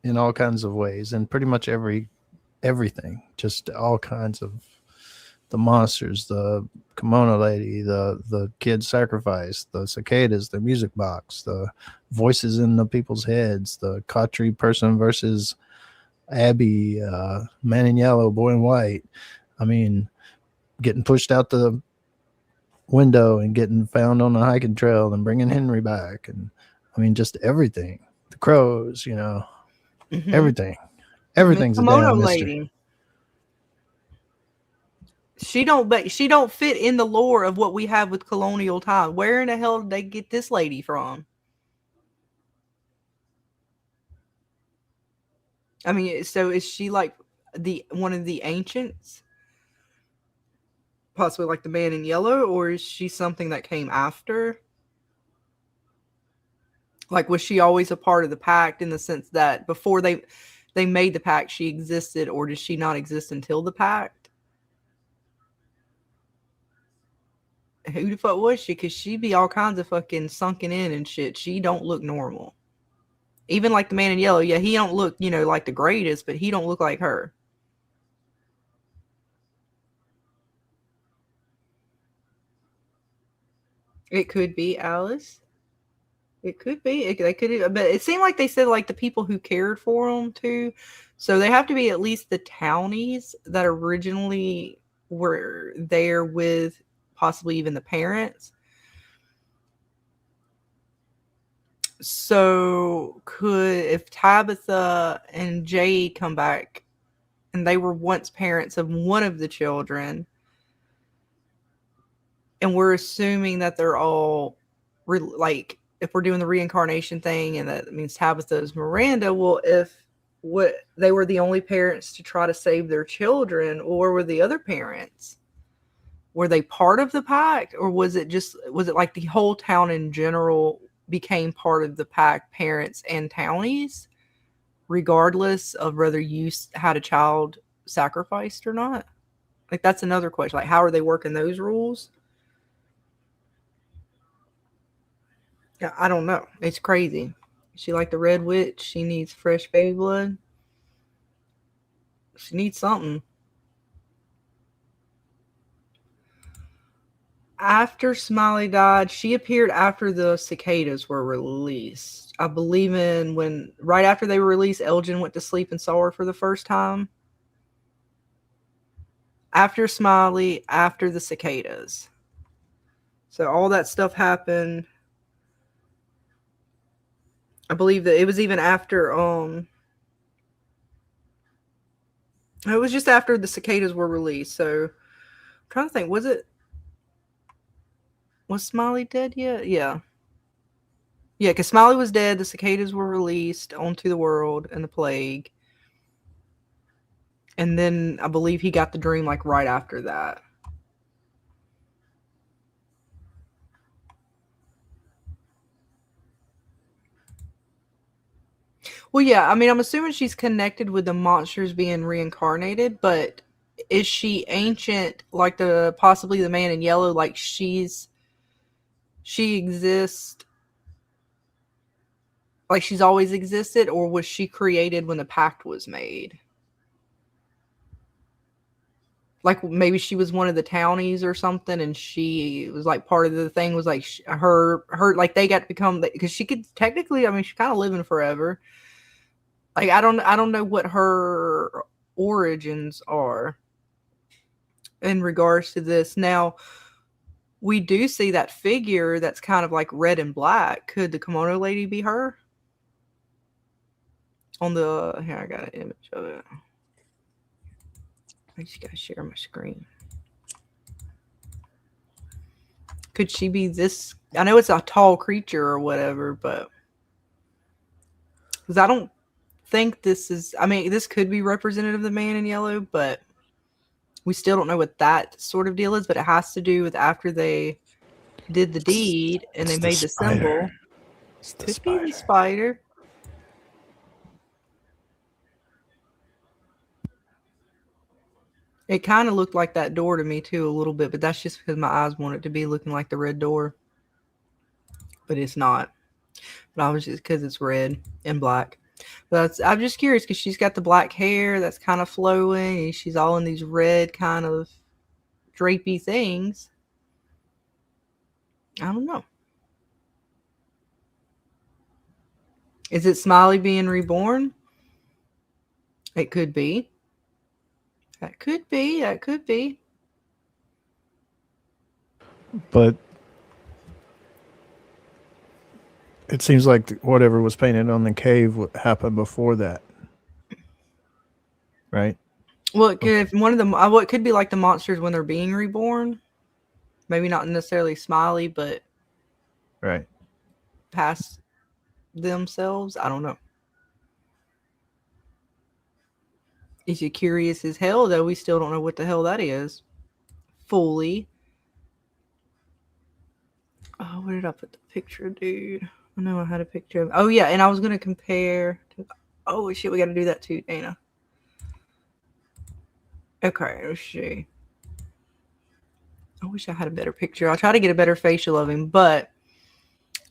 in all kinds of ways, and pretty much everything, just all kinds of the monsters, the kimono lady, the kid sacrifice, the cicadas, the music box, the voices in the people's heads, the Khatri person versus Abby, man in yellow, boy in white. I mean, getting pushed out the window and getting found on the hiking trail and bringing Henry back. And I mean, just everything, the crows, you know, everything's a Kimono damn mystery. lady. She don't fit in the lore of what we have with colonial time. Where in the hell did they get this lady from? I mean, so is she like one of the ancients? Possibly like the man in yellow, or is she something that came after? Like, was she always a part of the pact in the sense that before they made the pact, she existed, or did she not exist until the pact? Who the fuck was she? Because she be all kinds of fucking sunken in and shit. She don't look normal. Even like the man in yellow, yeah, he don't look, you know, like the greatest, but he don't look like her. It could be Alice. It could be. They could, but it seemed like they said like the people who cared for them too. So they have to be at least the townies that originally were there with possibly even the parents. So if Tabitha and Jay come back and they were once parents of one of the children, and we're assuming that they're all like, if we're doing the reincarnation thing and that means Tabitha is Miranda, well, if they were the only parents to try to save their children, or were the other parents? Were they part of the pact, or was it like the whole town in general became part of the pact, parents and townies, regardless of whether you had a child sacrificed or not? Like, that's another question. Like, how are they working those rules? Yeah, I don't know. It's crazy. She like the Red Witch. She needs fresh baby blood. She needs something. After Smiley died, she appeared after the cicadas were released. I believe right after they were released, Elgin went to sleep and saw her for the first time. After Smiley, after the cicadas. So all that stuff happened. I believe that it was even after, it was just after the cicadas were released. So I'm trying to think, was Smiley dead yet? Yeah. Yeah, because Smiley was dead, the cicadas were released onto the world and the plague. And then I believe he got the dream like right after that. Well, yeah, I mean, I'm assuming she's connected with the monsters being reincarnated, but is she ancient, like possibly the man in yellow, like she exists Like she's always existed, or was she created when the pact was made? Like maybe she was one of the townies or something, and she was like part of the thing was like her like they got to become, because she could technically, I mean, she's kind of living forever. Like I don't know what her origins are in regards to this. Now we do see that figure that's kind of like red and black. Could the kimono lady be her? On the here, I got an image of it. I just gotta share my screen. Could she be this? I know it's a tall creature or whatever, but because I don't think this is. I mean, this could be representative of the man in yellow, but we still don't know what that sort of deal is. But it has to do with after they did the deed and they made the symbol. It's the Could spider. be the spider. It kind of looked like that door to me too, a little bit, but that's just because my eyes want it to be looking like the red door. But it's not. But I was just because it's red and black. But I'm just curious because she's got the black hair that's kind of flowing, and she's all in these red kind of drapey things. I don't know. Is it Smiley being reborn? It could be. That could be. That could be. But it seems like whatever was painted on the cave happened before that, right? Well, it could, one of the what could be like the monsters when they're being reborn. Maybe not necessarily Smiley, but Right. past themselves. I don't know. Is you curious as hell, though? We still don't know what the hell that is fully. Oh, where did I put the picture, dude? I know I had a picture of. Oh yeah, and I was gonna compare. Oh shit, we got to do that too, Dana. Okay, let's see. I wish I had a better picture. I'll try to get a better facial of him, but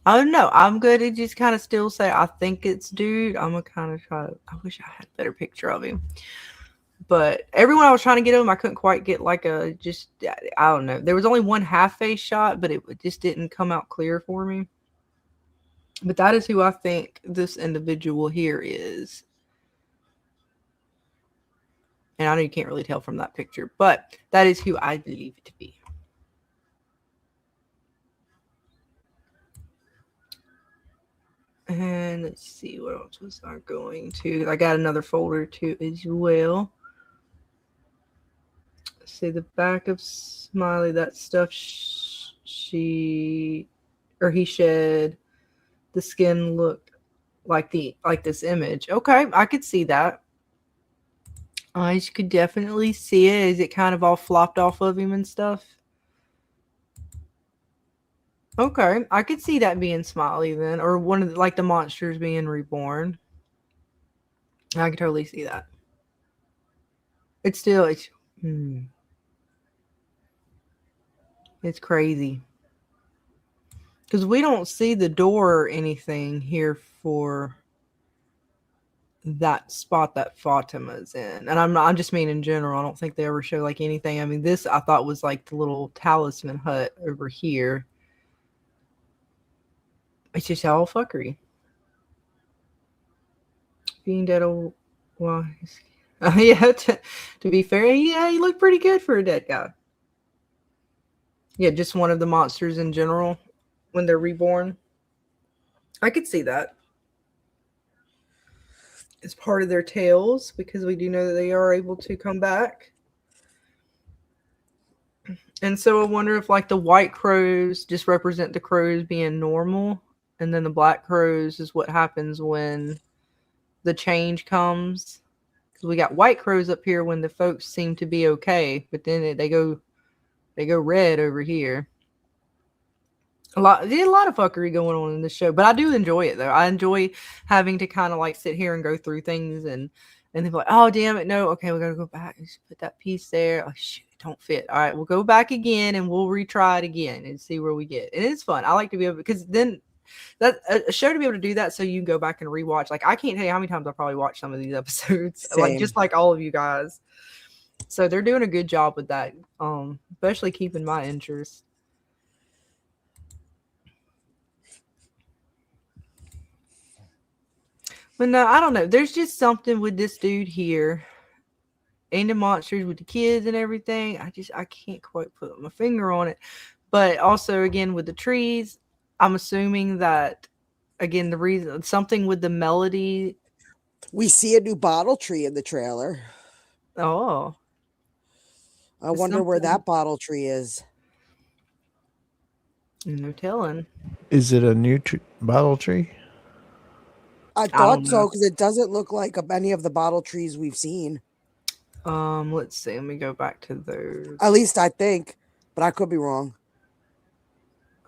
I don't know. I'm good to just kind of still say I think it's dude. I'm gonna kind of try. I wish I had a better picture of him. But everyone I was trying to get of him, I couldn't quite get like a just. I don't know. There was only one half face shot, but it just didn't come out clear for me. But that is who I think this individual here is. And I know you can't really tell from that picture, but that is who I believe it to be. And let's see, what else was I going to? I got another folder too as well. Let's see, the back of Smiley, that stuff he shed. The skin looked like this image. Okay, I could see that. I could definitely see it. Is it kind of all flopped off of him and stuff? Okay, I could see that being Smiley then, or one of the, like the monsters being reborn. I could totally see that. It's still it's crazy because we don't see the door or anything here for that spot that Fatima's in, and I'm just mean in general. I don't think they ever show like anything. I mean, this I thought was like the little talisman hut over here. It's just all fuckery. Being dead old, well, yeah. To be fair, yeah, he looked pretty good for a dead guy. Yeah, just one of the monsters in general when they're reborn. I could see that. It's part of their tales because we do know that they are able to come back. And so I wonder if like the white crows just represent the crows being normal, and then the black crows is what happens when the change comes. Because we got white crows up here when the folks seem to be okay, but then they go red over here. There's a lot of fuckery going on in this show, but I do enjoy it though. I enjoy having to kind of like sit here and go through things and then be like, oh damn it, no, okay, we gotta go back and put that piece there. Oh shit, it don't fit. All right, we'll go back again and we'll retry it again and see where we get. And it's fun. I like to be able, because then that a show to be able to do that, so you can go back and rewatch. Like I can't tell you how many times I probably watched some of these episodes, like Same. just like all of you guys. So they're doing a good job with that, especially keeping my interest. But no, I don't know. There's just something with this dude here and the monsters with the kids and everything. I can't quite put my finger on it. But also, again, with the trees, I'm assuming that, again, the reason something with the melody. We see a new bottle tree in the trailer. Oh, I wonder where that bottle tree is. No telling. Is it a new bottle tree? I thought so, because it doesn't look like any of the bottle trees we've seen. Let's see. Let me go back to those. At least I think, but I could be wrong.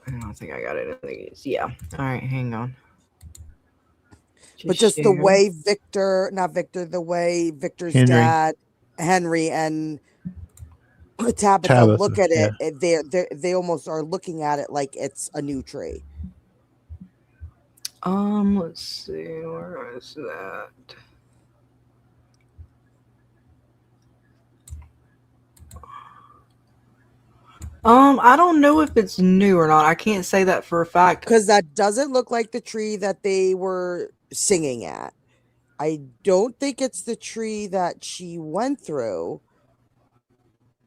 I don't think I got it in these. Yeah. All right, hang on. But just the way the way Victor's dad, Henry, and Tabitha look at it, they almost are looking at it like it's a new tree. Let's see, where is that? I don't know if it's new or not. I can't say that for a fact. Because that doesn't look like the tree that they were singing at. I don't think it's the tree that she went through.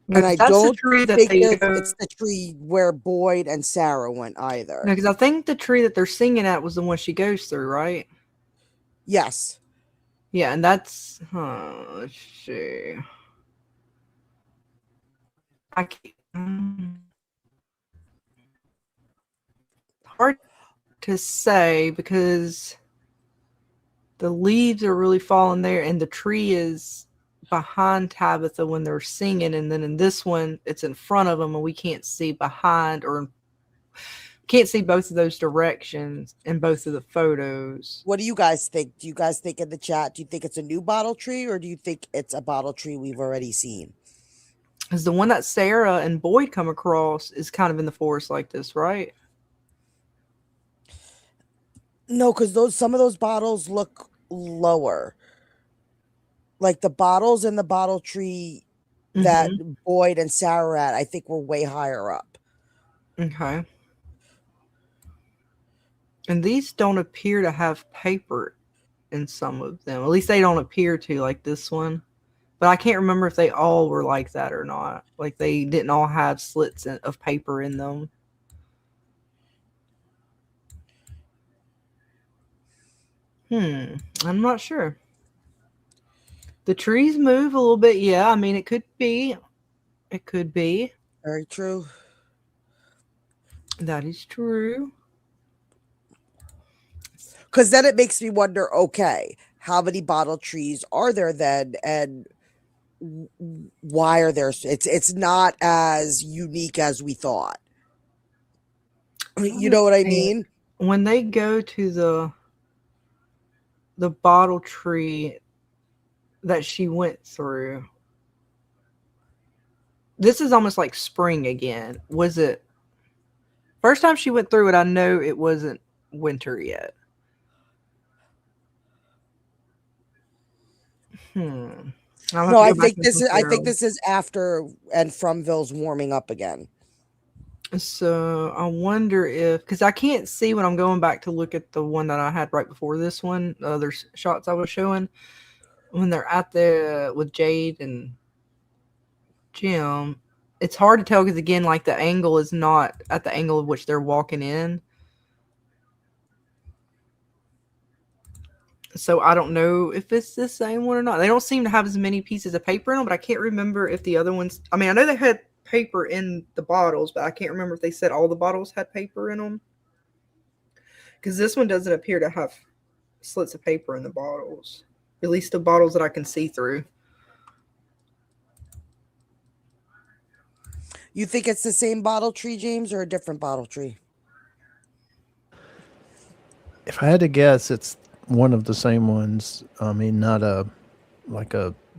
And I don't think it's the tree where Boyd and Sarah went either. No, because I think the tree that they're singing at was the one she goes through, right? Yes. Yeah, and that's let's see. I can't. Hard to say because the leaves are really falling there, and the tree is behind Tabitha when they're singing, and then in this one it's in front of them, and we can't see behind or can't see both of those directions in both of the photos. What do you guys think? Do you guys think in the chat, do you think it's a new bottle tree, or do you think it's a bottle tree we've already seen? Because the one that Sarah and Boyd come across is kind of in the forest like this, right? No, because some of those bottles look lower. Like the bottles in the bottle tree that Boyd and Sarah were at, I think were way higher up. Okay. And these don't appear to have paper in some of them. At least they don't appear to, like this one. But I can't remember if they all were like that or not. Like they didn't all have slits of paper in them. I'm not sure. The trees move a little bit. Yeah, I mean, it could be. It could be. Very true. That is true. Because then it makes me wonder, okay, how many bottle trees are there then? And why are there? It's not as unique as we thought. You know what I mean? When they go to the bottle tree that she went through, this is almost like spring again. Was it first time she went through it? I know it wasn't winter yet. No, I think this is after and Fromville's warming up again. So I wonder if, because I can't see when I'm going back to look at the one that I had right before this one, the other shots I was showing, when they're at the with Jade and Jim, it's hard to tell because again, like the angle is not at the angle of which they're walking in. So I don't know if it's the same one or not. They don't seem to have as many pieces of paper in them, but I can't remember if the other ones, I mean, I know they had paper in the bottles, but I can't remember if they said all the bottles had paper in them. Because this one doesn't appear to have slits of paper in the bottles. At least the bottles that I can see through. You think it's the same bottle tree, James, or a different bottle tree? If I had to guess, it's one of the same ones. I mean, not a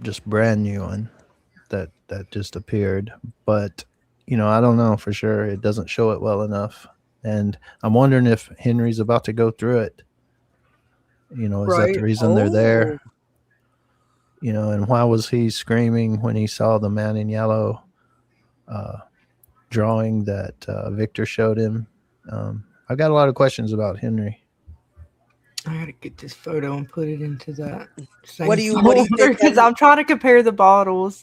just brand new one that just appeared. But, I don't know for sure. It doesn't show it well enough. And I'm wondering if Henry's about to go through it. You know, is that the Right. reason they're Oh. there? You know, and why was he screaming when he saw the man in yellow drawing that Victor showed him? I've got a lot of questions about Henry. I gotta get this photo and put it into that same What do you think, because I'm trying to compare the bottles.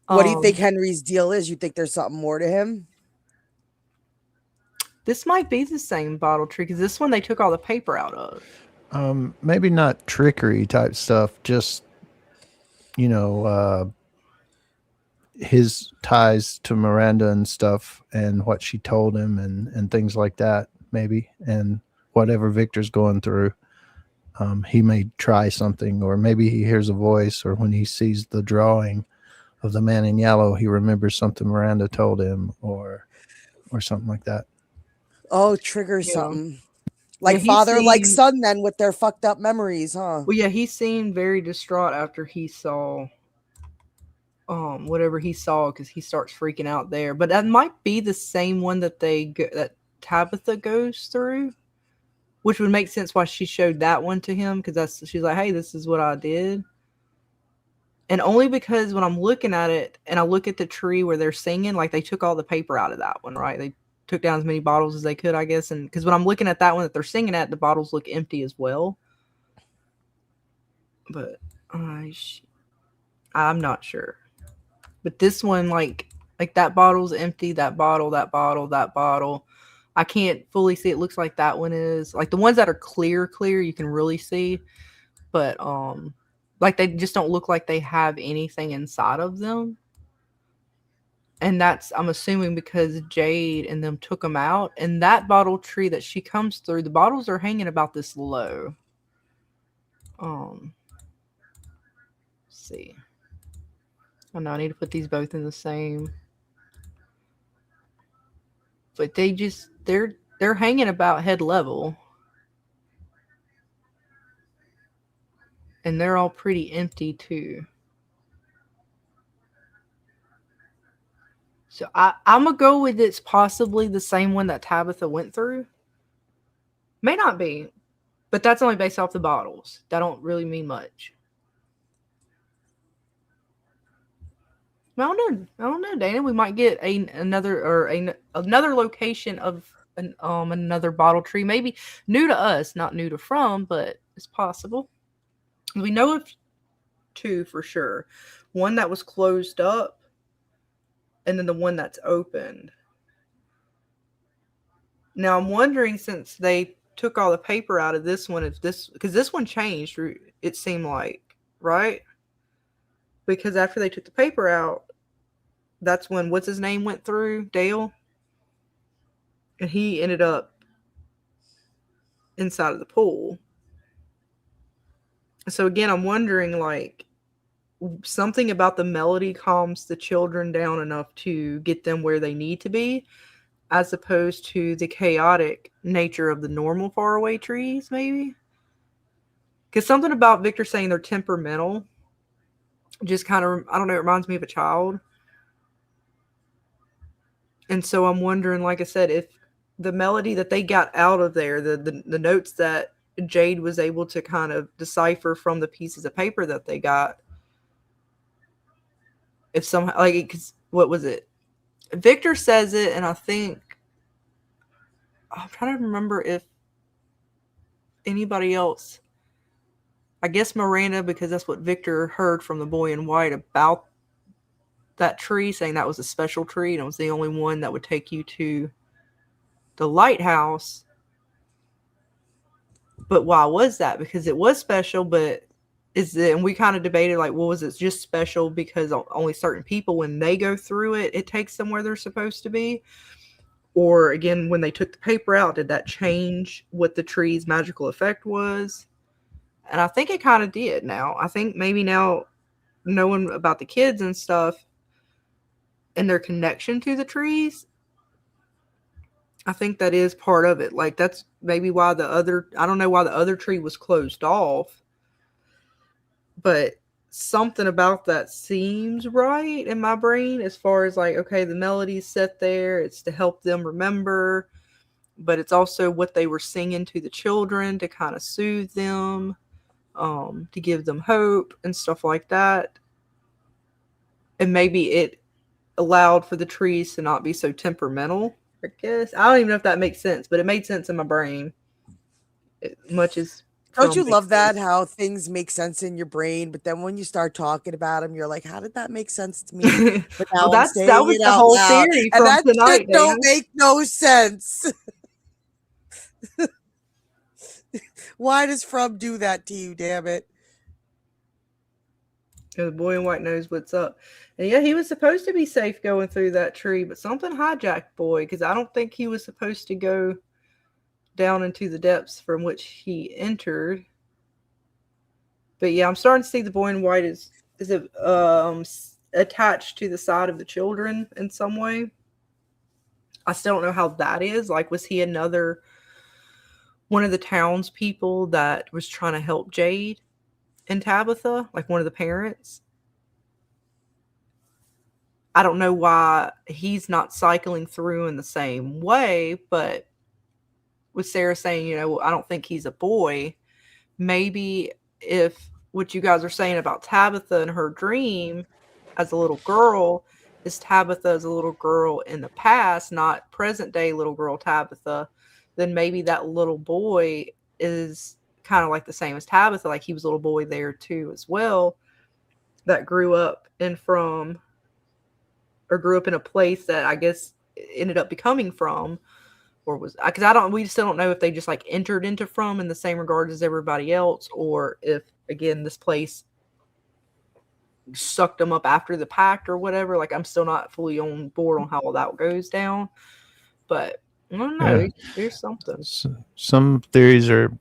What do you think Henry's deal is? You think there's something more to him? This might be the same bottle tree because this one they took all the paper out of. Maybe not trickery type stuff, just, you know, his ties to Miranda and stuff and what she told him and things like that, maybe. And whatever Victor's going through, he may try something, or maybe he hears a voice, or when he sees the drawing of the man in yellow, he remembers something Miranda told him, or something like that. Oh, trigger Yeah. something. Like he father, like seemed- son, then with their fucked up memories, huh? Well, yeah, he seemed very distraught after he saw whatever he saw, because he starts freaking out there. But that might be the same one that that Tabitha goes through, which would make sense why she showed that one to him, because she's like, hey, this is what I did. And only because when I'm looking at it and I look at the tree where they're singing, like they took all the paper out of that one, right? They took down as many bottles as they could, I guess. And because when I'm looking at that one that they're singing at, the bottles look empty as well. But I'm not sure. But this one, like that bottle's empty. That bottle. I can't fully see. It looks like that one is. Like the ones that are clear, you can really see. But like they just don't look like they have anything inside of them. And that's, I'm assuming, because Jade and them took them out. And that bottle tree that she comes through, the bottles are hanging about this low. Let's see. Oh no, I need to put these both in the same. But they're hanging about head level. And they're all pretty empty too. So I'm going to go with it's possibly the same one that Tabitha went through. May not be, but that's only based off the bottles. That don't really mean much. I don't know, Dana. We might get another location of another bottle tree. Maybe new to us, not new to From, but it's possible. We know of two for sure. One that was closed up, and then the one that's opened. Now I'm wondering, since they took all the paper out of this one, because this one changed, it seemed like, right? Because after they took the paper out, that's when what's his name went through, Dale, and he ended up inside of the pool. So again, I'm wondering, like, something about the melody calms the children down enough to get them where they need to be, as opposed to the chaotic nature of the normal faraway trees, maybe. Because something about Victor saying they're temperamental just kind of, I don't know, it reminds me of a child. And so I'm wondering, like I said, if the melody that they got out of there, the notes that Jade was able to kind of decipher from the pieces of paper that they got, if somehow, like, cause what was it? Victor says it, and I think, I'm trying to remember if anybody else, I guess Miranda, because that's what Victor heard from the boy in white about that tree, saying that was a special tree, and it was the only one that would take you to the lighthouse. But why was that? Because it was special, but and we kind of debated, like, well, was it just special because only certain people, when they go through it, it takes them where they're supposed to be? Or again, when they took the paper out, did that change what the tree's magical effect was? And I think it kind of did now. I think maybe now, knowing about the kids and stuff and their connection to the trees, I think that is part of it. Like, that's maybe why I don't know why the other tree was closed off, but something about that seems right in my brain, as far as, like, okay, the melody's set there, it's to help them remember. but it's also what they were singing to the children to kind of soothe them, to give them hope and stuff like that. And maybe it allowed for the trees to not be so temperamental, I guess. I don't even know if that makes sense, but it made sense in my brain. Much as Don't you love that? How things make sense in your brain, but then when you start talking about them, you're like, how did that make sense to me? But now Well, I'm that saying was it the out whole loud, theory and from that tonight, shit don't Dan. make no sense. Why does From do that to you, damn it? The boy in white knows what's up. And yeah, he was supposed to be safe going through that tree, but something hijacked boy, because I don't think he was supposed to go down into the depths from which he entered. But yeah, I'm starting to see the boy in white is attached to the side of the children in some way. I still don't know how that is. Like, was he another one of the townspeople that was trying to help Jade and Tabitha, like one of the parents? I don't know why he's not cycling through in the same way, but with Sarah saying, I don't think he's a boy, maybe if what you guys are saying about Tabitha and her dream as a little girl is Tabitha as a little girl in the past, not present day little girl Tabitha, then maybe that little boy is kind of like the same as Tabitha, like he was a little boy there too as well, that grew up in a place that I guess ended up becoming From, or was, because we still don't know if they just like entered into From in the same regard as everybody else, or if again this place sucked them up after the pact or whatever. Like, I'm still not fully on board on how all that goes down, but I don't know. Yeah. There's something. Some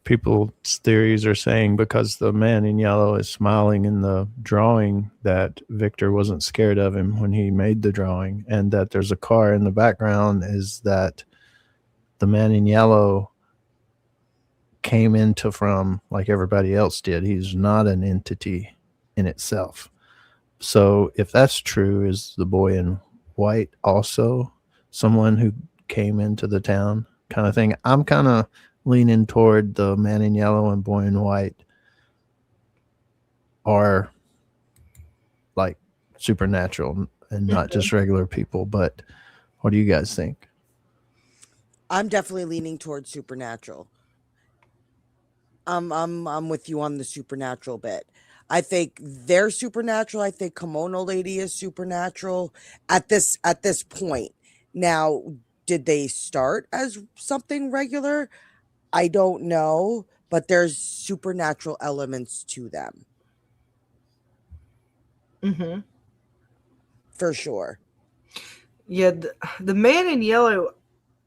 people's theories are saying because the man in yellow is smiling in the drawing that Victor wasn't scared of him when he made the drawing, and that there's a car in the background is that the man in yellow came into From like everybody else did. He's not an entity in itself. So if that's true, is the boy in white also someone who came into the town kind of thing? I'm kind of leaning toward the man in yellow and boy in white are like supernatural and not just regular people. But what do you guys think? I'm definitely leaning towards supernatural. I'm with you on the supernatural bit. I think they're supernatural. I think Kimono Lady is supernatural at this point. Now, did they start as something regular? I don't know, but there's supernatural elements to them. Mm-hmm. For sure. Yeah, the man in yellow,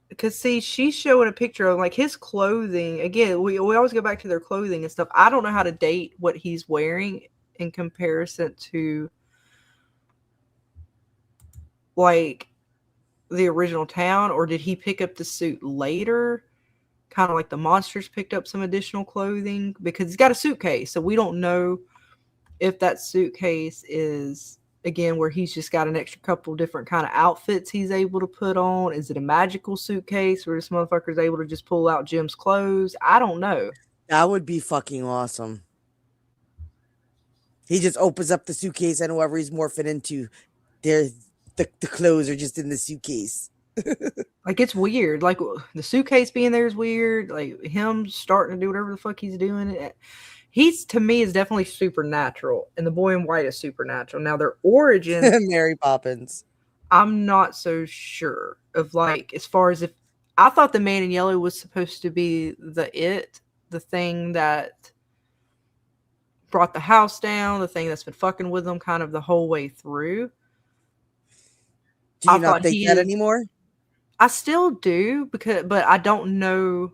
because see, she's showing a picture of like his clothing. Again, we always go back to their clothing and stuff. I don't know how to date what he's wearing in comparison to like the original town, or did he pick up the suit later? Kind of like the monsters picked up some additional clothing, because he's got a suitcase, so we don't know if that suitcase is again where he's just got an extra couple different kind of outfits he's able to put on. Is it a magical suitcase where this motherfucker is able to just pull out Jim's clothes? I don't know. That would be fucking awesome. He just opens up the suitcase and whoever he's morphing into, the clothes are just in the suitcase. Like, it's weird. Like, the suitcase being there is weird. Like, him starting to do whatever the fuck he's doing. He's, to me, is definitely supernatural. And the boy in white is supernatural. Now, their origin... Mary Poppins. I'm not so sure of, like, as far as if... I thought the man in yellow was supposed to be the thing that brought the house down, the thing that's been fucking with them kind of the whole way through. Do you not think that anymore? I still do, but I don't know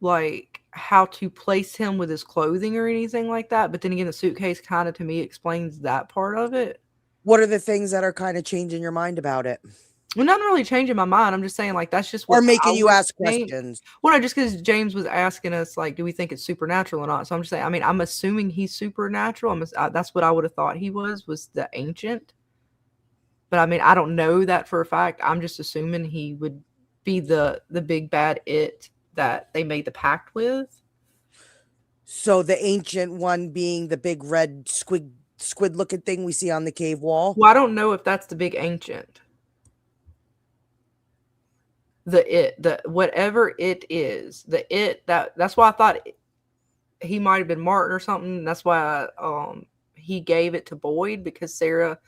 like how to place him with his clothing or anything like that. But then again, the suitcase kind of to me explains that part of it. What are the things that are kind of changing your mind about it? Well, not really changing my mind. I'm just saying, like, that's just what. Or making you ask questions. Well, no, just because James was asking us, like, do we think it's supernatural or not? So I'm just saying, I mean, I'm assuming he's supernatural. That's what I would have thought he was the ancient. But I mean, I don't know that for a fact. I'm just assuming he would be the big bad it that they made the pact with. So the ancient one being the big red squid looking thing we see on the cave wall. Well, I don't know if that's the big ancient. The whatever it is, that's why I thought he might have been Martin or something. That's why he gave it to Boyd, because Sarah,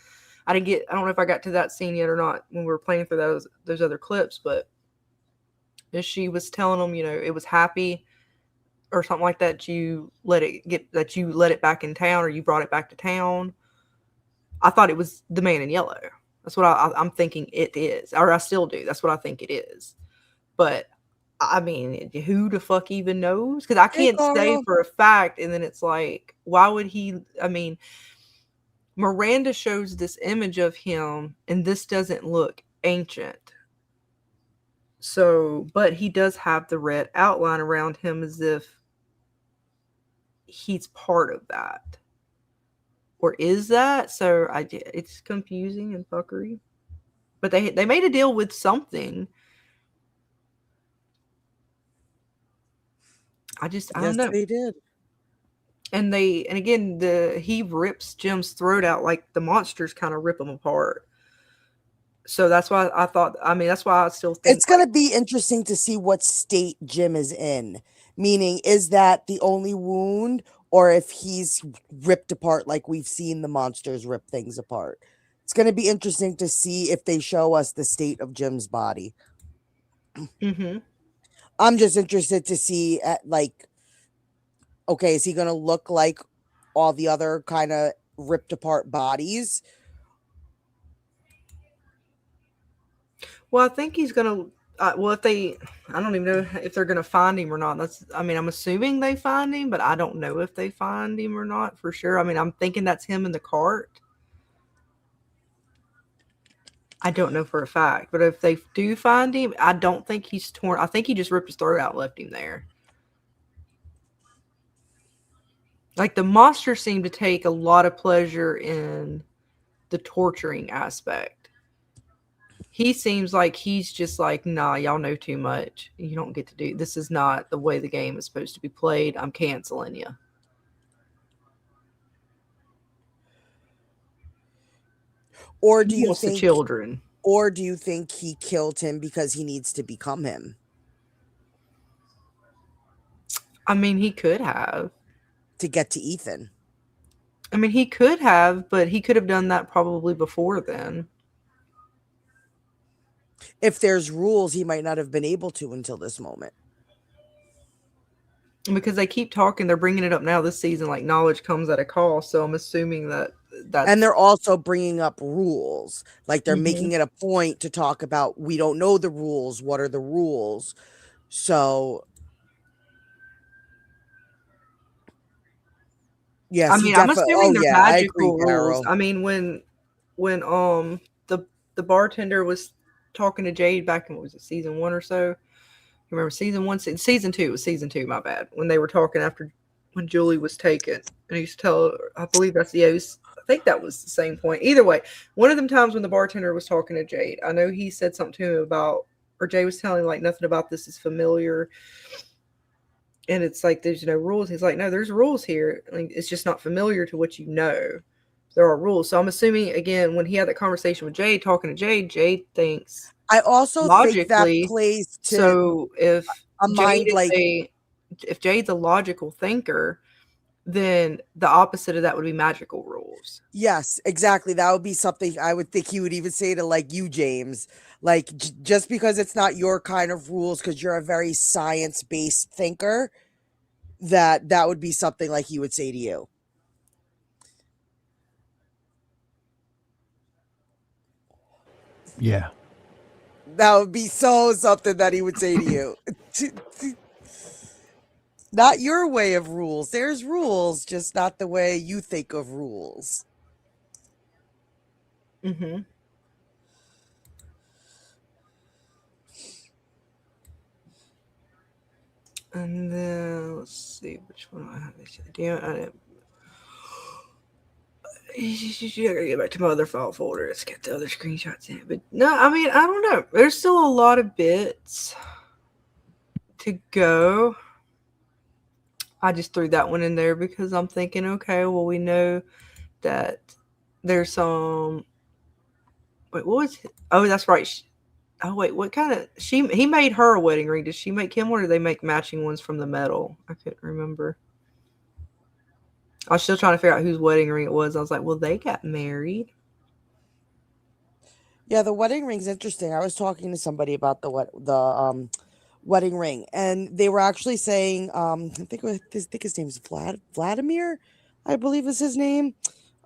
I don't know if I got to that scene yet or not when we were playing through those other clips, but as she was telling him, it was happy or something like that, you let it back in town, or you brought it back to town. I thought it was the man in yellow. That's what I'm thinking it is, or I still do. That's what I think it is. But I mean, who the fuck even knows? Because I can't say for a fact. And then it's like, why would he? I mean, Miranda shows this image of him, and this doesn't look ancient. So, but he does have the red outline around him as if he's part of that. Or is that? So it's confusing and fuckery. But they made a deal with something. I don't know. They did. And again, he rips Jim's throat out like the monsters kind of rip him apart. So that's why I thought, that's why I still think it's going to be interesting to see what state Jim is in. Meaning, is that the only wound, or if he's ripped apart like we've seen the monsters rip things apart? It's going to be interesting to see if they show us the state of Jim's body. Mm-hmm. I'm just interested to see, okay, is he going to look like all the other kind of ripped apart bodies? Well, I think he's going to, I don't even know if they're going to find him or not. I'm assuming they find him, but I don't know if they find him or not for sure. I'm thinking that's him in the cart. I don't know for a fact, but if they do find him, I don't think he's torn. I think he just ripped his throat out and left him there. Like, the monsters seem to take a lot of pleasure in the torturing aspect. He seems like he's just like, nah, y'all know too much. You don't get to do this. Is not the way the game is supposed to be played. I'm canceling you. Or do you think the children? Or do you think he killed him because he needs to become him? He could have. To get to Ethan. He could have, but he could have done that probably before then. If there's rules, he might not have been able to until this moment. Because they keep talking, they're bringing it up now this season, like knowledge comes at a cost. So I'm assuming that's... And they're also bringing up rules. Like, they're making it a point to talk about, we don't know the rules. What are the rules? So... Yes, I'm assuming they're magical rules. When the bartender was talking to Jade back in, what was it, season 1 or so? Remember season 1? Season 2. It was season 2, my bad. When they were talking after, when Julie was taken. And he used to tell her, I believe that's I think that was the same point. Either way, one of them times when the bartender was talking to Jade, I know he said something to him about, or Jade was telling him, like, nothing about this is familiar. And it's like, there's no rules. He's like, no, there's rules here. Like, it's just not familiar to what you know. There are rules. So I'm assuming, again, when he had that conversation with Jade, talking to Jade thinks. I also think that plays to so if a mind if Jade's a logical thinker, then the opposite of that would be magical rules. Yes, exactly. That would be something I would think he would even say to, like, you, James. Like, just because it's not your kind of rules, because you're a very science-based thinker, that would be something like he would say to you. Yeah. That would be something that he would say to you. Not your way of rules. There's rules, just not the way you think of rules. Mm-hmm. And then let's see which one I have. I gotta get back to my other file folder. Let's get the other screenshots in. But no, I mean, I don't know. There's still a lot of bits to go. I just threw that one in there because I'm thinking, okay, well, we know that there's some. Wait, what was it? Oh, that's right. Oh, wait, what kind of. He made her a wedding ring. Did she make him one, or did they make matching ones from the metal? I couldn't remember. I was still trying to figure out whose wedding ring it was. I was like, well, they got married. Yeah, the wedding ring's interesting. I was talking to somebody about the wedding ring, and they were actually saying, I think his name's Vladimir, I believe is his name.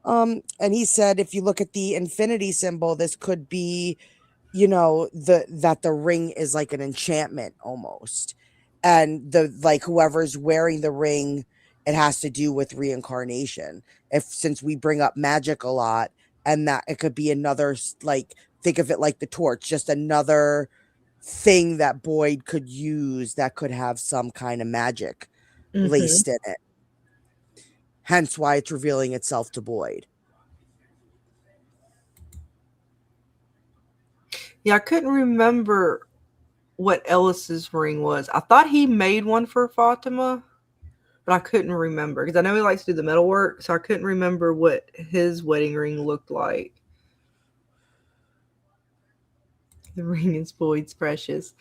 And he said if you look at the infinity symbol, this could be, that the ring is like an enchantment almost, and whoever's wearing the ring, it has to do with reincarnation. Since we bring up magic a lot, and that it could be another, like, think of it like the torch, just another thing that Boyd could use that could have some kind of magic laced in it. Hence why it's revealing itself to Boyd. Yeah, I couldn't remember what Ellis's ring was. I thought he made one for Fatima, but I couldn't remember because I know he likes to do the metal work, so I couldn't remember what his wedding ring looked like. The ring is Boyd's precious.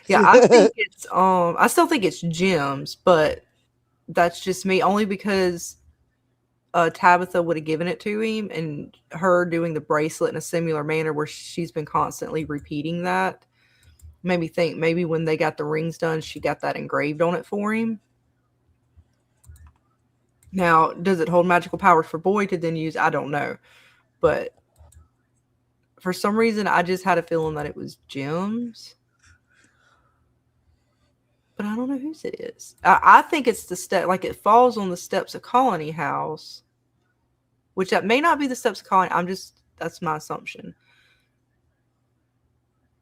Yeah, I think it's I still think it's Jim's, but that's just me only because Tabitha would have given it to him, and her doing the bracelet in a similar manner where she's been constantly repeating that made me think maybe when they got the rings done, she got that engraved on it for him. Now, does it hold magical powers for Boyd to then use? I don't know. But for some reason, I just had a feeling that it was Jim's. But I don't know whose it is. I think it's the step, like it falls on the steps of Colony House, which that may not be the steps of Colony. That's my assumption.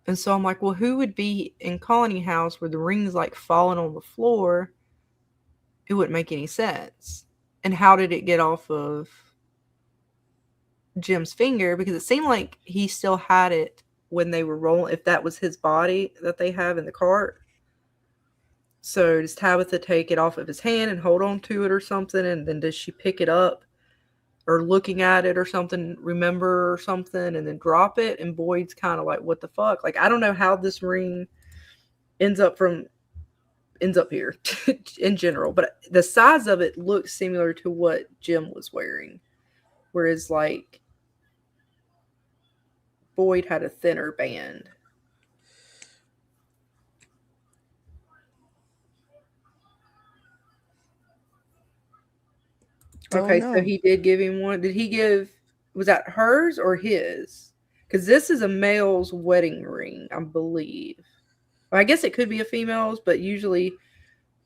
And so I'm like, well, who would be in Colony House where the ring's like falling on the floor? It wouldn't make any sense. And how did it get off of Jim's finger? Because it seemed like he still had it when they were rolling, if that was his body that they have in the cart. So does Tabitha take it off of his hand and hold on to it or something? And then does she pick it up or looking at it or something, remember or something, and then drop it? And Boyd's kind of like, what the fuck? Like, I don't know how this ring ends up here in general, but the size of it looks similar to what Jim was wearing. Whereas, like, Boyd had a thinner band. Okay, so he did give him one. Did he give, was that hers or his? Because this is a male's wedding ring, I believe. Well, I guess it could be a female's, but usually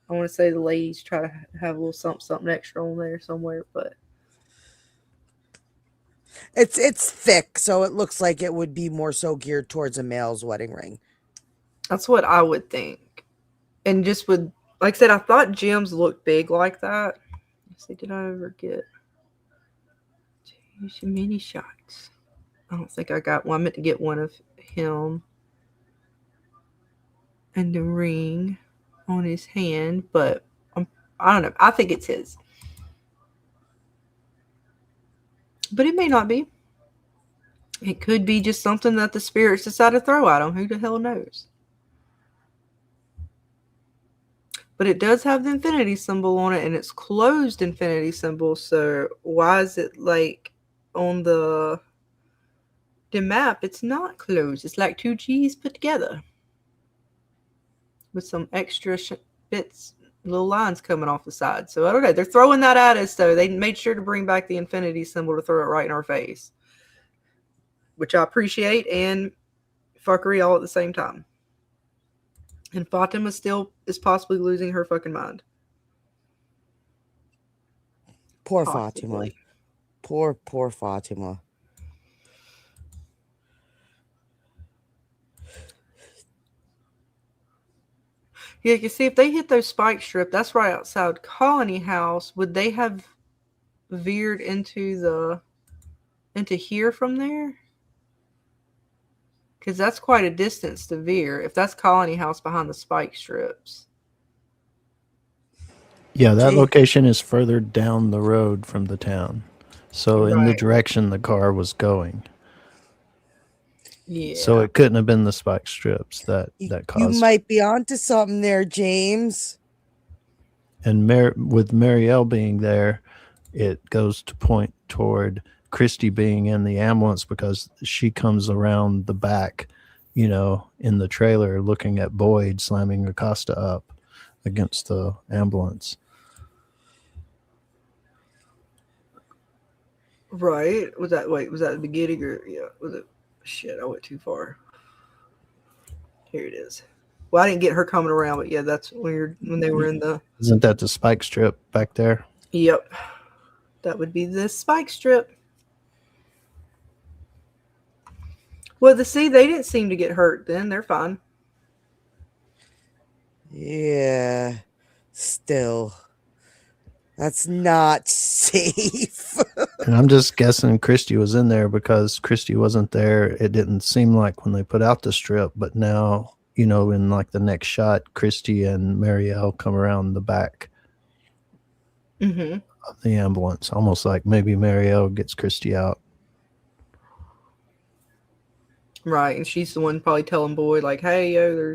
I want to say the ladies try to have a little something extra on there somewhere, but it's thick, so it looks like it would be more so geared towards a male's wedding ring. That's what I would think. And just with, like I said, I thought Jim's looked big like that. Let's see, did I ever get mini shots? I don't think I got one. I meant to get one of him and the ring on his hand, but I don't know. I think it's his. But it may not be. It could be just something that the spirits decided to throw at him. Who the hell knows? But it does have the infinity symbol on it, and it's closed infinity symbol. So why is it like on the map? It's not closed. It's like two G's put together with some extra bits, little lines coming off the side. So I don't know. They're throwing that at us, though. They made sure to bring back the infinity symbol to throw it right in our face, which I appreciate, and fuckery all at the same time. And Fatima still is possibly losing her fucking mind. Poor possibly. Fatima. Poor Fatima. Yeah, you see, if they hit those spike strip, that's right outside Colony House. Would they have veered into the And to here from there? Because that's quite a distance to veer, if that's Colony House behind the spike strips. Yeah, that Gee. location is further down the road from the town. So in the Right. direction the car was going. Yeah. So it couldn't have been the spike strips that You caused. might be onto something there, James. And with Marielle being there, it goes to point toward Christy being in the ambulance because she comes around the back, in the trailer looking at Boyd slamming Acosta up against the ambulance. Right. Was that the beginning or was it shit, I went too far. Here it is. Well, I didn't get her coming around, but yeah, that's when they were in the Isn't that the spike strip back there? Yep. That would be the spike strip. Well, they didn't seem to get hurt then. They're fine. Yeah. Still. That's not safe. And I'm just guessing Christy was in there because Christy wasn't there. It didn't seem like when they put out the strip, but now, in like the next shot, Christy and Marielle come around the back Mm-hmm. of the ambulance, almost like maybe Marielle gets Christy out. Right, and she's the one probably telling Boyd, like, hey,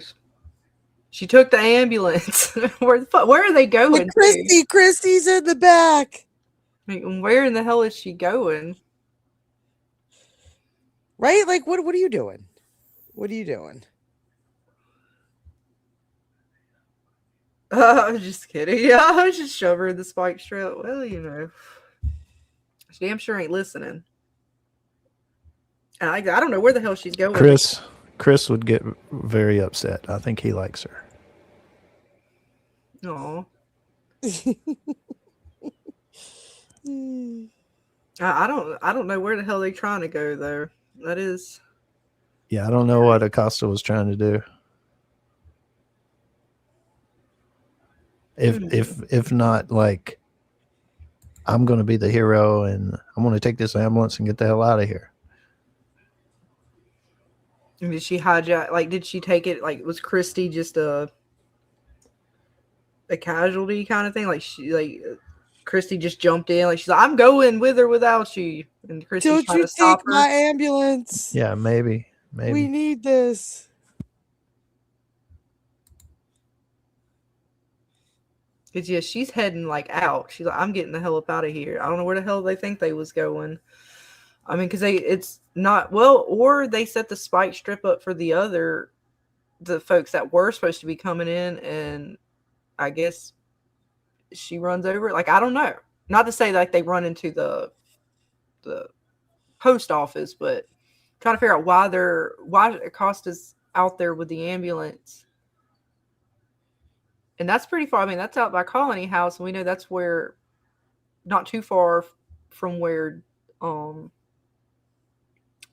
she took the ambulance. Where are they going? Christy's in the back. Where in the hell is she going? Right? Like, what are you doing? What are you doing? I was just kidding. Yeah, I was just shove her in the spike strip. Well, she damn sure ain't listening. And I don't know where the hell she's going. Chris would get very upset. I think he likes her. Aw. I don't know where the hell they're trying to go though. That is. Yeah, I don't know what Acosta was trying to do. If not, like, I'm going to be the hero and I'm going to take this ambulance and get the hell out of here. Did she hijack? Like, did she take it? Like, was Christy just a casualty kind of thing? Like, Christy just jumped in. Like, she's like, I'm going with or without you. And Christy's Don't trying you to stop take her. my ambulance? Yeah, maybe. We need this. Because, yeah, she's heading, like, out. She's like, I'm getting the hell up out of here. I don't know where the hell they think they was going. I mean, because it's not, well, or they set the spike strip up for the folks that were supposed to be coming in, and I guess she runs over. Like, I don't know. Not to say like they run into the post office, but trying to figure out why Acosta's out there with the ambulance. And that's pretty far. I mean, that's out by Colony House, and we know that's where, not too far from where,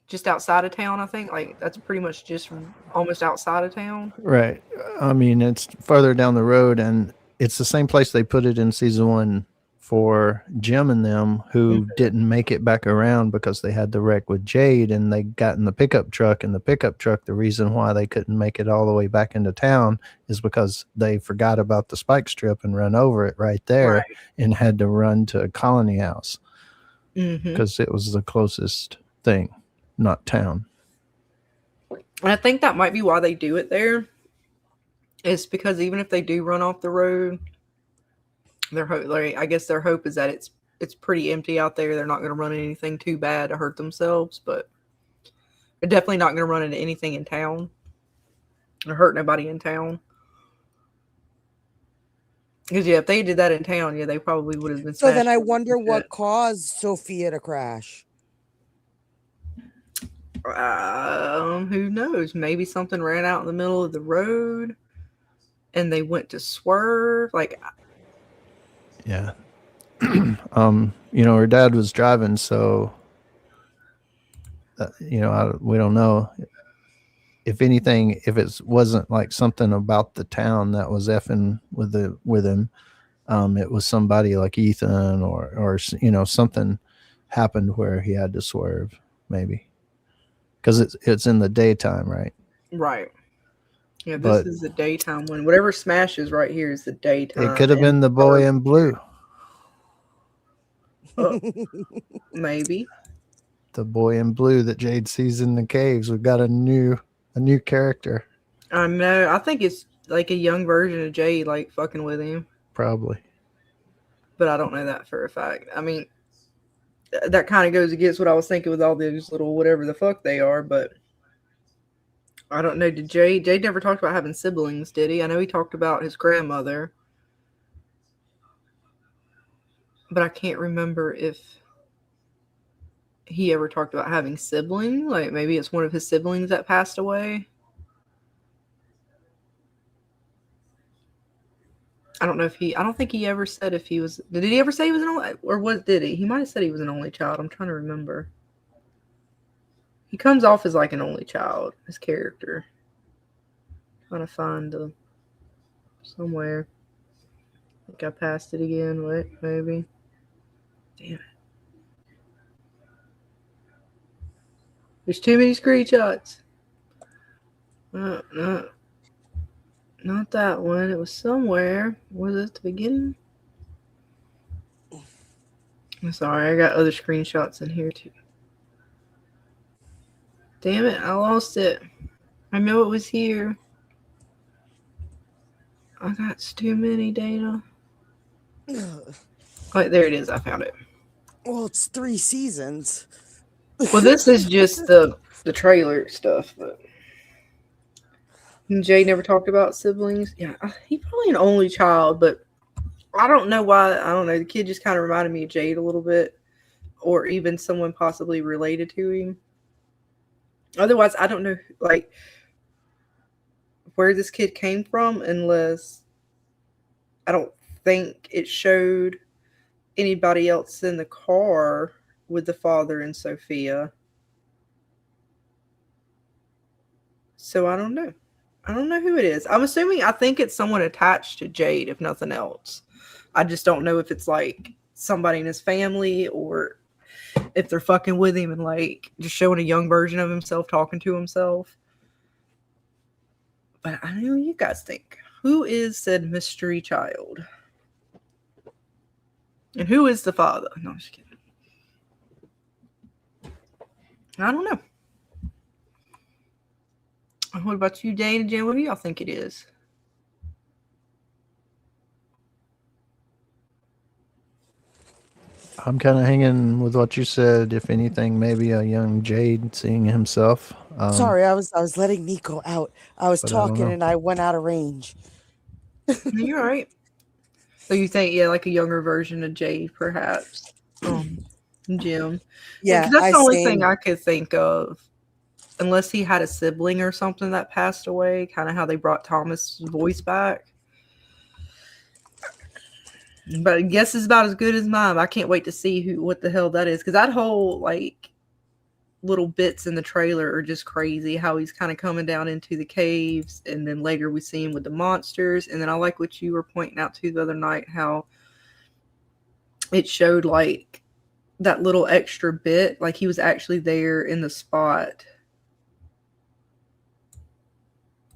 just outside of town, I think. Like, that's pretty much just almost outside of town. Right. I mean, it's further down the road, and it's the same place they put it in season 1 for Jim and them, who didn't make it back around because they had the wreck with Jade, and they got in the pickup truck. And the pickup truck, the reason why they couldn't make it all the way back into town is because they forgot about the spike strip and run over it right there, and had to run to Colony House because it was the closest thing, not town. And I think that might be why they do it there. It's because even if they do run off the road, I guess their hope is that it's pretty empty out there. They're not going to run into anything too bad to hurt themselves, but they're definitely not going to run into anything in town or hurt nobody in town. Because, yeah, if they did that in town, yeah, they probably would have been. So then I wonder what caused Sophia to crash. Who knows? Maybe something ran out in the middle of the road and they went to swerve. Like, yeah. Her dad was driving, so we don't know. If anything, if it wasn't like something about the town that was effing with him, it was somebody like Ethan or something happened where he had to swerve, maybe. Because it's in the daytime, right? Right. Yeah, this But is the daytime one. Whatever smashes right here is the daytime. it could have been the boy in blue. Maybe. The boy in blue that Jade sees in the caves. We've got a new character. I know. I think it's like a young version of Jade, like fucking with him. Probably. But I don't know that for a fact. I mean, that kind of goes against what I was thinking with all these little whatever the fuck they are, but I don't know. Did Jade never talked about having siblings, did he? I know he talked about his grandmother, but I can't remember if he ever talked about having siblings. Like maybe it's one of his siblings that passed away. I don't know if I don't think he ever said if he was. Did he ever say he was an only, or what did he? He might have said he was an only child. I'm trying to remember. He comes off as like an only child, his character. Trying to find somewhere. I think I passed it again. Wait, maybe. Damn it. There's too many screenshots. No. Not that one. It was somewhere. Was it at the beginning? I'm sorry. I got other screenshots in here too. Damn it. I lost it. I know it was here. I got too many data. Wait, there it is. I found it. Well, it's 3 seasons. Well, this is just the trailer stuff, but Jay never talked about siblings. Yeah, he's probably an only child, but I don't know why. I don't know. The kid just kind of reminded me of Jade a little bit, or even someone possibly related to him. Otherwise, I don't know, like, where this kid came from, unless I don't think it showed anybody else in the car with the father and Sophia. So I don't know. I don't know who it is. I think it's someone attached to Jade, if nothing else. I just don't know if it's like somebody in his family or if they're fucking with him and like just showing a young version of himself talking to himself. But I know you guys think. Who is said mystery child? And who is the father? No, I'm just kidding. I don't know. What about you, Dane and Jen? What do y'all think it is? I'm kind of hanging with what you said. If anything, maybe a young Jade seeing himself. Sorry, I was letting Nico out. I was talking and I went out of range. You're right. So you think, yeah, like a younger version of Jade, perhaps. Jim. Yeah, that's the only thing I could think of. Unless he had a sibling or something that passed away, kind of how they brought Thomas' voice back. But I guess it's about as good as mine. I can't wait to see what the hell that is. Because that whole, like, little bits in the trailer are just crazy. How he's kind of coming down into the caves. And then later we see him with the monsters. And then I like what you were pointing out to the other night. How it showed, like, that little extra bit. Like, he was actually there in the spot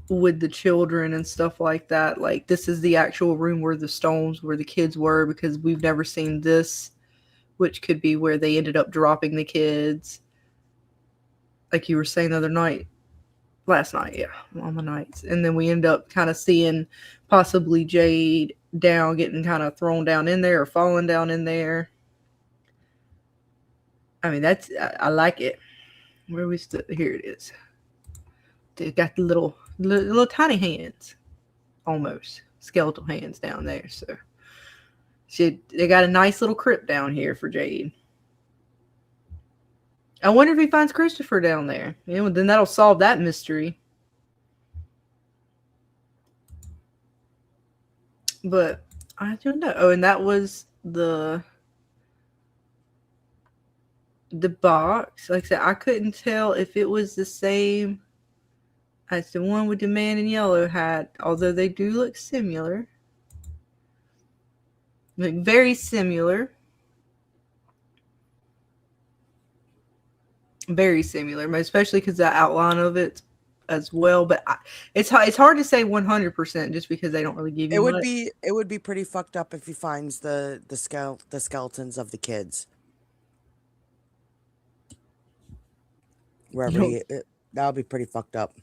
with the children and stuff like that. Like, this is the actual room where the stones where the kids were, because we've never seen this, which could be where they ended up dropping the kids, like you were saying the other night, last night, yeah, on the nights. And then we end up kind of seeing possibly Jade down, getting kind of thrown down in there or falling down in there. I mean, I like it. Where we stood, here it is. They got the little tiny hands, almost skeletal hands down there. So they got a nice little crypt down here for Jade. I wonder if he finds Christopher down there. Then that'll solve that mystery. But I don't know. Oh, and that was the box. Like I said, I couldn't tell if it was the same as the one with the man in yellow had, although they do look similar. Look very similar. Very similar, especially because the outline of it as well. But it's hard to say 100% just because they don't really give you much. It would be pretty fucked up if he finds the skeletons of the kids wherever that would be pretty fucked up.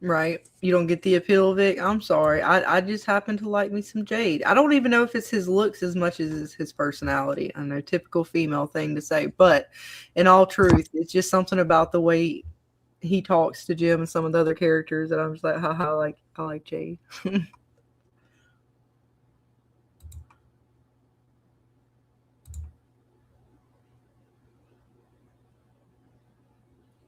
Right. You don't get the appeal of it. I'm sorry. I just happen to like me some Jade. I don't even know if it's his looks as much as it's his personality. I know, typical female thing to say, but in all truth, it's just something about the way he talks to Jim and some of the other characters that I'm just like, haha, I like Jade.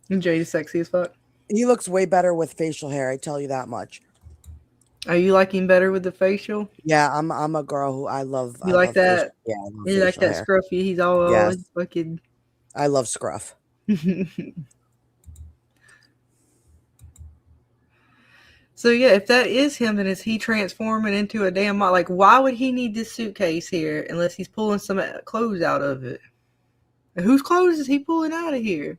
And Jade is sexy as fuck. He looks way better with facial hair, I tell you that much. Are you liking better with the facial? Yeah, I'm a girl who I love. You like that? Yeah, I love You like that hair. scruffy? He's all Yes. fucking. I love scruff. So yeah, if that is him, then is he transforming into a damn like? Why would he need this suitcase here unless he's pulling some clothes out of it? And whose clothes is he pulling out of here?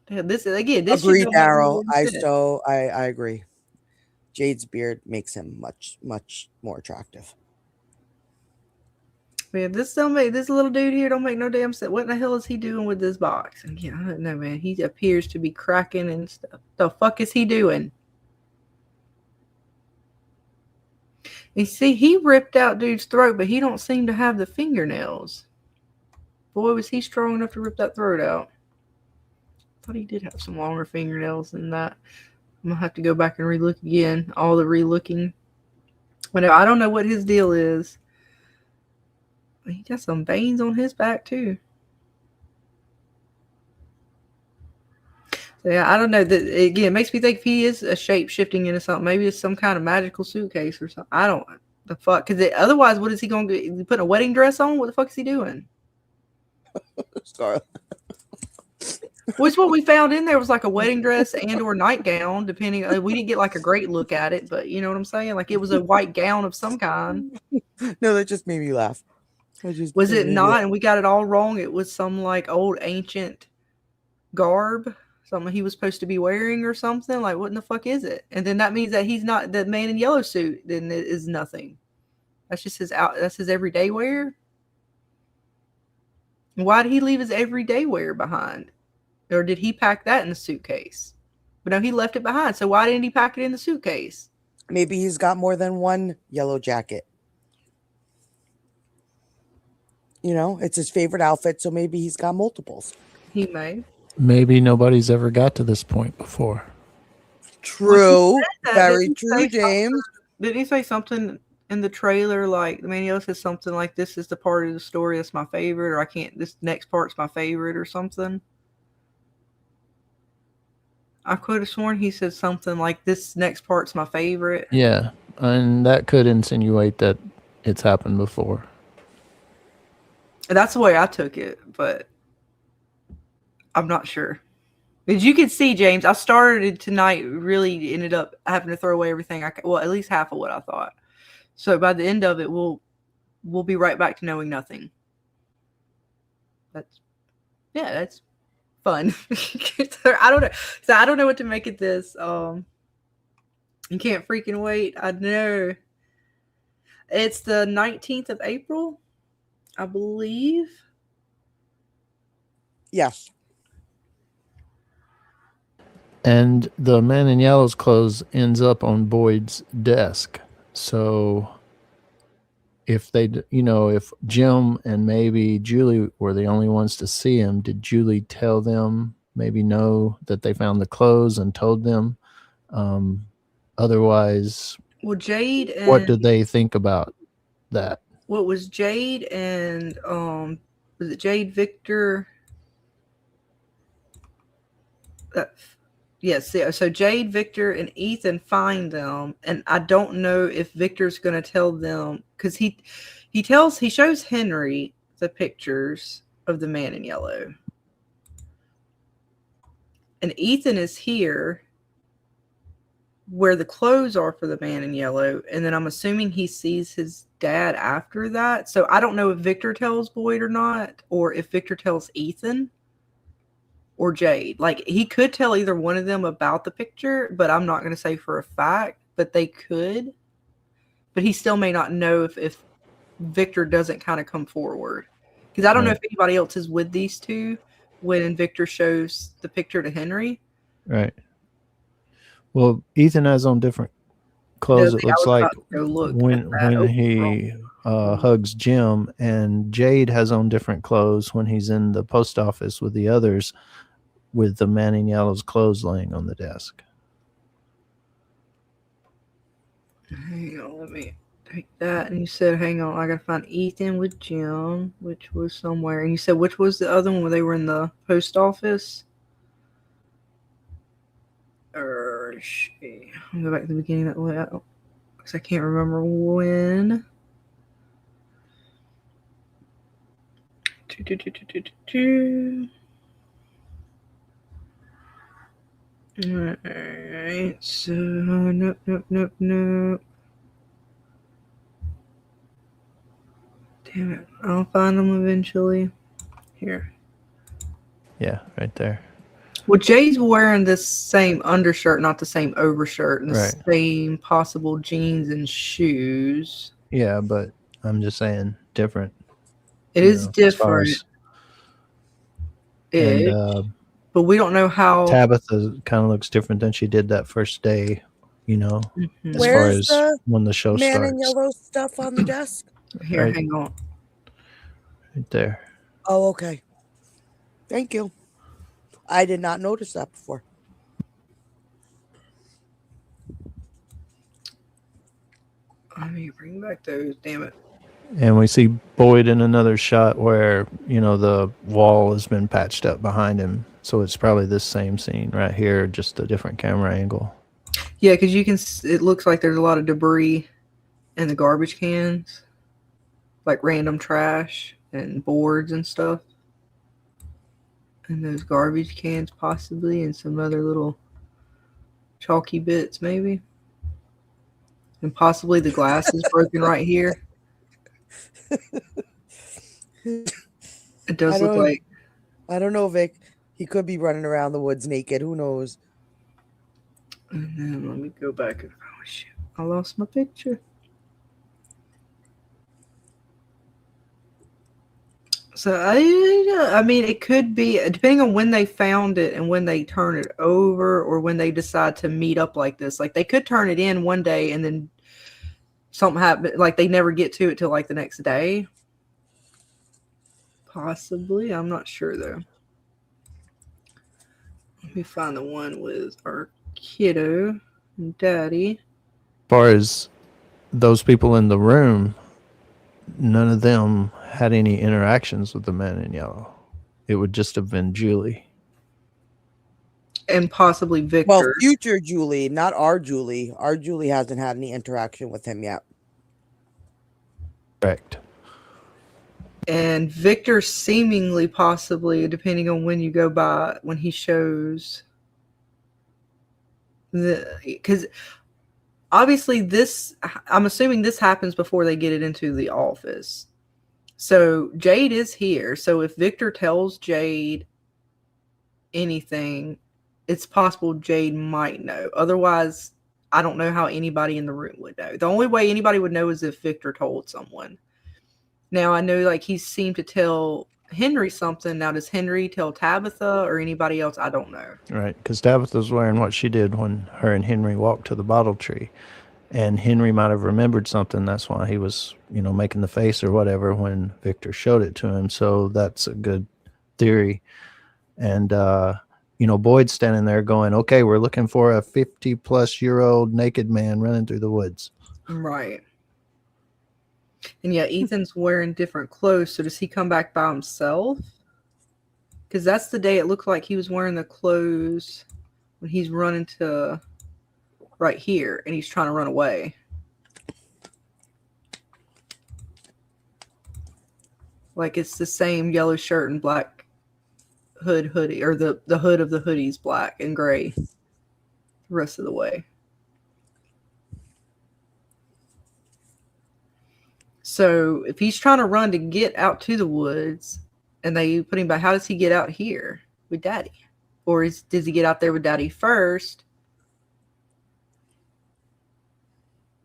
Yeah, this again. This Agreed, should go Daryl. more I agree. Jade's beard makes him much more attractive. Man, this little dude here don't make no damn sense. What the hell is he doing with this box? And yeah, I don't know, man. He appears to be cracking and stuff. The fuck is he doing? You see, he ripped out dude's throat, but he don't seem to have the fingernails. Boy, was he strong enough to rip that throat out. I thought he did have some longer fingernails than that. I'm gonna have to go back and relook again. All the relooking. Whatever. I don't know what his deal is. He got some veins on his back too. So yeah, I don't know. That again, it makes me think if he is a shape shifting into something. Maybe it's some kind of magical suitcase or something. I don't the fuck. Because otherwise, what is he going to do? Is he putting a wedding dress on? What the fuck is he doing? Scarlet. Which what we found in there was like a wedding dress and or nightgown, depending. We didn't get like a great look at it, but you know what I'm saying. Like it was a white gown of some kind. No, that just made me laugh. Was it not? And we got it all wrong. It was some like old ancient garb, something he was supposed to be wearing or something. Like what in the fuck is it? And then that means that he's not the man in yellow suit. Then it is nothing. That's just that's his everyday wear. Why did he leave his everyday wear behind? Or did he pack that in the suitcase? But no, he left it behind. So why didn't he pack it in the suitcase? Maybe he's got more than one yellow jacket. You know, it's his favorite outfit, so maybe he's got multiples. He may. Maybe nobody's ever got to this point before. True. Very Didn't true, James. Didn't he say something in the trailer like, the man says something like, this is the part of the story that's my favorite, or this next part's my favorite or something? I could have sworn he said something like, this next part's my favorite. Yeah, and that could insinuate that it's happened before. That's the way I took it, but I'm not sure. As you can see, James, I started tonight, really ended up having to throw away everything. Well, at least half of what I thought. So by the end of it, we'll be right back to knowing nothing. That's fun. I don't know. So I don't know what to make of this. You can't freaking wait. I know. It's the 19th of April, I believe. Yes. And the man in yellow's clothes ends up on Boyd's desk. So if if Jim and maybe Julie were the only ones to see him, did Julie tell them, maybe know that they found the clothes and told them? Otherwise, well, Jade and what did they think about that? What was Jade and was it Jade, Victor? Yes, yeah. So Jade, Victor, and Ethan find them, and I don't know if Victor's going to tell them, because he shows Henry the pictures of the man in yellow, and Ethan is here, where the clothes are for the man in yellow, and then I'm assuming he sees his dad after that. So I don't know if Victor tells Boyd or not, or if Victor tells Ethan or Jade. Like, he could tell either one of them about the picture, but I'm not going to say for a fact, but they could. But he still may not know if Victor doesn't kind of come forward. Because I don't know if anybody else is with these two when Victor shows the picture to Henry. Right. Well, Ethan has on different clothes. It looks like when he hugs Jim, and Jade has on different clothes when he's in the post office with the others, with the man in yellow's clothes laying on the desk. Hang on, let me take that. And you said, hang on, I gotta find Ethan with Jim, which was somewhere. And you said, which was the other one where they were in the post office? I'm gonna go back to the beginning of that way, because I can't remember when. Alright, so nope. Damn it, I'll find them eventually. Here. Yeah, right there. Well, Jay's wearing this same undershirt, not the same overshirt, and the same possible jeans and shoes. Yeah, but I'm just saying different. It is different. But we don't know how Tabitha kind of looks different than she did that first day, as Where's far as when the show man starts. in yellow stuff on the desk? Here, hang on. Right there. Oh, okay. Thank you. I did not notice that before. Let me bring back those, damn it. And we see Boyd in another shot where, the wall has been patched up behind him. So it's probably this same scene right here, just a different camera angle. Yeah, because it looks like there's a lot of debris in the garbage cans, like random trash and boards and stuff. And those garbage cans possibly, and some other little chalky bits maybe. And possibly the glass is broken right here. It does look like. I don't know, Vic. He could be running around the woods naked. Who knows? And then let me go back. Oh, shit. I lost my picture. So, I mean, it could be, depending on when they found it and when they turn it over or when they decide to meet up like this. Like, they could turn it in one day and then something happen, like they never get to it till like the next day. Possibly. I'm not sure, though. Let me find the one with our kiddo and daddy. As far as those people in the room, none of them had any interactions with the man in yellow. It would just have been Julie. And possibly Victor. Well, future Julie, not our Julie. Our Julie hasn't had any interaction with him yet. Correct. And Victor seemingly possibly, depending on when you go by, when he shows because obviously I'm assuming this happens before they get it into the office. So Jade is here. So if Victor tells Jade anything, it's possible Jade might know. Otherwise, I don't know how anybody in the room would know. The only way anybody would know is if Victor told someone. Now, I know like he seemed to tell Henry something. Now, does Henry tell Tabitha or anybody else? I don't know. Right, because Tabitha's wearing what she did when her and Henry walked to the bottle tree. And Henry might have remembered something. That's why he was, making the face or whatever when Victor showed it to him. So that's a good theory. And, Boyd's standing there going, okay, we're looking for a 50-plus-year-old naked man running through the woods. Right. And yeah, Ethan's wearing different clothes. So does he come back by himself? Because that's the day it looked like he was wearing the clothes when he's running to right here and he's trying to run away. Like it's the same yellow shirt and black hoodie, or the hood of the hoodie's black and gray the rest of the way. So if he's trying to run to get out to the woods and they put him back, how does he get out here with Daddy? Or does he get out there with Daddy first?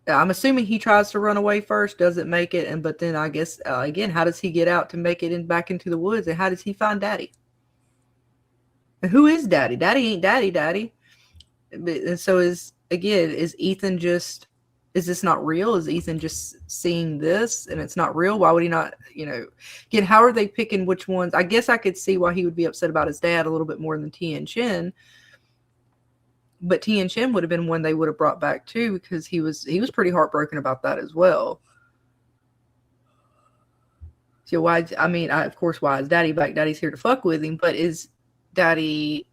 I'm assuming he tries to run away first, doesn't make it, but then I guess again, how does he get out to make it back into the woods, and how does he find Daddy? And who is Daddy? Daddy ain't Daddy. And so is Ethan just? Is this not real? Is Ethan just seeing this and it's not real? Why would he not? Again, how are they picking which ones? I guess I could see why he would be upset about his dad a little bit more than Tien Chin. But Tien Chin would have been one they would have brought back too, because he was pretty heartbroken about that as well. So why is Daddy back? Daddy's here to fuck with him, but is Daddy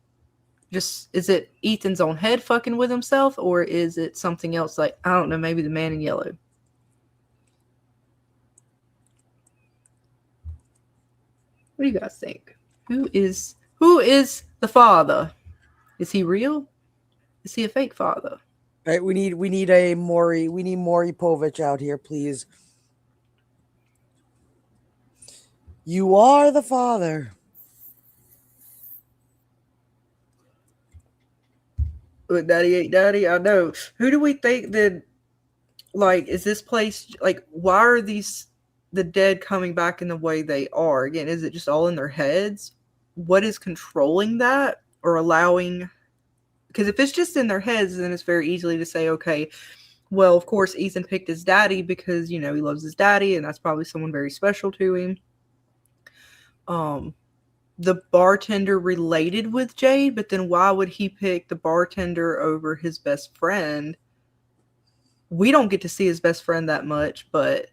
is it Ethan's own head fucking with himself, or is it something else, like, I don't know, maybe the man in yellow? What do you guys think? Who is the father? Is he real? Is he a fake father? All right, we need Maury Povich out here, please. You are the father. But Daddy ain't Daddy. I know. Who do we think that? Like, is this place, like, why are the dead coming back in the way they are? Again, is it just all in their heads? What is controlling that or allowing? Because if it's just in their heads, then it's very easily to say, okay, well, of course, Ethan picked his daddy because, he loves his daddy, and that's probably someone very special to him. The bartender related with Jade, but then why would he pick the bartender over his best friend? We don't get to see his best friend that much, but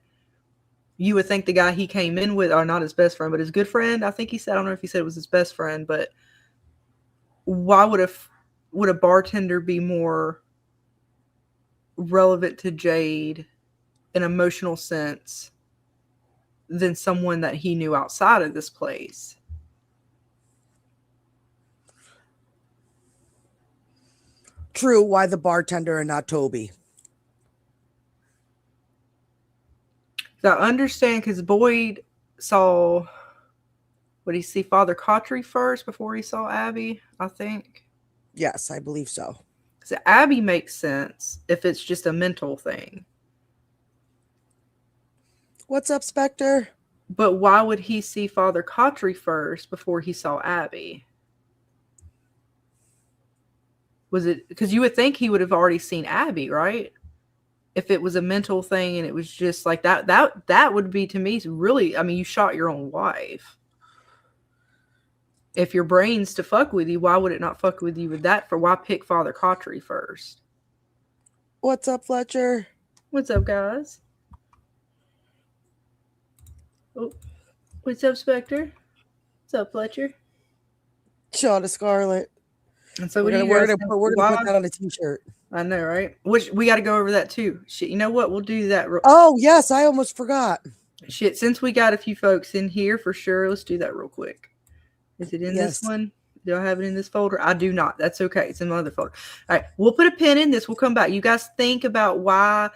you would think the guy he came in with, or not his best friend, but his good friend, I think he said, I don't know if he said it was his best friend, but why would a bartender be more relevant to Jade in an emotional sense than someone that he knew outside of this place? True. Why the bartender and not Toby? So I understand, because Boyd saw, would he see Father Cautry first before he saw Abby, I think? Yes, I believe so. So Abby makes sense if it's just a mental thing. What's up, Spectre? But why would he see Father Cautry first before he saw Abby? Was it because you would think he would have already seen Abby, right? If it was a mental thing and it was just like that, that would be, to me, really, I mean, you shot your own wife. If your brain's to fuck with you, why would it not fuck with you with that? Why pick Father Cautry first? What's up, Fletcher? What's up, guys? Oh, what's up, Spectre? What's up, Fletcher? Shaw to Scarlet. And so we're gonna put that on a t-shirt. I know, right? Which we got to go over that too. Shit, you know what? We'll do that. Oh yes, I almost forgot. Shit, since we got a few folks in here for sure, let's do that real quick. Is it in this one? Do I have it in this folder? I do not. That's okay. It's in my other folder. All right, we'll put a pin in this. We'll come back. You guys think about why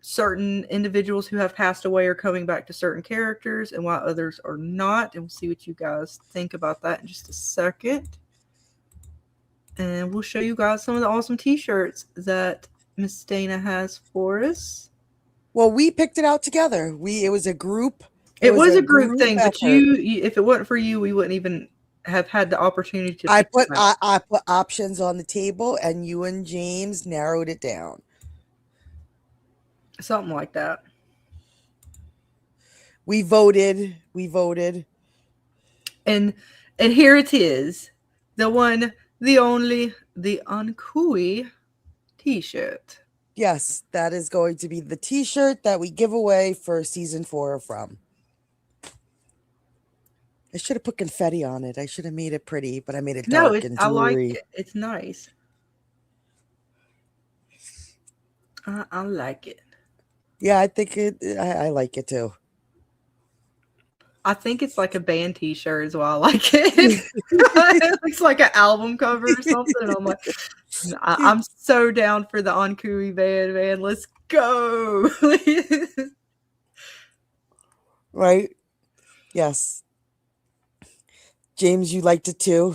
certain individuals who have passed away are coming back to certain characters and why others are not. And we'll see what you guys think about that in just a second. And we'll show you guys some of the awesome t-shirts that Miss Dana has for us. Well, we picked it out together. It was a group. It was a group thing, effort. But you, if it wasn't for you, we wouldn't even have had the opportunity to. I put options on the table, and you and James narrowed it down. Something like that. We voted. And here it is. The one, the only, the Uncooey t-shirt. Yes, that is going to be the t-shirt that we give away for season 4 from. I should have put confetti on it. I should have made it pretty, but I made it dark and jewelry. I like it. It's nice. I like it. Yeah, I think I like it too. I think it's like a band t-shirt is why I like it. It looks like an album cover or something. I'm like, I'm so down for the Uncooey band, man. Let's go. Right? Yes. James, you liked it too?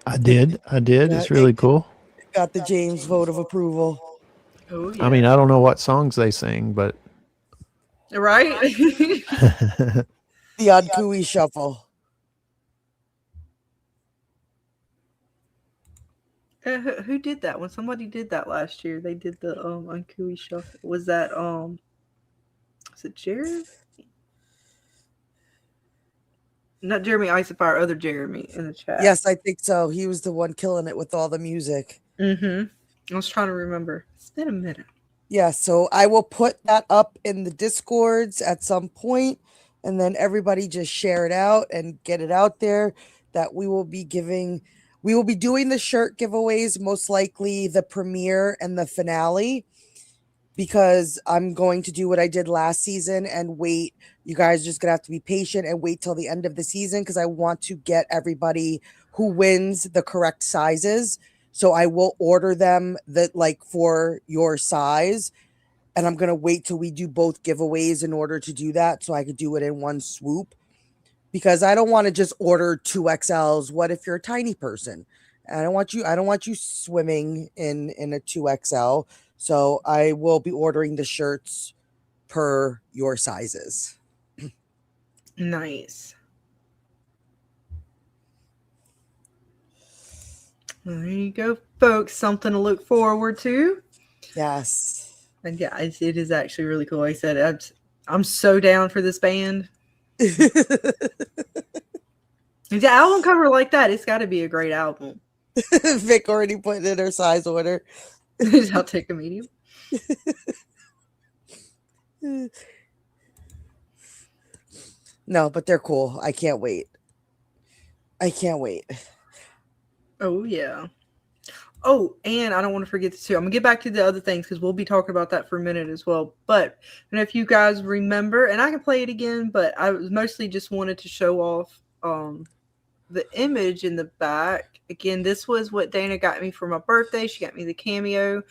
I did. Yeah, It's really cool. it got the James vote of approval. Oh I mean, yeah. I don't know what songs they sing, but Right? The Odd Cooey Shuffle. Who did that one? Somebody did that last year. They did the Uncooey Shuffle. Was that was it Jeremy? Not Jeremy Isofire, other Jeremy in the chat. Yes, I think so. He was the one killing it with all the music. Mm-hmm. I was trying to remember. It's been a minute. Yeah, so I will put that up in the Discords at some point, and then everybody just share it out and get it out there that we will be doing the shirt giveaways, most likely the premiere and the finale, because I'm going to do what I did last season and wait. You guys are just gonna have to be patient and wait till the end of the season because I want to get everybody who wins the correct sizes. So I will order them for your size. And I'm gonna wait till we do both giveaways in order to do that so I could do it in one swoop. Because I don't want to just order 2XLs. What if you're a tiny person? I don't want you swimming in a 2XL. So I will be ordering the shirts per your sizes. Nice. There you go, folks. Something to look forward to. Yes. And yeah, it is actually really cool. Like I said, I'm so down for this band. The album cover like that, it's got to be a great album. Vic already put in her size order. I'll take a medium. No, but they're cool. I can't wait. Oh, yeah. Oh, and I don't want to forget this too. I'm going to get back to the other things because we'll be talking about that for a minute as well. But I don't know if you guys remember, and I can play it again, but I mostly just wanted to show off the image in the back. Again, this was what Dana got me for my birthday. She got me the cameo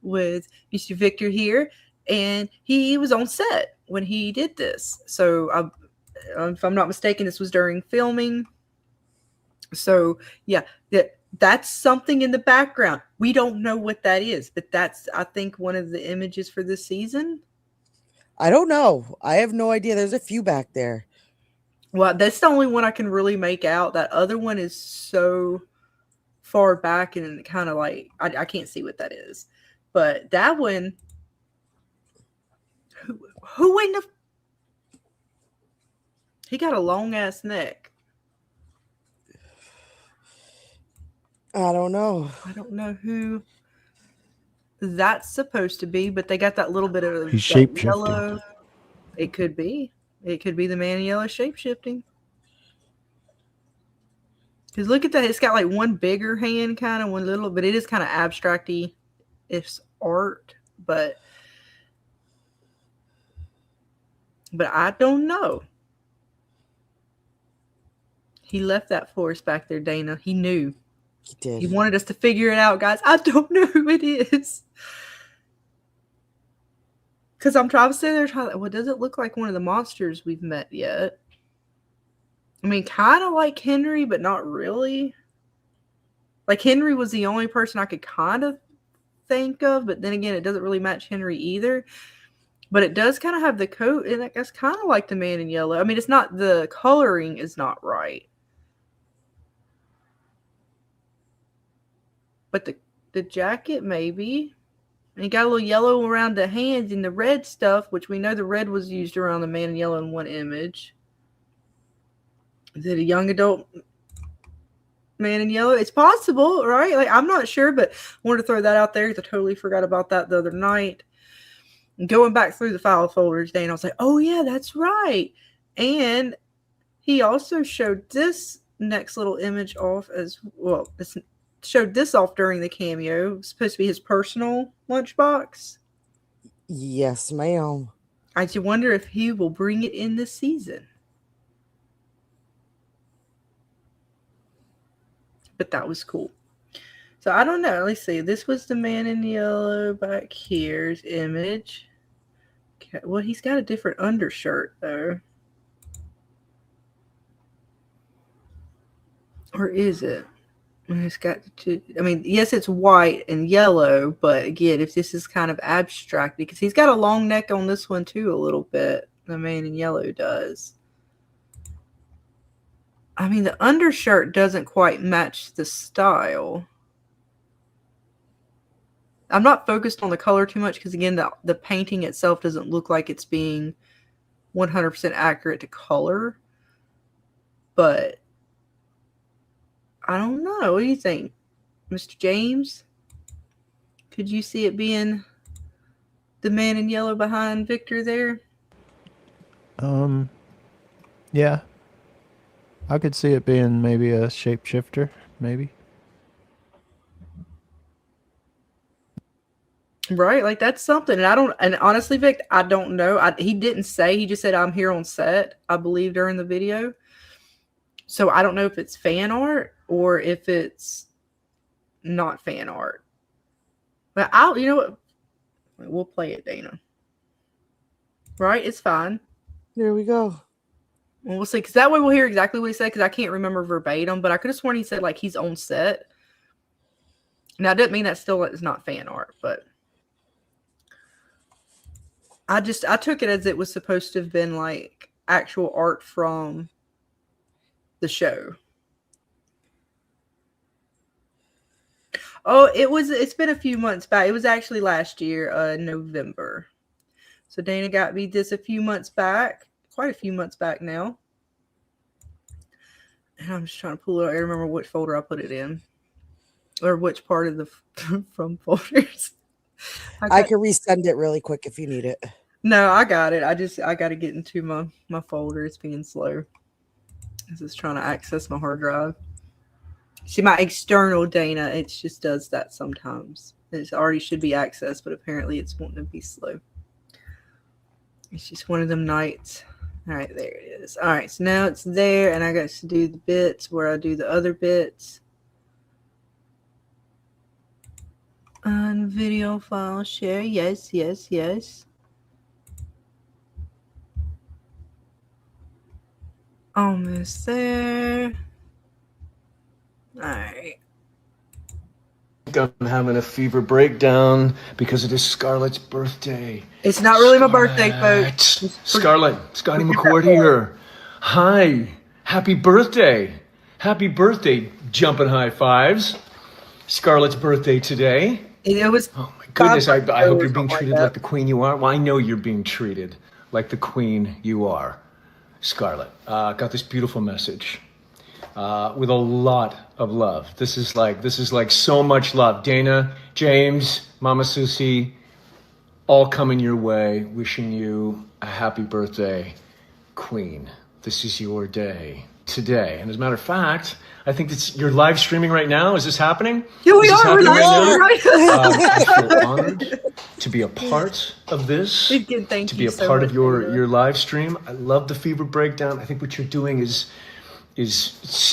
with Mr. Victor here, and he was on set when he did this. So if I'm not mistaken, this was during filming. So yeah, that's something in the background. We don't know what that is, but that's, I think, one of the images for this season. I don't know. I have no idea. There's a few back there. Well, that's the only one I can really make out. That other one is so far back and kind of like, I can't see what that is. But that one, who in the... He got a long ass neck. I don't know. I don't know who that's supposed to be, but they got that little bit of He's shape-shifting. yellow. It could be. It could be the man in yellow shape-shifting. Because look at that. It's got like one bigger hand, kind of one little, but it is kind of abstract-y. It's art, but I don't know. He left that for us back there, Dana. He knew. He did. He wanted us to figure it out, guys. I don't know who it is. Because I'm trying to say well, does it look like one of the monsters we've met yet? I mean, kind of like Henry, but not really. Like, Henry was the only person I could kind of think of, but then again, it doesn't really match Henry either. But it does kind of have the coat, and it's kind of like the man in yellow. I mean, it's not, the coloring is not right. But the jacket, maybe. And he got a little yellow around the hands and the red stuff, which we know the red was used around the man in yellow in one image. Is it a young adult man in yellow? It's possible, right? Like, I'm not sure, but I wanted to throw that out there because I totally forgot about that the other night. And going back through the file folders, Dana, I was like, oh, yeah, that's right. And he also showed this next little image off as well. Showed this off during the cameo. It was supposed to be his personal lunchbox. Yes, ma'am. I just wonder if he will bring it in this season. But that was cool. So I don't know. Let's see. This was the man in yellow back here's image. Okay, well, he's got a different undershirt, though. Or is it? It's got two. I mean, yes, it's white and yellow, but again, if this is kind of abstract, because he's got a long neck on this one too, a little bit. The man in yellow does. I mean, the undershirt doesn't quite match the style. I'm not focused on the color too much because, again, the painting itself doesn't look like it's being 100% accurate to color. But I don't know. What do you think, Mr. James? Could you see it being the man in yellow behind Victor there? Yeah. I could see it being maybe a shapeshifter, maybe. Right, like that's something. And honestly, Vic, I don't know. He didn't say. He just said, I'm here on set, I believe, during the video. So I don't know if it's fan art or if it's not fan art. But you know what? We'll play it, Dana. Right? It's fine. There we go. Well, we'll see. Because that way we'll hear exactly what he said. Because I can't remember verbatim. But I could have sworn he said, like, he's on set. Now, it doesn't mean that still is not fan art. But I took it as it was supposed to have been, like, actual art from the show. Oh, it's been a few months back. It was actually last year, November. So Dana got me this a few months back. Quite a few months back now. And I'm just trying to pull it out. I remember which folder I put it in. Or which part of the from folders. I can resend it really quick if you need it. No, I got it. I got to get into my folder. It's being slow. This is trying to access my hard drive. See, my external Dana, it just does that sometimes. It already should be accessed, but apparently it's wanting to be slow. It's just one of them nights. All right, there it is. All right, so now it's there, and I got to do the bits where I do the other bits. On video file share. Yes, yes, yes. Almost there. All right. I'm having a fever breakdown because it is Scarlett's birthday. It's not really my birthday, folks. Scarlett, Scotty McCord here. Hi. Happy birthday. Happy birthday, jumping high fives. Scarlett's birthday today. It was. Oh my goodness, I hope you're being treated like the queen you are. Well, I know you're being treated like the queen you are. Scarlett, got this beautiful message with a lot of love. This is like so much love. Dana, James, Mama Susie, all coming your way, wishing you a happy birthday, Queen. This is your day today. And as a matter of fact, I think you're live streaming right now. Is this happening? Yeah, we are. We're live streaming right now. I feel honored to be a part of this, Thank to you be a so part much, of your Dana. live stream. I love the fever breakdown. I think what you're doing is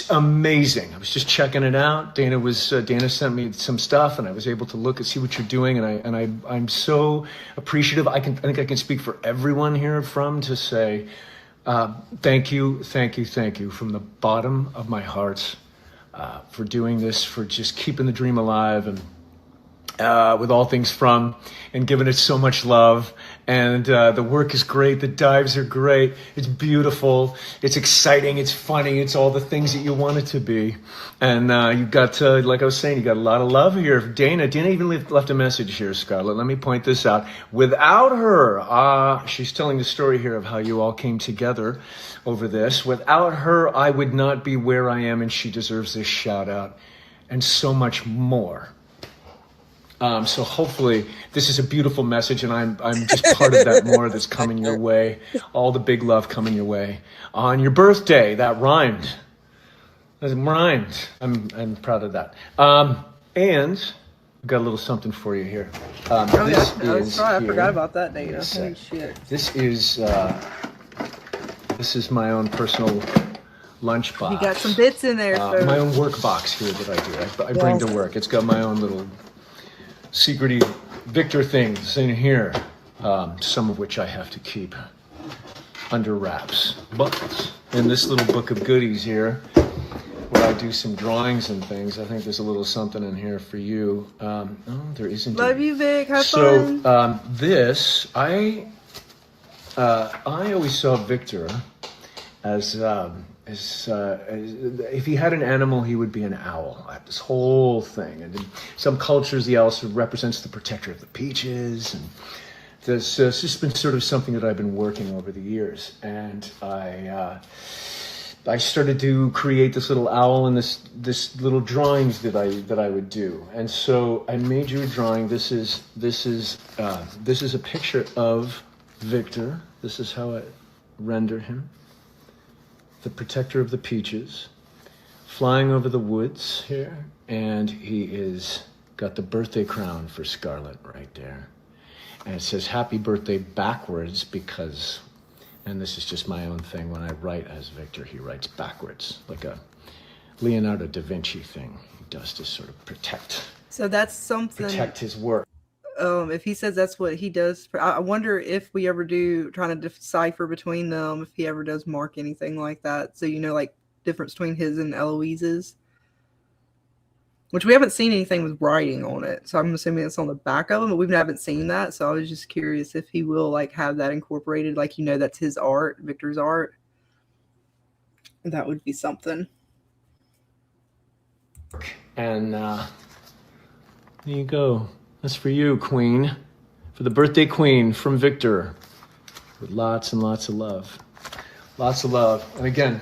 amazing. I was just checking it out. Dana sent me some stuff, and I was able to look and see what you're doing, and I'm so appreciative. I think I can speak for everyone here to say thank you from the bottom of my heart for doing this, for just keeping the dream alive, and with all things from, and giving it so much love. And the work is great. The dives are great. It's beautiful. It's exciting. It's funny. It's all the things that you want it to be. And you've got, like I was saying, you got a lot of love here. Dana even left a message here, Scarlett. Let me point this out. Without her, she's telling the story here of how you all came together over this. Without her, I would not be where I am, and she deserves this shout out and so much more. So hopefully this is a beautiful message, and I'm just part of that more that's coming your way. All the big love coming your way on your birthday. That rhymed. I'm proud of that. And I've got a little something for you here. I forgot about that, Dana. Holy shit. This is my own personal lunchbox. You got some bits in there. My own work box here that I do. I bring to work. It's got my own little secrety Victor things in here. some of which I have to keep under wraps. But in this little book of goodies here, where I do some drawings and things, I think there's a little something in here for you. Oh, there isn't. Love you, Vic. Have so, fun. This, I always saw Victor as if he had an animal, he would be an owl. I have this whole thing, and in some cultures, the owl sort of represents the protector of the peaches, and this it's just been sort of something that I've been working over the years. And I started to create this little owl and this little drawings that I would do. And so I made you a drawing. This is a picture of Victor. This is how I render him. The protector of the peaches, flying over the woods here, and he is got the birthday crown for Scarlett right there. And it says happy birthday backwards because, and this is just my own thing, when I write as Victor, he writes backwards, like a Leonardo da Vinci thing. He does to sort of protect his work. If he says that's what he does, I wonder if we ever do trying to decipher between them, if he ever does mark anything like that. So, like difference between his and Eloise's, which we haven't seen anything with writing on it. So I'm assuming it's on the back of them, but we haven't seen that. So I was just curious if he will like have that incorporated, like, that's his art, Victor's art. That would be something. And there you go. That's for you, Queen. For the birthday queen from Victor. With lots and lots of love. Lots of love. And again,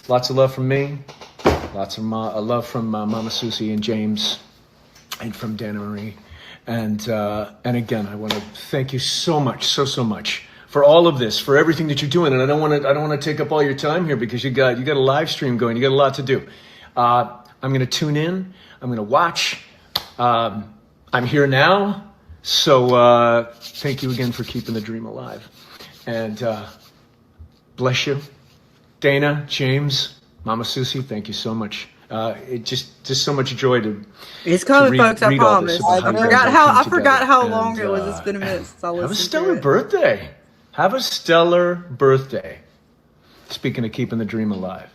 lots of love from me. Lots of love from Mama Susie and James. And from Dana Marie. And again, I want to thank you so much, so much for all of this, for everything that you're doing. And I don't want to take up all your time here because you got a live stream going. You got a lot to do. I'm going to tune in. I'm going to watch. I'm here now, so thank you again for keeping the dream alive. And bless you. Dana, James, Mama Susie, thank you so much. It just so much joy to It's coming, folks, I promise. I forgot how long and, it was. It's been a minute since I listened to it. Have a stellar birthday. Have a stellar birthday. Speaking of keeping the dream alive.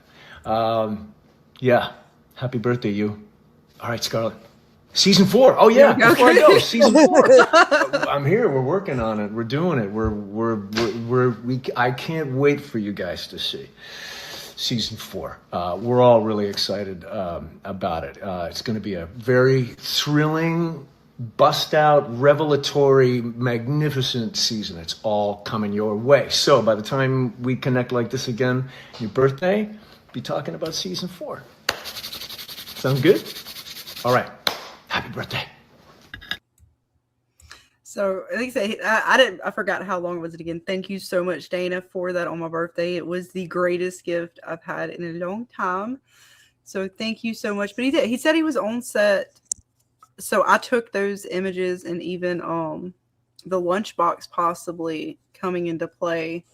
Yeah, happy birthday, you. All right, Scarlett. Season 4. Oh yeah, before I go, season 4. I'm here. We're working on it. We're doing it. I can't wait for you guys to see season 4. We're all really excited about it. It's going to be a very thrilling, bust-out, revelatory, magnificent season. It's all coming your way. So by the time we connect like this again, your birthday, be talking about season 4. Sound good? All right. Happy birthday. So, like I say, I forgot how long was it again. Thank you so much, Dana, for that on my birthday. It was the greatest gift I've had in a long time. So thank you so much. But he said he was on set. So I took those images and even the lunchbox possibly coming into play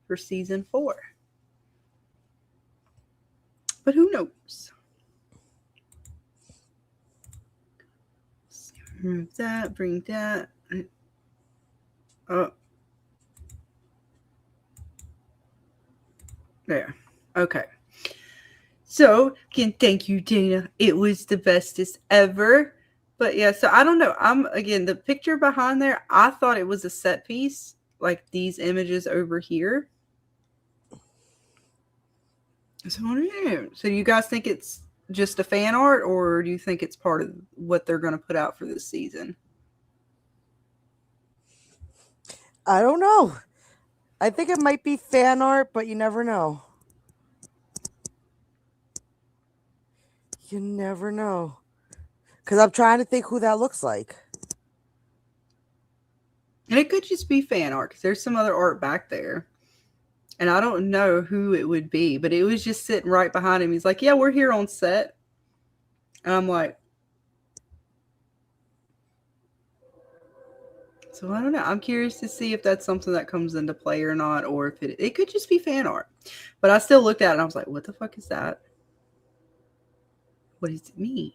for season 4. But who knows? Remove that, bring that. Oh. There. Okay. So, again, thank you, Dana. It was the bestest ever. But yeah, so I don't know. Again, the picture behind there, I thought it was a set piece, like these images over here. So I don't know. So do you guys think it's just a fan art, or do you think it's part of what they're going to put out for this season? I don't know. I think it might be fan art, but you never know. You never know. Because I'm trying to think who that looks like. And it could just be fan art, because there's some other art back there. And I don't know who it would be, but it was just sitting right behind him. He's like, yeah, we're here on set. And I'm like, so I don't know. I'm curious to see if that's something that comes into play or not, or if it could just be fan art. But I still looked at it and I was like, what the fuck is that? What does it mean?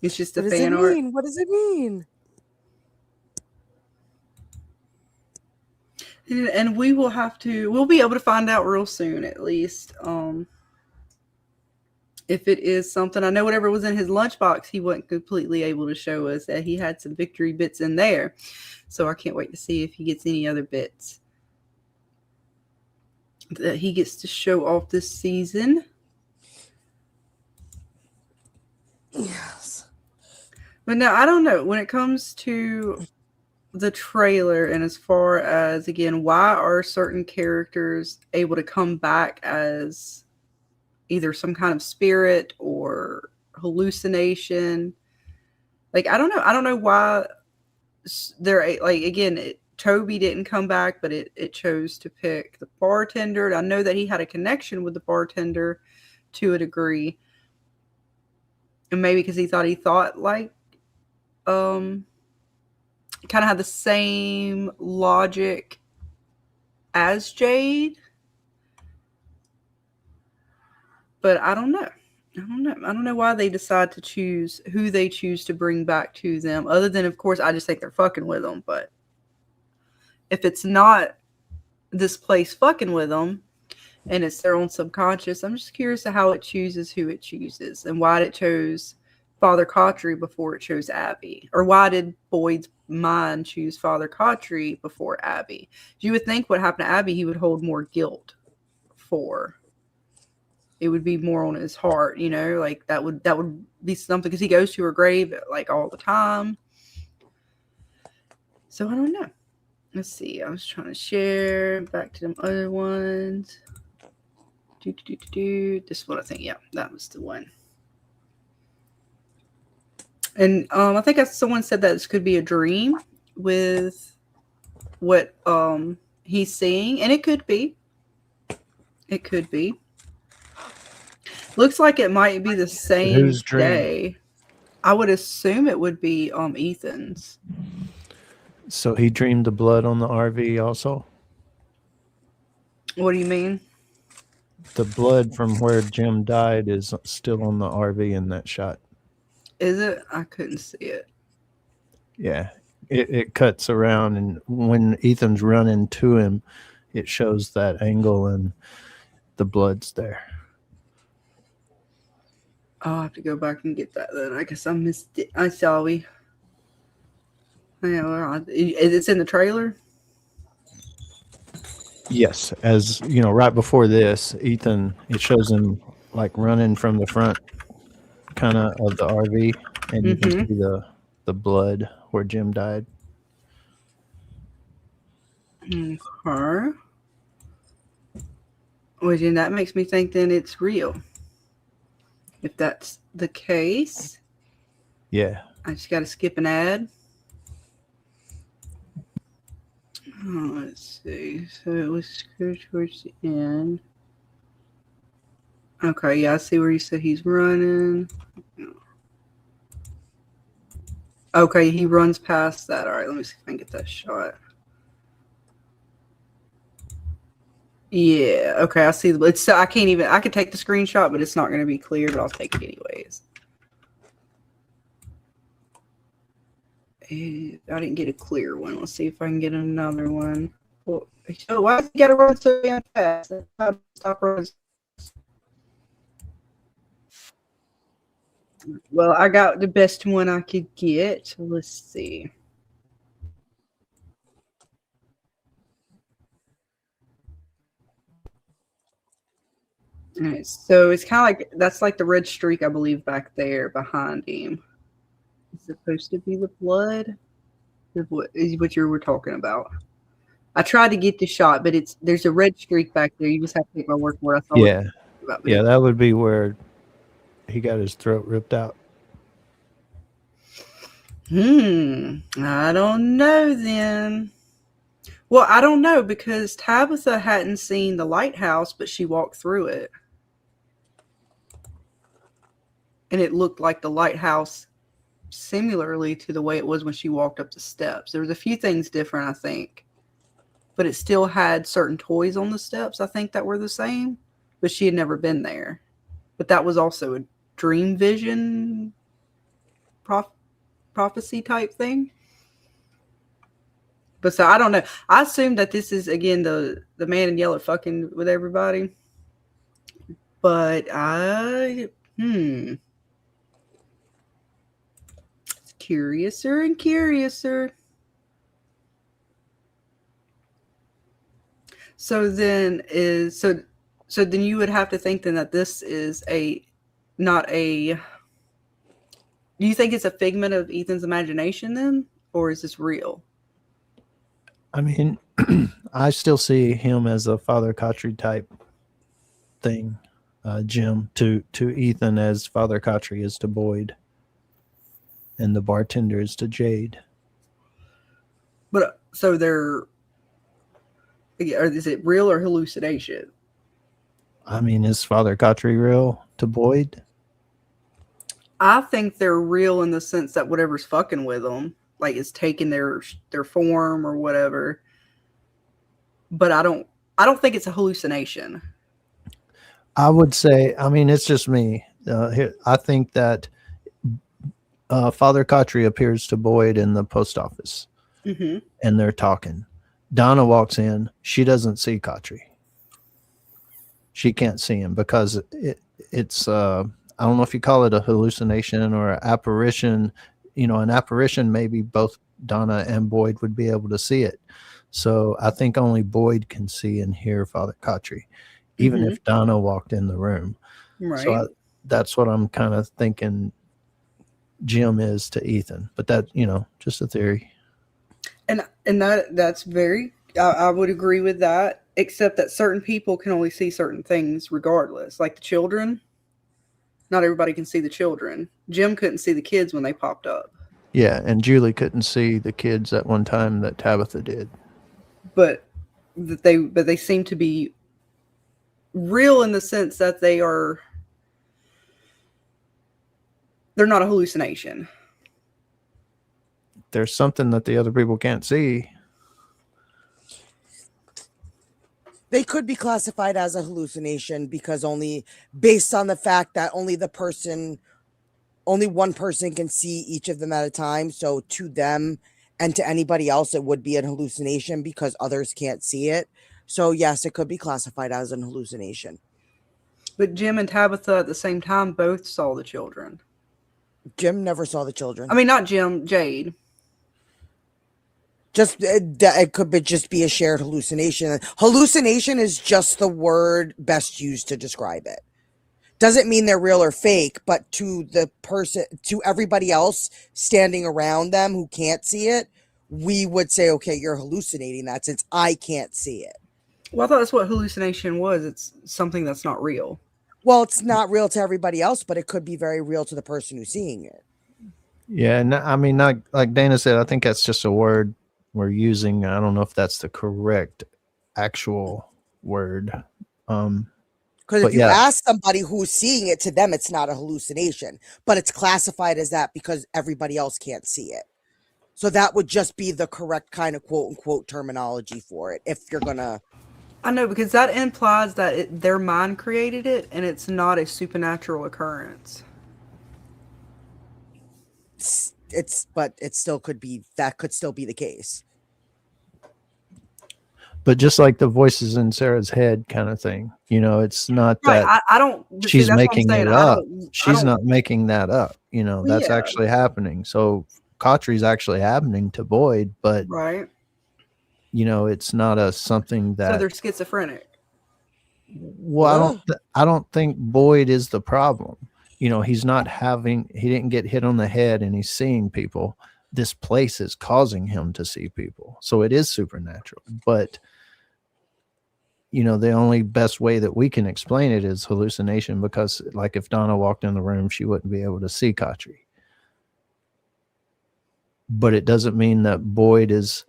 It's just a fan art. What does it mean? And we'll be able to find out real soon, at least. If it is something, I know whatever was in his lunchbox, he wasn't completely able to show us that he had some victory bits in there. So I can't wait to see if he gets any other bits that he gets to show off this season. Yes. But now, I don't know. When it comes to the trailer, and as far as, again, why are certain characters able to come back as either some kind of spirit or hallucination? Like, I don't know. I don't know why they're, like, again, Toby didn't come back, but it chose to pick the bartender. I know that he had a connection with the bartender to a degree. And maybe because he thought like, kind of had the same logic as Jade. But I don't know. I don't know why they decide to choose who they choose to bring back to them. Other than, of course, I just think they're fucking with them. But if it's not this place fucking with them and it's their own subconscious, I'm just curious to how it chooses who it chooses and why it chose Father Cautry before it chose Abby. Or why did Boyd's mind choose Father Cautry before Abby? You would think what happened to Abby, he would hold more guilt for. It would be more on his heart, you know, like that would be something, because he goes to her grave like all the time. So I don't know. Let's see. I was trying to share back to them other ones. This one, I think, yeah, that was the one. And I think someone said that this could be a dream with what he's seeing, and it could be. It could be. Looks like it might be the same day. I would assume it would be Ethan's. So he dreamed the blood on the RV also? What do you mean? The blood from where Jim died is still on the RV in that shot. Is it? I couldn't see it. Yeah. It cuts around, and when Ethan's running to him, it shows that angle and the blood's there. I'll have to go back and get that then. I guess I missed it. I saw we. Yeah, it's in the trailer? Yes. As you know, right before this, Ethan, it shows him like running from the front kind of the RV, and you can see the blood where Jim died. Okay. Well, then that makes me think then it's real. If that's the case, yeah, I just got to skip an ad. Oh, let's see. So it was towards the end. Okay, yeah, I see where you said he's running. Okay, he runs past that. All right, let me see if I can get that shot. Yeah, okay, I see. It's I can't even. I could take the screenshot, but it's not going to be clear. But I'll take it anyways. I didn't get a clear one. Let's see if I can get another one. Well, so why does he got to run so damn fast? Stop running. Well, I got the best one I could get. Let's see. All right, so it's kind of like that's like the red streak, I believe, back there behind him. It's supposed to be the blood. Is what you were talking about. I tried to get the shot, but there's a red streak back there. You just have to take my word for it. Yeah, yeah, that would be where he got his throat ripped out. I don't know then. Well, I don't know because Tabitha hadn't seen the lighthouse, but she walked through it. And it looked like the lighthouse similarly to the way it was when she walked up the steps. There was a few things different, I think. But it still had certain toys on the steps, I think, that were the same. But she had never been there. But that was also a dream vision prophecy type thing. But so I don't know. I assume that this is again the man in yellow fucking with everybody. But curiouser and curiouser. So then you would have to think then that this is not a. Do you think it's a figment of Ethan's imagination then, or is this real? I mean, I still see him as a Father Kotri type thing, Jim, to Ethan as Father Kotri is to Boyd, and the bartender is to Jade. But so is it real or hallucination? I mean, is Father Kotri real to Boyd? I think they're real in the sense that whatever's fucking with them, like, is taking their form or whatever. But I don't think it's a hallucination. I would say, I mean, it's just me. I think that Father Kotri appears to Boyd in the post office, and they're talking. Donna walks in. She doesn't see Kotri. She can't see him because it's I don't know if you call it a hallucination or an apparition. You know, an apparition, maybe both Donna and Boyd would be able to see it. So I think only Boyd can see and hear Father Kotri, even if Donna walked in the room. Right. So that's what I'm kind of thinking Jim is to Ethan. But that, just a theory. And that's very, I would agree with that, except that certain people can only see certain things regardless. Like the children. Not everybody can see the children. Jim couldn't see the kids when they popped up. Yeah, and Julie couldn't see the kids at one time that Tabitha did. But they seem to be real in the sense that they're not a hallucination. There's something that the other people can't see. They could be classified as a hallucination because based on the fact that only one person can see each of them at a time. So to them and to anybody else, it would be an hallucination because others can't see it. So yes, it could be classified as an hallucination. But Jim and Tabitha at the same time both saw the children. Jim never saw the children. I mean, not Jim, Jade. It could just be a shared hallucination. Hallucination is just the word best used to describe it. Doesn't mean they're real or fake, but to the person, to everybody else standing around them who can't see it, we would say, okay, you're hallucinating that since I can't see it. Well, I thought that's what hallucination was. It's something that's not real. Well, it's not real to everybody else, but it could be very real to the person who's seeing it. Yeah, I mean, not like Dana said, I think that's just a word we're using. I don't know if that's the correct actual word. Because if you ask somebody who's seeing it, to them, it's not a hallucination, but it's classified as that because everybody else can't see it. So that would just be the correct kind of quote unquote terminology for it. If you're going to. I know, because that implies that their mind created it and it's not a supernatural occurrence. But it still could be, that could still be the case. But just like the voices in Sarah's head kind of thing, it's not right, that I don't. She's making it up. She's not making that up. That's actually happening. So Kotri's actually happening to Boyd, but right. It's not something that. So they're schizophrenic. Well, I don't think Boyd is the problem. He didn't get hit on the head and he's seeing people. This place is causing him to see people. So it is supernatural. But, the only best way that we can explain it is hallucination, because like if Donna walked in the room, she wouldn't be able to see Kotri. But it doesn't mean that Boyd is,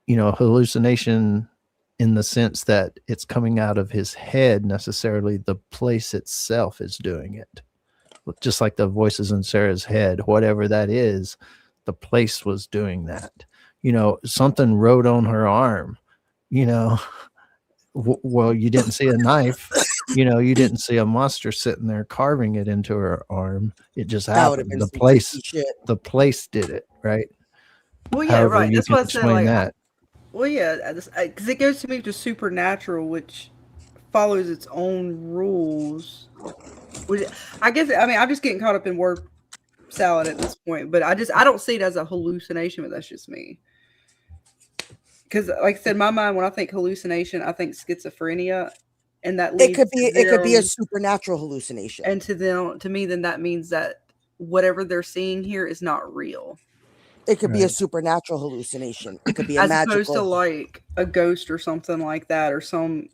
hallucination in the sense that it's coming out of his head necessarily. The place itself is doing it. Just like the voices in Sarah's head, whatever that is, the place was doing that. Something wrote on her arm, well, you didn't see a knife, you didn't see a monster sitting there carving it into her arm. It just happened. The place did it, right? Well, yeah, However, right. you That's can what I said. explain Like, that. well, yeah, because it goes to me to supernatural, which follows its own rules. Which I guess, I mean, I'm just getting caught up in word salad at this point, but I don't see it as a hallucination, but that's just me. Because, like I said, in my mind, when I think hallucination, I think schizophrenia, and that It leads could to be a them, supernatural hallucination. and to me, then that means that whatever they're seeing here is not real. It could be a Right. supernatural hallucination. It could be a As opposed to magical. like a ghost or something like that, or some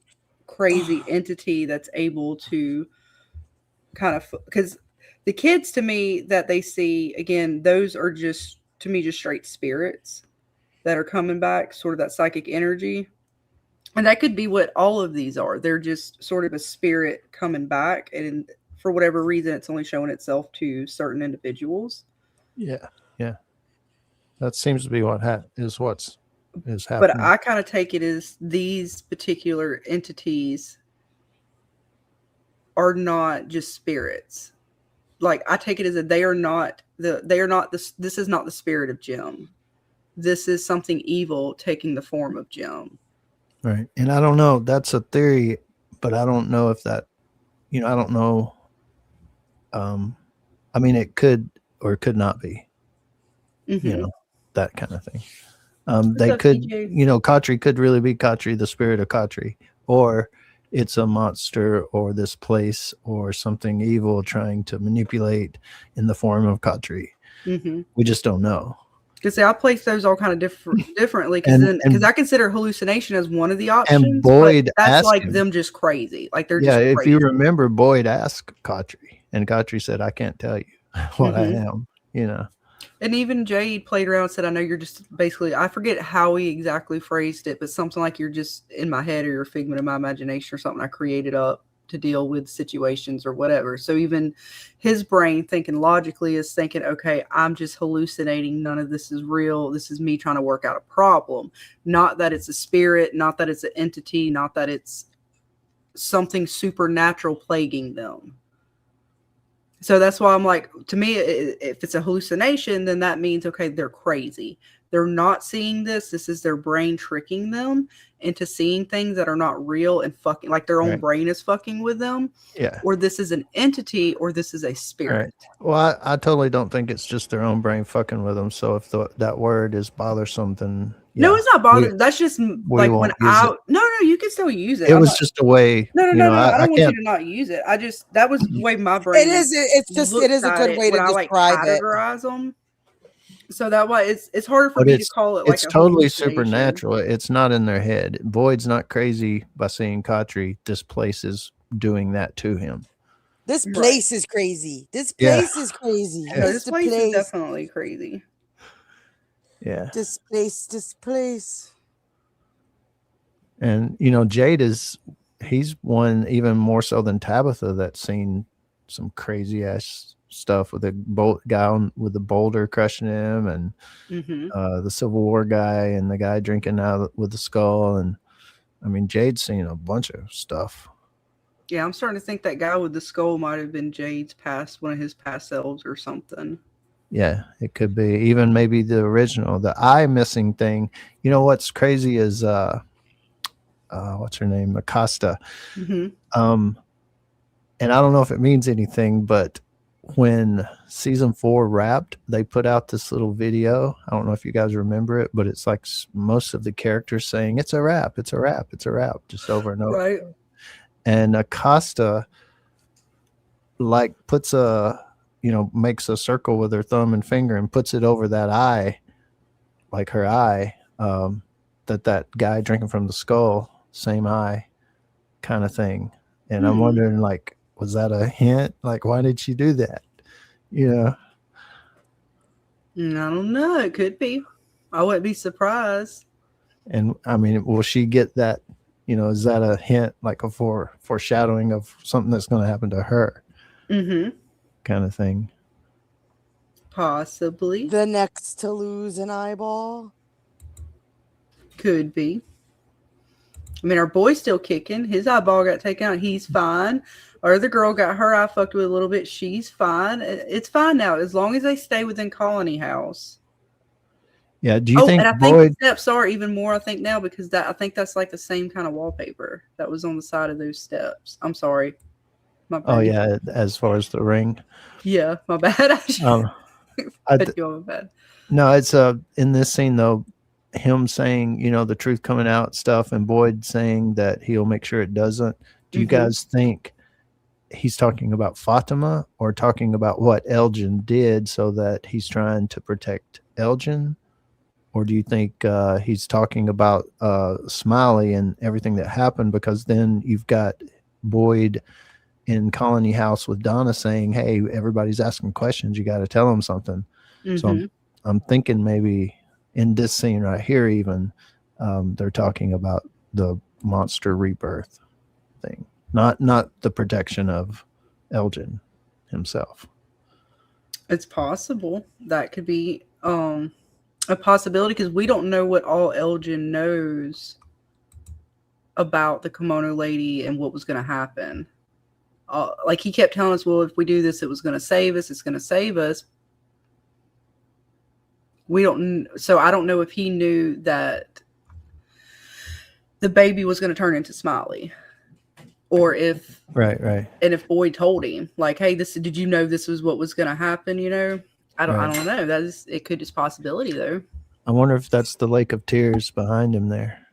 crazy entity that's able to kind of, because the kids to me that they see again, those are just to me just straight spirits that are coming back, sort of that psychic energy. And that could be what all of these are. They're just sort of a spirit coming back, and for whatever reason it's only showing itself to certain individuals. Yeah. Yeah. That seems to be what's is But happening. I kind of take it as these particular entities are not just spirits. Like I take it as that they are not this is not the spirit of Jim. This is something evil taking the form of Jim. Right. And I don't know. That's a theory, but I don't know if that, I don't know. I mean, it could or it could not be, Mm-hmm. that kind of thing. What's They up, could, TJ? Khatri could really be Khatri, the spirit of Khatri, or it's a monster or this place or something evil trying to manipulate in the form of Khatri. Mm-hmm. We just don't know. Because I place those all kind of differently. And Because I consider hallucination as one of the options. and Boyd but that's asked like him. them just crazy. Like they're Yeah, just if crazy. you remember, Boyd asked Khatri, and Khatri said, "I can't tell you what I am." And even Jade played around and said, I know you're just basically, I forget how he exactly phrased it, but something like you're just in my head or you're a figment of my imagination or something I created up to deal with situations or whatever. So even his brain thinking logically is thinking, okay, I'm just hallucinating. None of this is real. This is me trying to work out a problem. Not that it's a spirit, not that it's an entity, not that it's something supernatural plaguing them. So that's why I'm like, to me, if it's a hallucination, then that means, okay, they're crazy. They're not seeing this. This is their brain tricking them into seeing things that are not real and fucking, like their own brain is fucking with them. Yeah. Or this is an entity, or this is a spirit. Right. Well, I totally don't think it's just their own brain fucking with them. So if that word is bothersome, then No, it's not bothering. That's just like when no, you can still use it. It was just a way. No. I don't want you can't. to not use it. that was the way my brain. It is a good way to describe it. Categorize them. So that way it's harder for But me to call it like it's a totally hallucination. supernatural. It's not in their head. Boyd's not crazy by seeing Khatri. This place is doing that to him. This place is crazy. This place is crazy. No, this place is definitely crazy. Yeah. This place. And Jade he's one even more so than Tabitha that's seen some crazy ass stuff with the guy with the boulder crushing him, and the Civil War guy, and the guy drinking out with the skull. And I mean, Jade's seen a bunch of stuff. Yeah, I'm starting to think that guy with the skull might have been Jade's one of his past selves or something. Yeah, it could be even maybe the original, the eye missing thing. What's crazy is what's her name, Acosta. And I don't know if it means anything, but when season 4 wrapped, they put out this little video. I don't know if you guys remember it, but it's like most of the characters saying it's a wrap, it's a wrap, it's a wrap, just over and over. Right. And Acosta like puts makes a circle with her thumb and finger and puts it over that eye, like her eye, that guy drinking from the skull, same eye kind of thing. And I'm wondering, like, was that a hint? Like, why did she do that? I don't know. It could be. I wouldn't be surprised. And I mean, will she get that? Is that a hint, like a foreshadowing of something that's going to happen to her? Kind of thing. Possibly. The next to lose an eyeball. Could be. I mean, our boy's still kicking. His eyeball got taken out. He's fine. Our other girl got her eye fucked with a little bit. She's fine. It's fine now, as long as they stay within Colony House. Yeah. Do you Oh, think and I think Boyd? the steps are even more, I think, now, because I think that's like the same kind of wallpaper that was on the side of those steps. I'm sorry. My Oh bad. yeah, as far as the ring. Yeah, my bad. I should Um, I cut you off, my bad. no, it's in this scene though, him saying, the truth coming out stuff, and Boyd saying that he'll make sure it doesn't. Do you Mhm. guys think he's talking about Fatima or talking about what Elgin did so that he's trying to protect Elgin? Or do you think he's talking about Smiley and everything that happened? Because then you've got Boyd in Colony House with Donna saying, "Hey, everybody's asking questions. You got to tell them something." So Mhm. I'm thinking maybe in this scene right here, even they're talking about the monster rebirth thing, not the protection of Elgin himself. It's possible that could be a possibility, because we don't know what all Elgin knows about the kimono lady and what was going to happen. Like he kept telling us, well, if we do this, it was going to save us. It's going to save us. We don't. So I don't know if he knew that the baby was going to turn into Smiley, or if Right. and if Boyd told him, like, hey, this, did you know this was what was going to happen? I Right. don't know. It could just possibility though. I wonder if that's the Lake of Tears behind him there.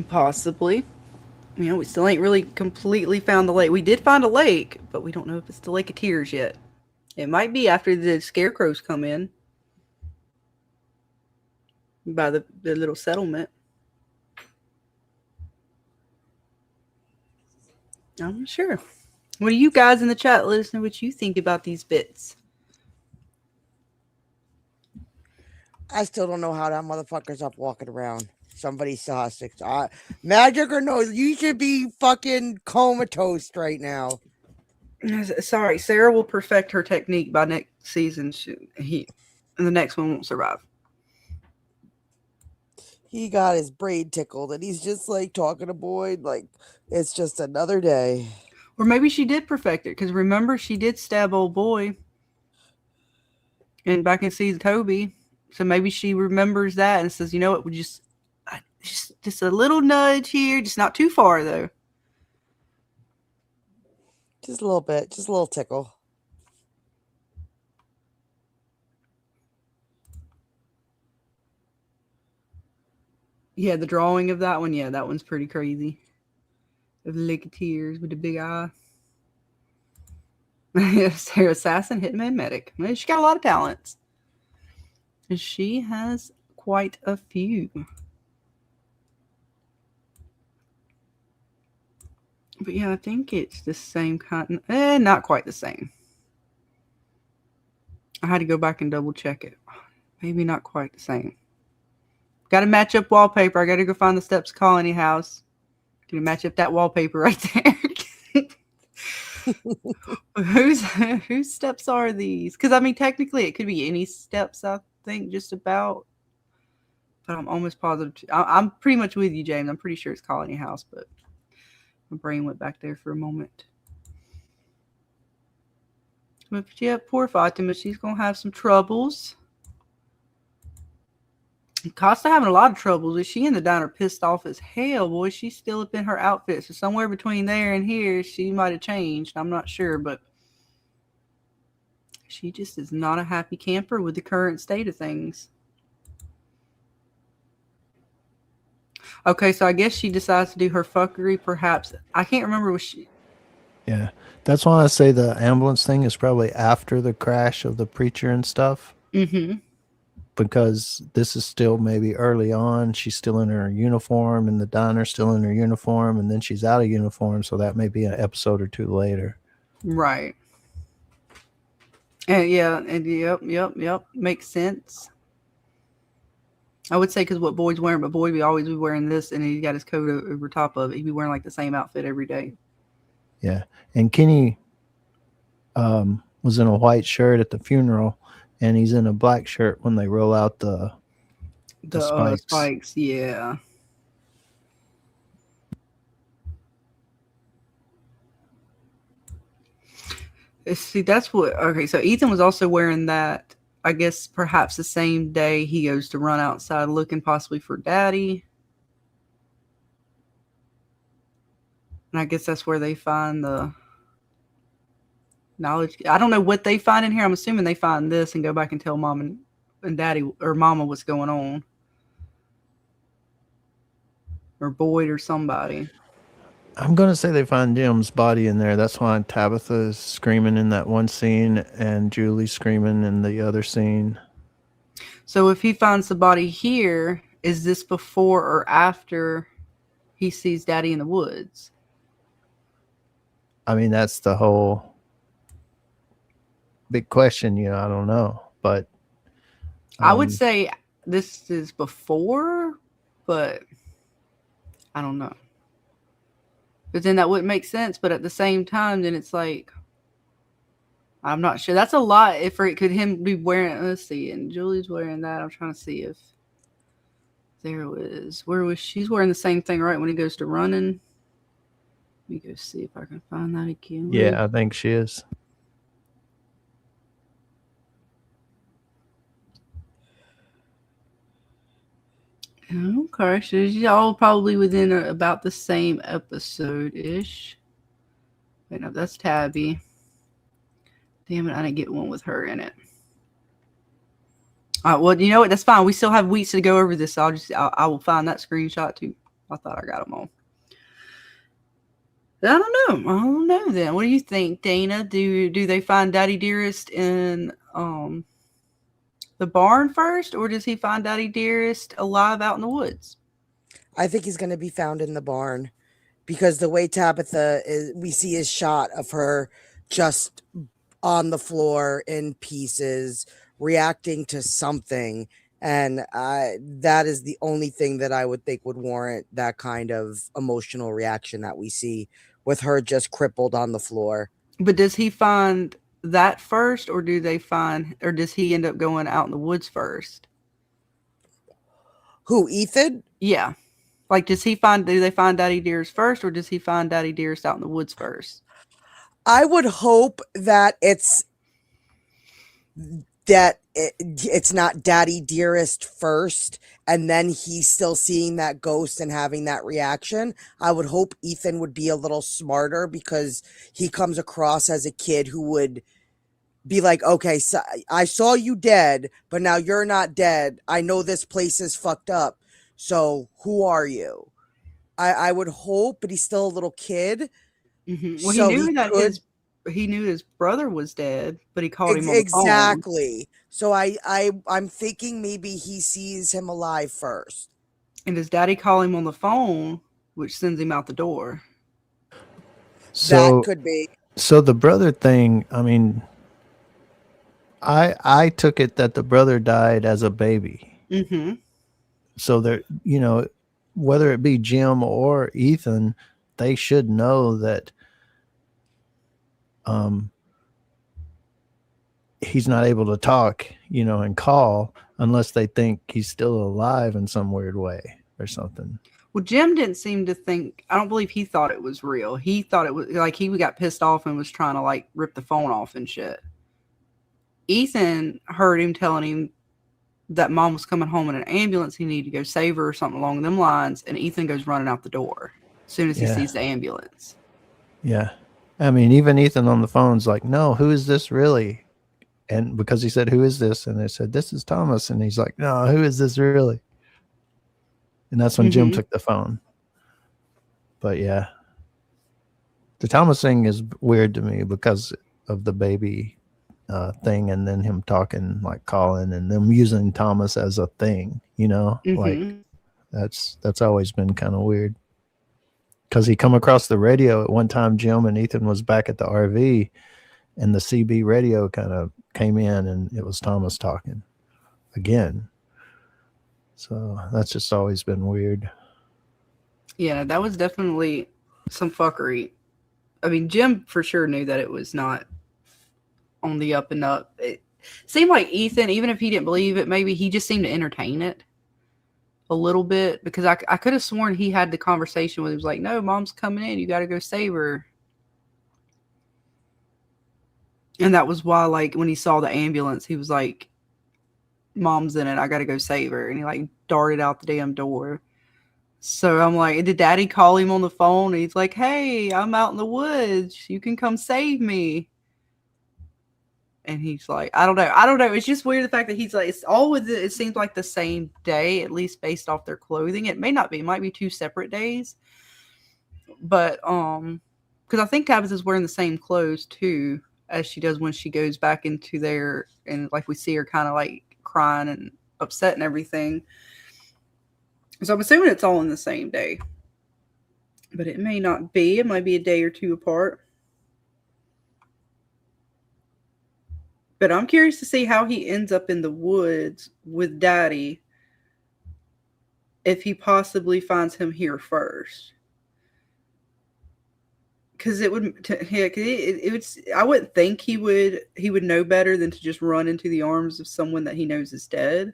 Possibly. We still ain't really completely found the lake. We did find a lake, but we don't know if it's the Lake of Tears yet. It might be after the scarecrows come in by the little settlement. I'm not sure. What do you guys in the chat? Let us know what you think about these bits. I still don't know how that motherfucker's up walking around. Somebody saw 6. Magic or no, you should be fucking comatose right now. Sorry, Sarah will perfect her technique by next season. And the next one won't survive. He got his brain tickled and he's just like talking to Boyd like it's just another day. Or maybe she did perfect it, because remember, she did stab old boy and back in season Toby. So maybe she remembers that and says, you know what, we just a little nudge here, just not too far though. Just a little bit, just a little tickle. Yeah, the drawing of that one, that one's pretty crazy. Of the Lake of Tears with the big eye. Sarah Assassin, Hitman, Medic. She got a lot of talents. And she has quite a few. But yeah, I think it's the same kind. Not quite the same. I had to go back and double check it. Maybe not quite the same. Got to match up wallpaper. I got to go find the Steps Colony House. Gonna match up that wallpaper right there. Whose steps are these? Because I mean, technically, it could be any steps. I think just about. But I'm almost positive. I'm pretty much with you, James. I'm pretty sure it's Colony House, but my brain went back there for a moment. But yeah, poor Fatima. She's gonna have some troubles. Costa having a lot of troubles. Is she in the diner pissed off as hell, boy? She's still up in her outfit. So somewhere between there and here, she might have changed. I'm not sure, but she just is not a happy camper with the current state of things. Okay, so I guess she decides to do her fuckery, perhaps. I can't remember what she... Yeah. That's why I say the ambulance thing is probably after the crash of the preacher and stuff. Mm-hmm. Because this is still maybe early on. She's still in her uniform, and the diner's still in her uniform, and then she's out of uniform, so that may be an episode or two later. Right. And yep. Makes sense. I would say because what Boyd's wearing, but Boyd would always be wearing this, and he got his coat over top of it. He'd be wearing like the same outfit every day. Yeah. And Kenny was in a white shirt at the funeral, and he's in a black shirt when they roll out the spikes. Spikes, yeah. See, that's what... Okay, so Ethan was also wearing that I guess perhaps the same day he goes to run outside looking possibly for Daddy. And I guess that's where they find the knowledge. I don't know what they find in here. I'm assuming they find this and go back and tell Mom and Daddy or Mama what's going on. Or Boyd or somebody. I'm going to say they find Jim's body in there. That's why Tabitha is screaming in that one scene and Julie's screaming in the other scene. So if he finds the body here, is this before or after he sees Daddy in the woods? I mean, that's the whole big question. I don't know. But I would say this is before, but I don't know. But then that wouldn't make sense. But at the same time, then it's like, I'm not sure. That's a lot. If it could him be wearing, let's see, and Julie's wearing that. I'm trying to see if there was, where was she's wearing the same thing, right? When he goes to running. Let me go see if I can find that again. Yeah, I think she is. Okay, so she's all probably within about the same episode-ish. Wait, no, that's Tabby. Damn it, I didn't get one with her in it. All right, well, you know what? That's fine. We still have weeks to go over this. So I will find that screenshot too. I thought I got them all. I don't know then. What do you think, Dana? Do they find Daddy Dearest in the barn first, or does he find Daddy Dearest alive out in the woods? I think he's going to be found in the barn because the way Tabitha is, we see a shot of her just on the floor in pieces, reacting to something. And that is the only thing that I would think would warrant that kind of emotional reaction that we see with her just crippled on the floor. But does he find that first, or does he end up going out in the woods first? Who, Ethan? Yeah. Like, do they find Daddy Dearest first, or does he find Daddy Dearest out in the woods first? I would hope that it's not Daddy Dearest first, and then he's still seeing that ghost and having that reaction. I would hope Ethan would be a little smarter because he comes across as a kid who would be like, okay, so I saw you dead, but now you're not dead. I know this place is fucked up. So who are you? I would hope, but he's still a little kid. Mm-hmm. Well, so he knew his brother was dead, but he called him on the phone. Exactly. So I'm thinking maybe he sees him alive first. And does Daddy call him on the phone, which sends him out the door? So that could be. So the brother thing, I mean, I took it that the brother died as a baby. Mm-hmm. So there, whether it be Jim or Ethan, they should know that he's not able to talk, and call unless they think he's still alive in some weird way or something. Well, Jim didn't seem to think, I don't believe he thought it was real. He thought it was like he got pissed off and was trying to like rip the phone off and shit. Ethan heard him telling him that Mom was coming home in an ambulance. He needed to go save her or something along them lines. And Ethan goes running out the door as soon as he sees the ambulance. Yeah. I mean, even Ethan on the phone's like, no, who is this really? And because he said, who is this? And they said, this is Thomas. And he's like, no, who is this really? And that's when Jim took the phone. But yeah, the Thomas thing is weird to me because of the baby thing, and then him talking like calling, and them using Thomas as a thing, like that's always been kind of weird. Because he come across the radio at one time. Jim and Ethan was back at the RV, and the CB radio kind of came in, and it was Thomas talking again. So that's just always been weird. Yeah, that was definitely some fuckery. I mean, Jim for sure knew that it was not on the up and up. It seemed like Ethan, even if he didn't believe it, maybe he just seemed to entertain it a little bit, because I could have sworn he had the conversation with him. He was like, no, Mom's coming in. You got to go save her. And that was why, like, when he saw the ambulance, he was like, Mom's in it. I gotta go save her. And he like darted out the damn door. So I'm like, did Daddy call him on the phone? And he's like, hey, I'm out in the woods. You can come save me. And he's like, I don't know. It's just weird the fact that he's like, it's all with it. It seems like the same day, at least based off their clothing. It may not be. It might be 2 separate days. But because I think Tabitha's wearing the same clothes too as she does when she goes back into there, and like we see her kind of like crying and upset and everything. So I'm assuming it's all in the same day, but it may not be. It might be a day or 2 apart. But I'm curious to see how he ends up in the woods with Daddy, if he possibly finds him here first. Because it would, it would. I wouldn't think he would know better than to just run into the arms of someone that he knows is dead.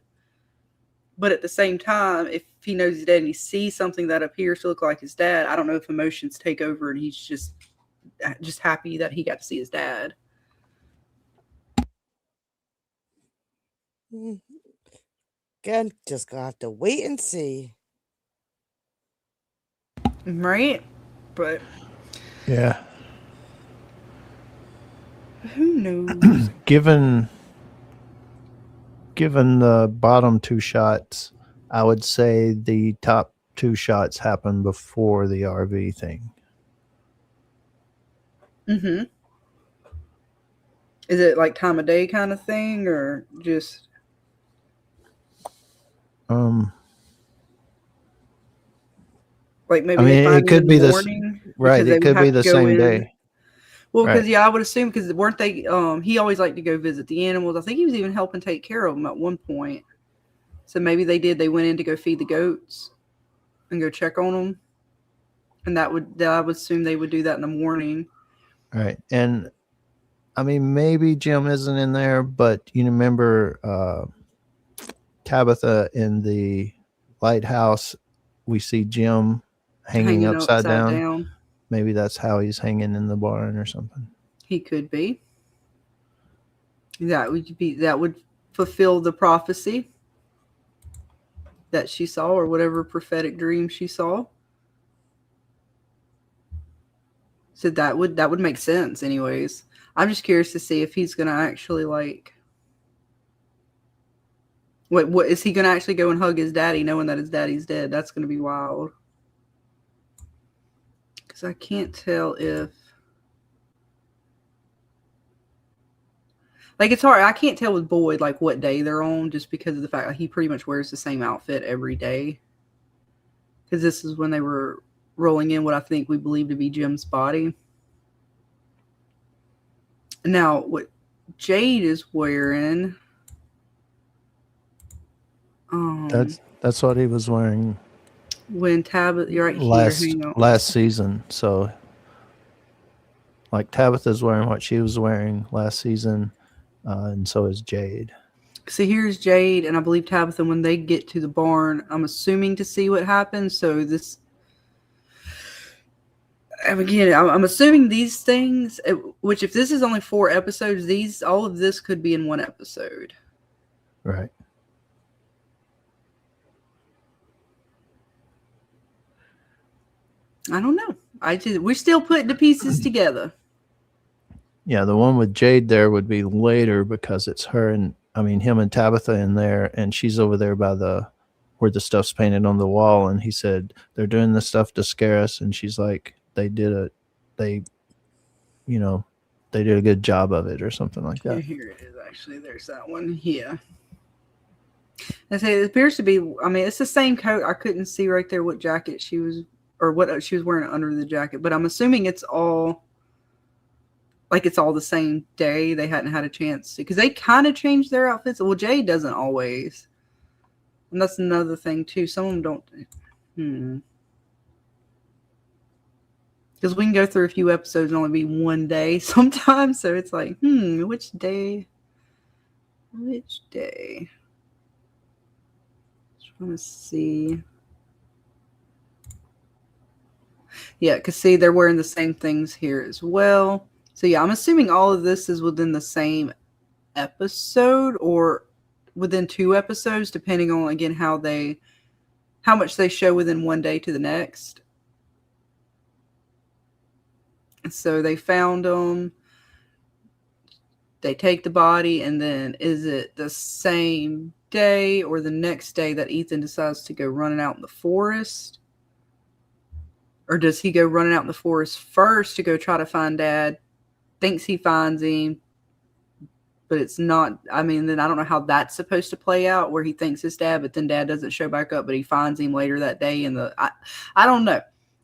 But at the same time, if he knows he's dead and he sees something that appears to look like his dad, I don't know if emotions take over and he's just happy that he got to see his dad. Again, just gonna have to wait and see. Right? But Yeah. who knows? Given the bottom 2 shots, I would say the top 2 shots happened before the RV thing. Mm-hmm. Is it like time of day kind of thing, or just? Like maybe I mean, they find it could be the morning, right. It could be the same day. Well, because Right. yeah, I would assume because weren't they? He always liked to go visit the animals. I think he was even helping take care of them at one point. So maybe they did. They went in to go feed the goats and go check on them, and I would assume they would do that in the morning. Right. And I mean, maybe Jim isn't in there, but you remember Tabitha in the lighthouse, we see Jim hanging upside down. Maybe that's how he's hanging in the barn or something. He could be. That would fulfill the prophecy that she saw, or whatever prophetic dream she saw. So that would make sense anyways. I'm just curious to see if he's gonna actually like what is he gonna actually go and hug his daddy knowing that his daddy's dead? That's gonna be wild. Because I can't tell if like it's hard. I can't tell with Boyd like what day they're on just because of the fact that he pretty much wears the same outfit every day. Because this is when they were rolling in what I think we believe to be Jim's body. Now, what Jade is wearing. That's what he was wearing When Tabitha, you're right here. last season. So, like Tabitha's wearing what she was wearing last season, and so is Jade. So here's Jade, and I believe Tabitha. When they get to the barn, I'm assuming to see what happens. So this. And again, I'm assuming these things, which if this is only 4 episodes, all of this could be in 1 episode. Right. I don't know. We're still putting the pieces together. Yeah, the one with Jade there would be later because it's her and him and Tabitha in there, and she's over there by where the stuff's painted on the wall, and he said they're doing this stuff to scare us, and she's like, they did a good job of it or something like that. Here it is, actually. There's that one here. I say it appears to be, it's the same coat. I couldn't see right there what jacket she was, or what she was wearing under the jacket, but I'm assuming it's all the same day. They hadn't had a chance to, because they kind of changed their outfits. Well, Jay doesn't always. And that's another thing, too. Some of them don't. Because we can go through a few episodes and only be one day sometimes. So it's like, which day? Which day? Trying to see. Yeah, because see, they're wearing the same things here as well. So yeah, I'm assuming all of this is within the same episode, or within 2 episodes, depending on again how much they show within one day to the next. So they found them. They take the body, and then is it the same day or the next day that Ethan decides to go running out in the forest? Or does he go running out in the forest first to go try to find Dad? Thinks he finds him, but it's not. I mean, then I don't know how that's supposed to play out, where he thinks it's Dad, but then Dad doesn't show back up, but he finds him later that day. I don't know.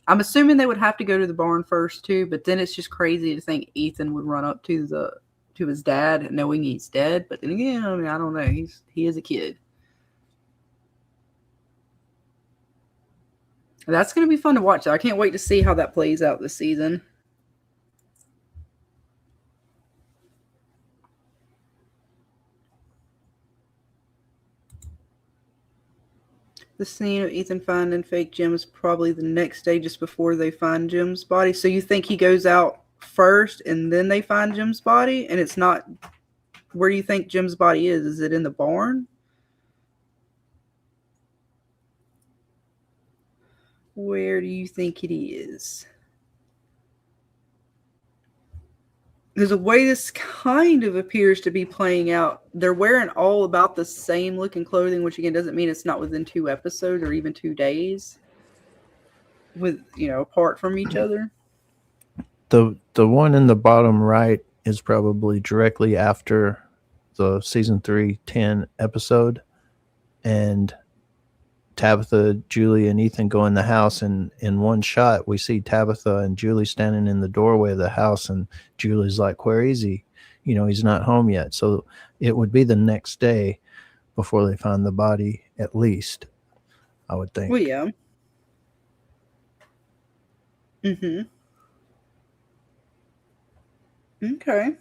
I'm assuming they would have to go to the barn first too, but then it's just crazy to think Ethan would run up to his dad knowing he's dead. But then again, I mean, I don't know. He is a kid. That's going to be fun to watch. I can't wait to see how that plays out this season. The scene of Ethan finding fake Jim is probably the next day, just before they find Jim's body. So you think he goes out first and then they find Jim's body? And it's not... Where do you think Jim's body is? Is it in the barn? Where do you think it is? There's a way this kind of appears to be playing out. They're wearing all about the same looking clothing, which again doesn't mean it's not within 2 episodes or even 2 days with, apart from each other. The one in the bottom right is probably directly after the season 3:10 episode, and Tabitha, Julie, and Ethan go in the house, and in one shot we see Tabitha and Julie standing in the doorway of the house, and Julie's like, where is he? He's not home yet. So it would be the next day before they find the body, at least, I would think. Well, yeah. Mm-hmm. Okay.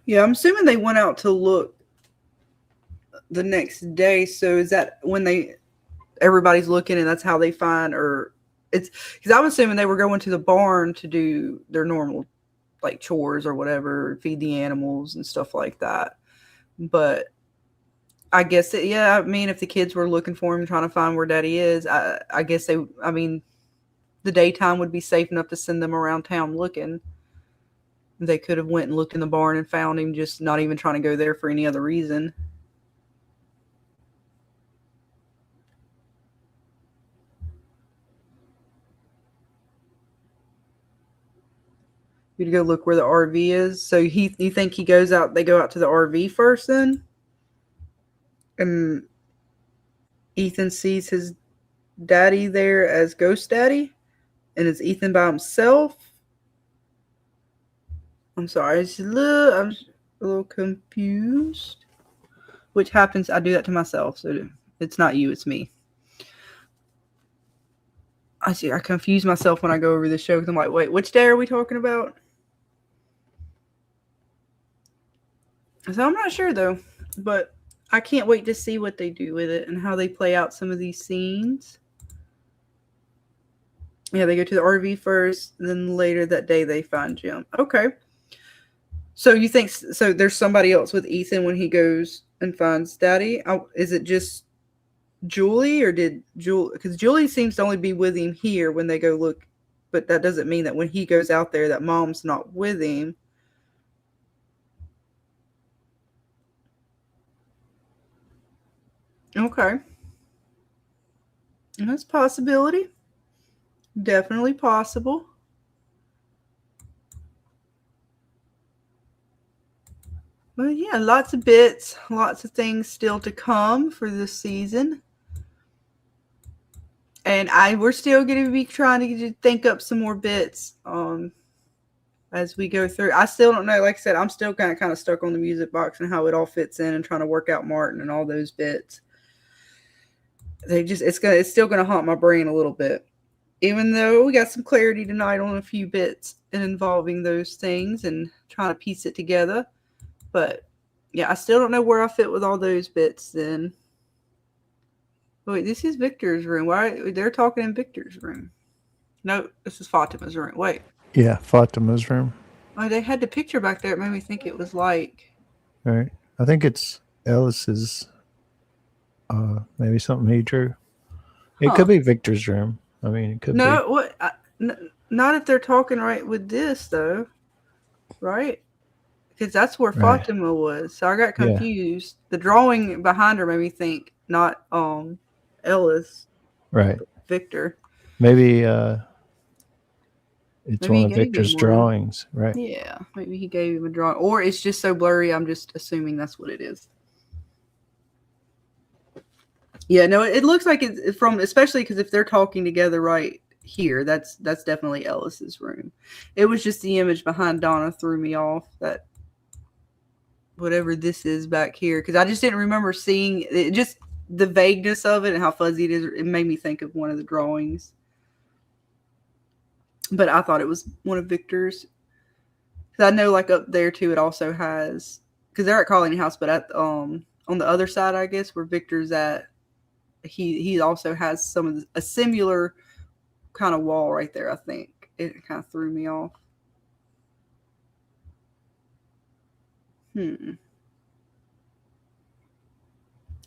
Yeah, I'm assuming they went out to look the next day. So is that when everybody's looking and that's how they find, or it's because I'm assuming they were going to the barn to do their normal like chores or whatever, feed the animals and stuff like that. But I guess I mean, if the kids were looking for him, trying to find where Daddy is, I guess the daytime would be safe enough to send them around town looking. They could have went and looked in the barn and found him, just not even trying to go there for any other reason. You to go look where the RV is. So you think they go out to the RV first then? And Ethan sees his daddy there as Ghost Daddy? And is Ethan by himself? I'm sorry, I'm a little confused. Which happens, I do that to myself, so it's not you, it's me. I confuse myself when I go over this show because I'm like, wait, which day are we talking about? So I'm not sure though, but I can't wait to see what they do with it and how they play out some of these scenes. Yeah, they go to the RV first, and then later that day they find Jim. Okay. So you think there's somebody else with Ethan when he goes and finds Daddy? Is it just Julie, or did Julie? Because Julie seems to only be with him here when they go look, but that doesn't mean that when he goes out there that Mom's not with him. Okay. That's a possibility. Definitely possible. Well, yeah, lots of bits, lots of things still to come for this season. And we're still going to be trying to think up some more bits as we go through. I still don't know. Like I said, I'm still kind of stuck on the music box and how it all fits in and trying to work out Martin and all those bits. It's still going to haunt my brain a little bit. Even though we got some clarity tonight on a few bits involving those things and trying to piece it together. But, yeah, I still don't know where I fit with all those bits then. Wait, this is Victor's room. Why? They're talking in Victor's room. No, this is Fatima's room. Wait. Yeah, Fatima's room. Oh, they had the picture back there. It made me think it was like. All right. I think it's Ellis's. Maybe something he drew. It could be Victor's room. I mean, it could be. No, what? Not if they're talking right with this though, right? Because that's where Right. Fatima was. So I got confused. The drawing behind her made me think not Ellis, Right. Victor. Maybe it's Maybe one he of gave him Victor's one. drawings, right? Yeah, maybe he gave him a drawing, or it's just so blurry. I'm just assuming that's what it is. Yeah, no, it looks like it's from, especially because if they're talking together right here, that's definitely Ellis's room. It was just the image behind Donna threw me off. That whatever this is back here, because I just didn't remember seeing it. Just the vagueness of it and how fuzzy it is. It made me think of one of the drawings, but I thought it was one of Victor's. Because I know, like up there too, it also has, because they're at Colony House, but at on the other side, I guess where Victor's at. He also has some of a similar kind of wall right there. I think it kind of threw me off. Is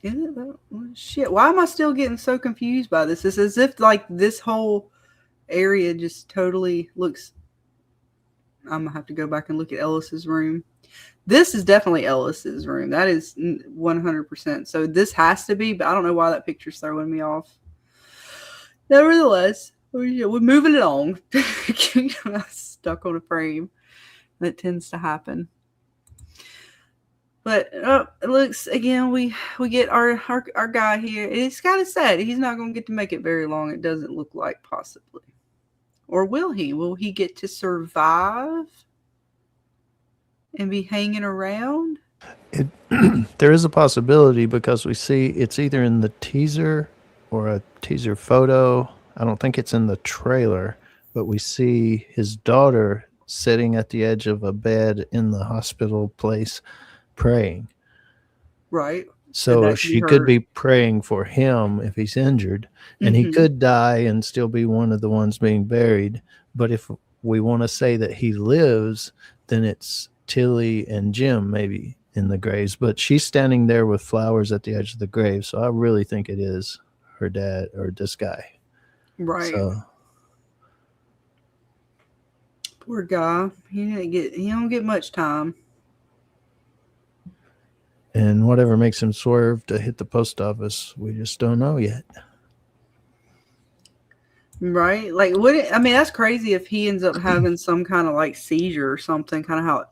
it that? Shit, why am I still getting so confused by this? It's as if like this whole area just totally looks. I'm gonna have to go back and look at Ellis's room. This is definitely Ellis's room. That is 100%. So this has to be, but I don't know why that picture's throwing me off. Nevertheless, we're moving along. Stuck on a frame. That tends to happen. But it looks, again, we get our guy here. It's kind of sad. He's not going to get to make it very long. It doesn't look like, possibly. Or will he? Will he get to survive and be hanging around? There is a possibility because we see it's either in the teaser or a teaser photo. I don't think it's in the trailer, but we see his daughter sitting at the edge of a bed in the hospital place praying. Right. So she could be praying for him if he's injured, and he could die and still be one of the ones being buried. But if we want to say that he lives, then it's Tilly and Jim maybe in the graves. But she's standing there with flowers at the edge of the grave, so I really think it is her dad or this guy. Right. So, poor guy. He don't get much time. and whatever makes him swerve to hit the post office, we just don't know yet. Right? Like, I mean, that's crazy if he ends up having some kind of like seizure or something, kind of how,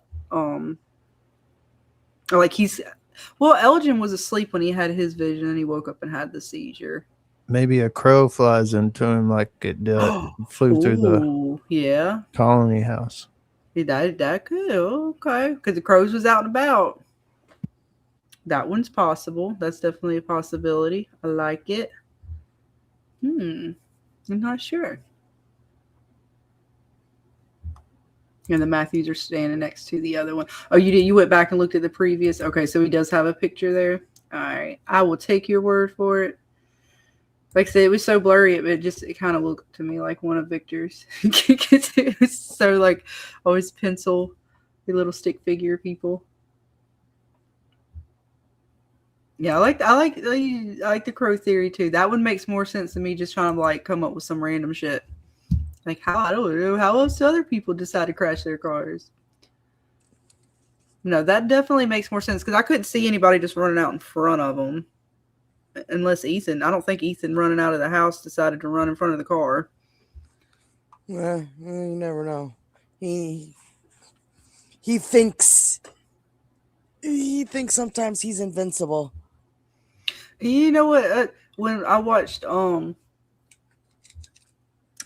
or like Elgin was asleep when he had his vision and he woke up and had the seizure. Maybe a crow flies into him like it flew through the colony house. That could, okay, because the crows was out and about. That one's possible. That's definitely a possibility. I like it. I'm not sure. And the Matthews are standing next to the other one. Oh, you did? You went back and looked at the previous? Okay, so he does have a picture there. All right. I will take your word for it. Like I said, it was so blurry, it kind of looked to me like one of Victor's. It was so like always pencil, the little stick figure people. Yeah, I like the crow theory too. That one makes more sense than me just trying to like come up with some random shit. Like I don't know how else do other people decide to crash their cars. No, that definitely makes more sense because I couldn't see anybody just running out in front of them. Unless Ethan, I don't think Ethan running out of the house decided to run in front of the car. Well, you never know. He thinks sometimes he's invincible. You know what? When I watched oh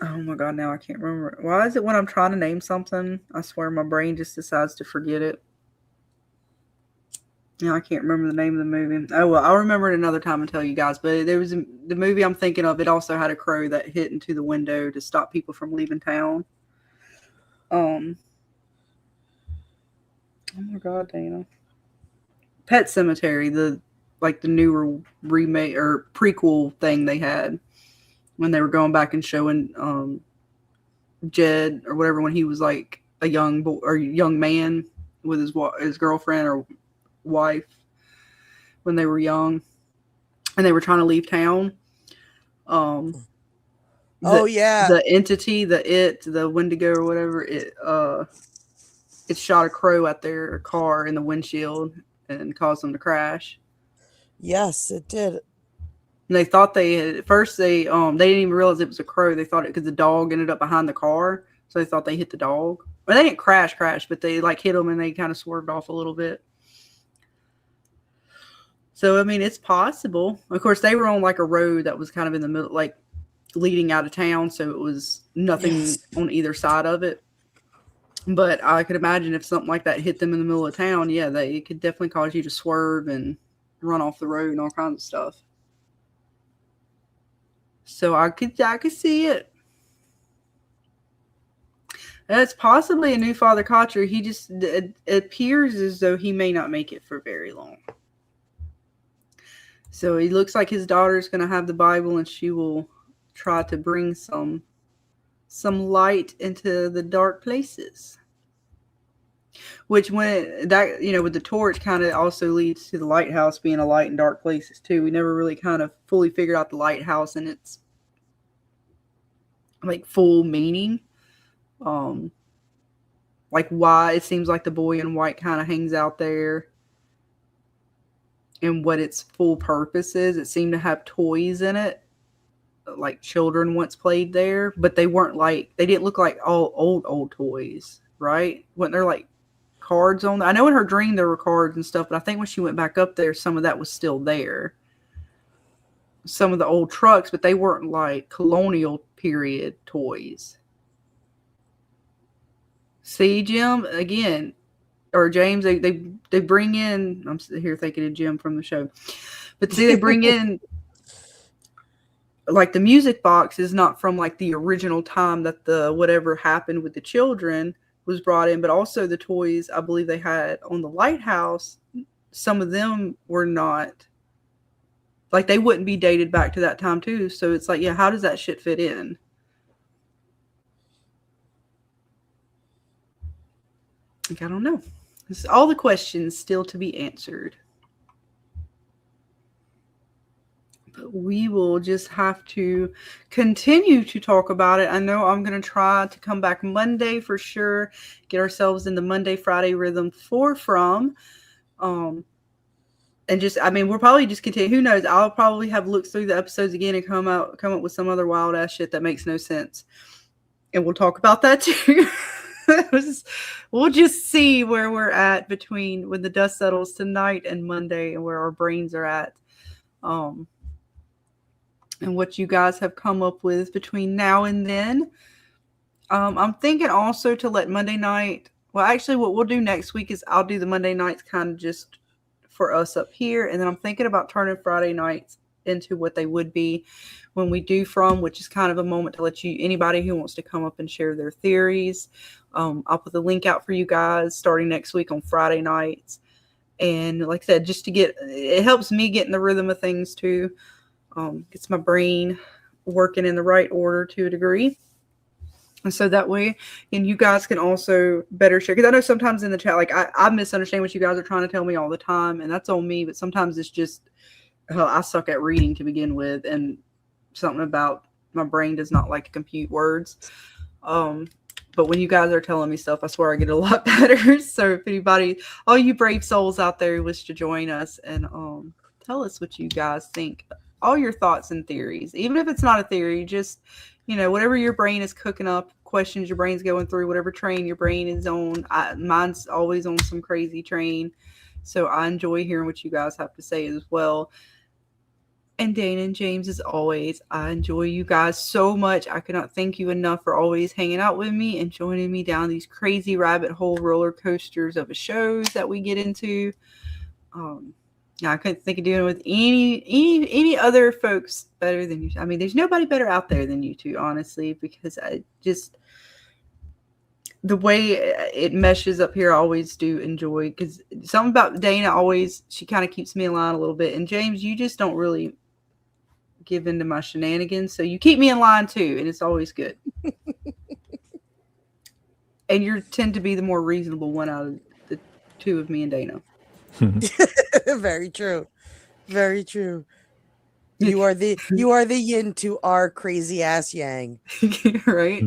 my god, now I can't remember. Why is it when I'm trying to name something, I swear my brain just decides to forget it. I can't remember the name of the movie. Oh, well, I'll remember it another time and tell you guys. But there was the movie I'm thinking of. It also had a crow that hit into the window to stop people from leaving town. Oh my god, Dana. Pet Cemetery, the newer remake or prequel thing they had when they were going back and showing Jed or whatever when he was like a young boy or young man with his girlfriend or wife when they were young, and they were trying to leave town. Oh yeah. The entity, the Wendigo or whatever, it shot a crow at their car in the windshield and caused them to crash. Yes, it did. And they thought at first they didn't even realize it was a crow. They thought it because the dog ended up behind the car, so they thought they hit the dog. Well, they didn't crash, but they like hit them and they kind of swerved off a little bit. So I mean, it's possible. Of course, they were on like a road that was kind of in the middle, like leading out of town, so it was nothing on either side of it. But I could imagine if something like that hit them in the middle of town, yeah, it could definitely cause you to swerve and run off the road and all kinds of stuff. So I could see it. That's possibly a new Father Kocher. He just it appears as though he may not make it for very long. So it looks like his daughter's going to have the Bible, and she will try to bring some light into the dark places. Which when that, with the torch kind of also leads to the lighthouse being a light in dark places too. We never really kind of fully figured out the lighthouse and its like full meaning. Like why it seems like the boy in white kind of hangs out there and what its full purpose is. It seemed to have toys in it, like children once played there, but they didn't look like all old toys, right? Wasn't there like cards on there? I know in her dream there were cards and stuff, but I think when she went back up there, some of that was still there. Some of the old trucks, but they weren't like colonial period toys. See, Jim, again, or James, they bring in, I'm here thinking of Jim from the show, but see, they bring in like the music box is not from like the original time that the whatever happened with the children was brought in, but also the toys I believe they had on the lighthouse, some of them were not, like they wouldn't be dated back to that time too. So it's like, yeah, how does that shit fit in? Like, I don't know. It's all the questions still to be answered. But we will just have to continue to talk about it. I know I'm going to try to come back Monday for sure. Get ourselves in the Monday, Friday rhythm from. And just, I mean, we'll probably just continue. Who knows? I'll probably have looked through the episodes again and come up with some other wild ass shit that makes no sense. And we'll talk about that too. We'll just see where we're at between when the dust settles tonight and Monday and where our brains are at. And what you guys have come up with between now and then. I'm thinking also to let Monday night, well, actually what we'll do next week is I'll do the Monday nights kind of just for us up here. And then I'm thinking about turning Friday nights into what they would be when we do from, which is kind of a moment to let you, anybody who wants to come up and share their theories. I'll put the link out for you guys starting next week on Friday nights. And like I said, just to it helps me get in the rhythm of things too. Gets my brain working in the right order to a degree. And so that way, and you guys can also better share. Because I know sometimes in the chat, like I misunderstand what you guys are trying to tell me all the time. And that's on me. But sometimes it's just, I suck at reading to begin with. And something about my brain does not like to compute words. But when you guys are telling me stuff, I swear I get a lot better. So if anybody, all you brave souls out there who wish to join us and tell us what you guys think. All your thoughts and theories. Even if it's not a theory, just, whatever your brain is cooking up, questions your brain's going through, whatever train your brain is on. Mine's always on some crazy train. So I enjoy hearing what you guys have to say as well. And Dana and James, as always, I enjoy you guys so much. I cannot thank you enough for always hanging out with me and joining me down these crazy rabbit hole roller coasters of shows that we get into. I couldn't think of doing it with any other folks better than you. I mean, there's nobody better out there than you two, honestly, because I just, the way it meshes up here, I always do enjoy, because something about Dana she kind of keeps me in line a little bit. And James, you just don't really give into my shenanigans. So you keep me in line too. And it's always good. And you tend to be the more reasonable one out of the two of me and Dana. Very true. Very true. You are the yin to our crazy ass yang. Right?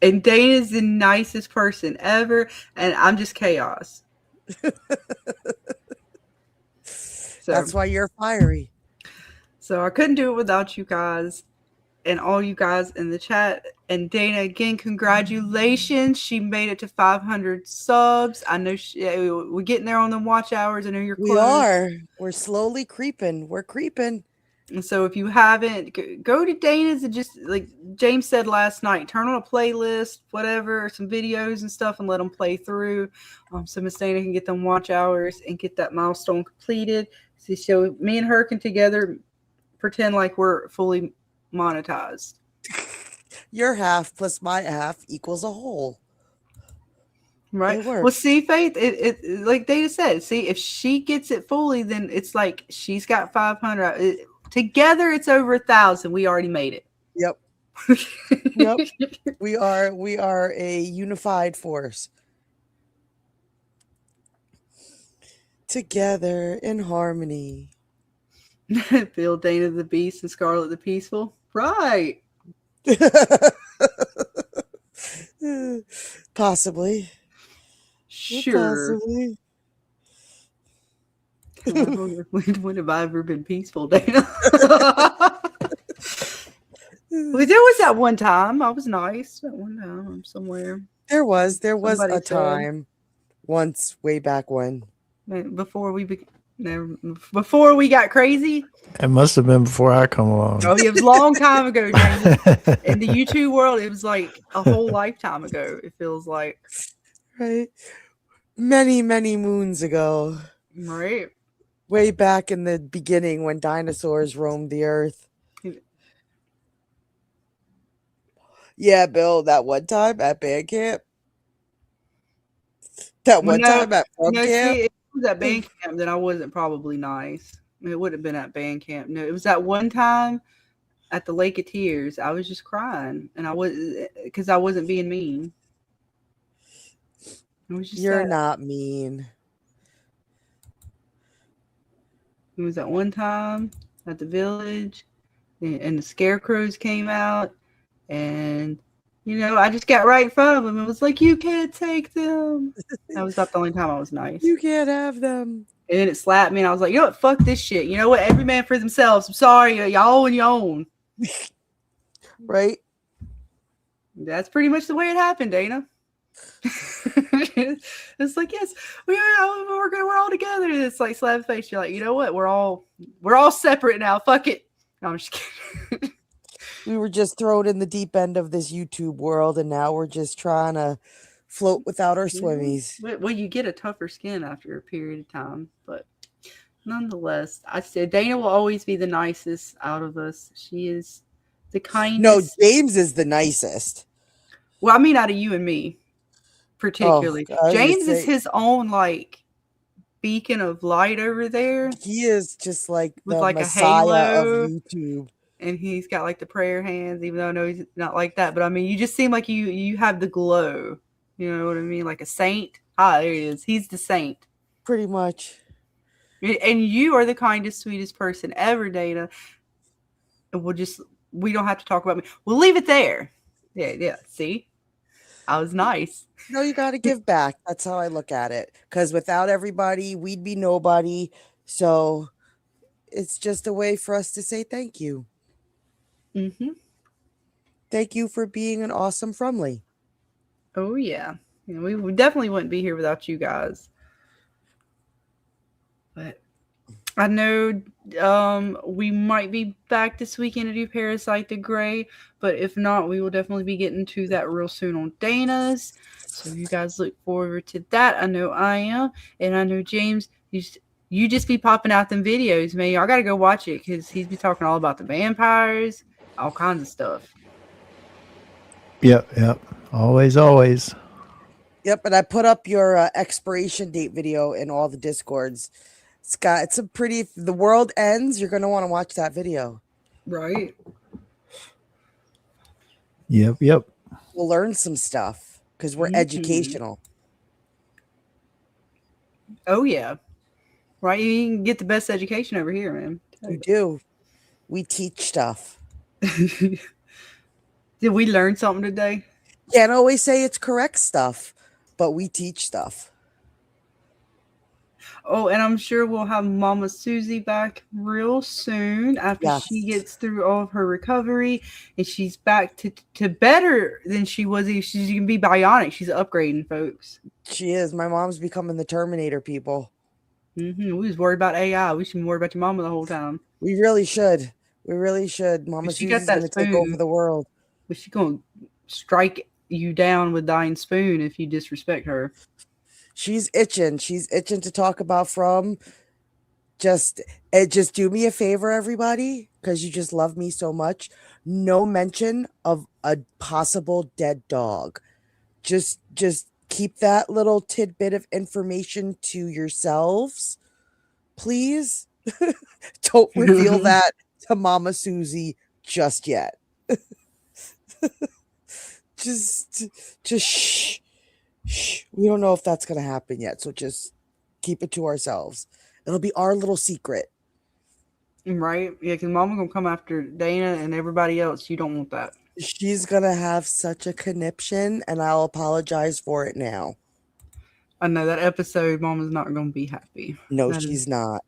And Dana's the nicest person ever, and I'm just chaos. That's why you're fiery. So I couldn't do it without you guys and all you guys in the chat. And Dana, again, congratulations. She made it to 500 subs. I know we're getting there on the watch hours. I know you're close. We are. We're slowly creeping. We're creeping. And so if you haven't, go to Dana's and just, like James said last night, turn on a playlist, whatever, some videos and stuff, and let them play through. So Miss Dana can get them watch hours and get that milestone completed. So me and her can together pretend like we're fully monetized. Your half plus my half equals a whole. Right. Well, see, Faith, it like Dana said, see, if she gets it fully, then it's like she's got 500. Together, it's over 1,000. We already made it. Yep. Yep. We are a unified force. Together in harmony. Bill, Dana the Beast, and Scarlet the Peaceful. Right. Possibly. Sure. Possibly. When have I ever been peaceful, Dana? Well, there was that one time I was nice. That one time somewhere. There was Somebody a time once way back when. Before we got crazy. It must have been before I come along. Oh, it was a long time ago, James. In the YouTube world, it was like a whole lifetime ago. It feels like, right? Many, many moons ago. Right. Way back in the beginning when dinosaurs roamed the earth. Yeah, Bill, that one time at band camp. That one time at camp. See, if it was at band camp, then I wasn't probably nice. It would have been at band camp. No, it was that one time at the Lake of Tears. I was just crying, and I was because I wasn't being mean. It was just You're not mean. It was that one time at the village, and the scarecrows came out, and I just got right in front of them and was like, "You can't take them." That was about the only time I was nice. You can't have them. And then it slapped me, and I was like, "You know what? Fuck this shit. You know what? Every man for themselves. I'm sorry, y'all on your own." Right. That's pretty much the way it happened, Dana. It's like, yes, we're all together. It's like slap face. You're like, you know what? We're all separate now. Fuck it. No, I'm just kidding. We were just thrown in the deep end of this YouTube world, and now we're just trying to float without our swimmies. Well, you get a tougher skin after a period of time, but nonetheless, I said Dana will always be the nicest out of us. She is the kindest. No, James is the nicest. Well, I mean, out of you and me, particularly. James is his own like beacon of light over there. He is just like with the like Messiah a halo of YouTube. And he's got like the prayer hands, even though I know he's not like that. But I mean, you just seem like you have the glow. You know what I mean? Like a saint. Ah, there he is. He's the saint. Pretty much. And you are the kindest, sweetest person ever, Dana. And we don't have to talk about me. We'll leave it there. Yeah. See? I was nice. No, you got to give back. That's how I look at it. Because without everybody, we'd be nobody. So it's just a way for us to say thank you. Mm-hmm. Thank you for being an awesome Frumley. Oh, yeah. We definitely wouldn't be here without you guys. But I know we might be back this weekend to do Parasite the Grey, but if not, we will definitely be getting to that real soon on Dana's. So you guys look forward to that. I know I am, and I know James, you just be popping out them videos, man. I got to go watch it because he's be talking all about the vampires, all kinds of stuff. Yep. Always. Yep, and I put up your expiration date video in all the Discords. It's a pretty. If the world ends, you're gonna want to watch that video. Right. Yep. We'll learn some stuff. because we're educational. Oh yeah, right. You can get the best education over here, man. We do. We teach stuff. Did we learn something today? Can't always say it's correct stuff, but we teach stuff. Oh, and I'm sure we'll have Mama Susie back real soon after she gets through all of her recovery and she's back to better than she was. She can be bionic. She's upgrading, folks. She is. My mom's becoming the Terminator, people. We was worried about AI. We should be worried about your mama the whole time. We really should. We really should. Mama Susie's going to take over the world. But she's going to strike you down with dying spoon if you disrespect her. She's itching. She's itching to talk about From. Just do me a favor, everybody, because you just love me so much. No mention of a possible dead dog. Just keep that little tidbit of information to yourselves, please. Don't reveal that to Mama Susie just yet. just shh. We don't know if that's going to happen yet, so just keep it to ourselves. It'll be our little secret. Right? Yeah, because Mama going to come after Dana and everybody else. You don't want that. She's going to have such a conniption, and I'll apologize for it now. I know that episode, Mama's not going to be happy. No, she's not.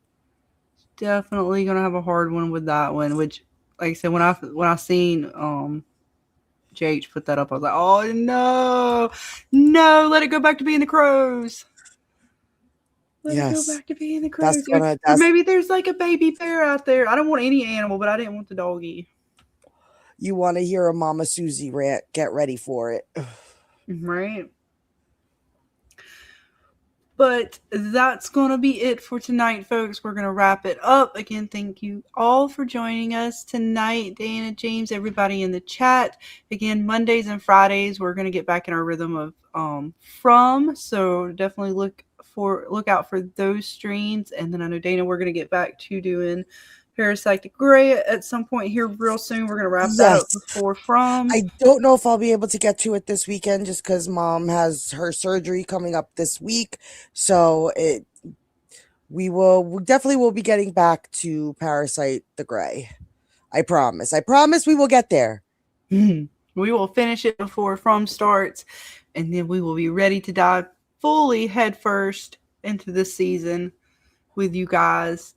Definitely going to have a hard one with that one, which, like I said, when I seen JH put that up, I was like, oh no, let it go back to being the crows. Let it go back to being the crows. Or maybe there's like a baby bear out there. I don't want any animal, but I didn't want the doggy. You want to hear a Mama Susie rant? Get ready for it. Right. But that's going to be it for tonight, folks. We're going to wrap it up. Again, thank you all for joining us tonight. Dana, James, everybody in the chat. Again, Mondays and Fridays, we're going to get back in our rhythm of From. So definitely look out for those streams. And then I know, Dana, we're going to get back to doing Parasite Gray at some point here real soon. We're going to wrap that up before From. I don't know if I'll be able to get to it this weekend just because Mom has her surgery coming up this week. So we definitely will be getting back to Parasite the Gray. I promise we will get there. We will finish it before From starts, and then we will be ready to dive fully headfirst into this season with you guys.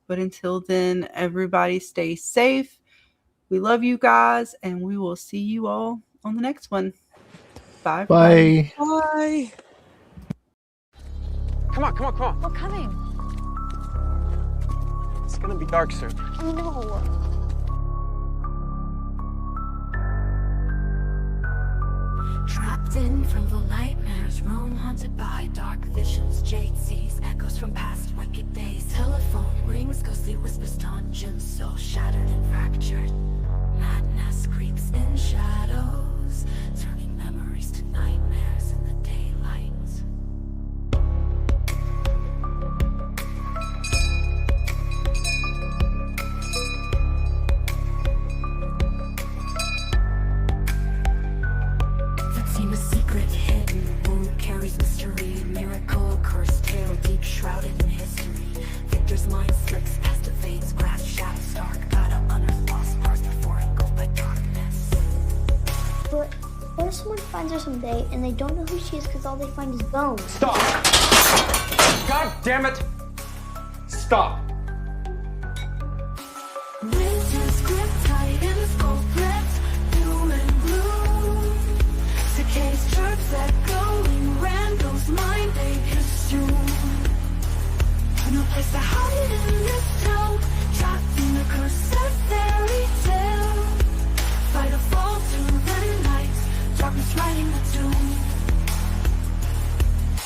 But until then, everybody stay safe. We love you guys, and we will see you all on the next one. Bye. Bye. Bye. Come on. We're coming. It's gonna be dark soon. I know. Trapped in from the nightmares, roam haunted by dark visions. Jade sees echoes from past wicked days. Telephone rings, ghostly whispers, dungeons so shattered and fractured. Madness creeps in shadows, turning memories to nightmares in the daylight. A secret hidden wound carries mystery, miracle, cursed tale, deep shrouded in history. Victor's mind slips past the veins, grasp shadows dark, gotta unearth lost parts before engulfed by darkness. But what if someone finds her someday and they don't know who she is because all they find is bones? Stop! God damn it! Stop! Rigid grip, tight in the skull gripped, doom and gloom. Decay's chirps echoing, Randall's mind they consume. No place to hide in this town, trapped in the cursed fairy tale. Fight or fall through the night, darkness writing the doom.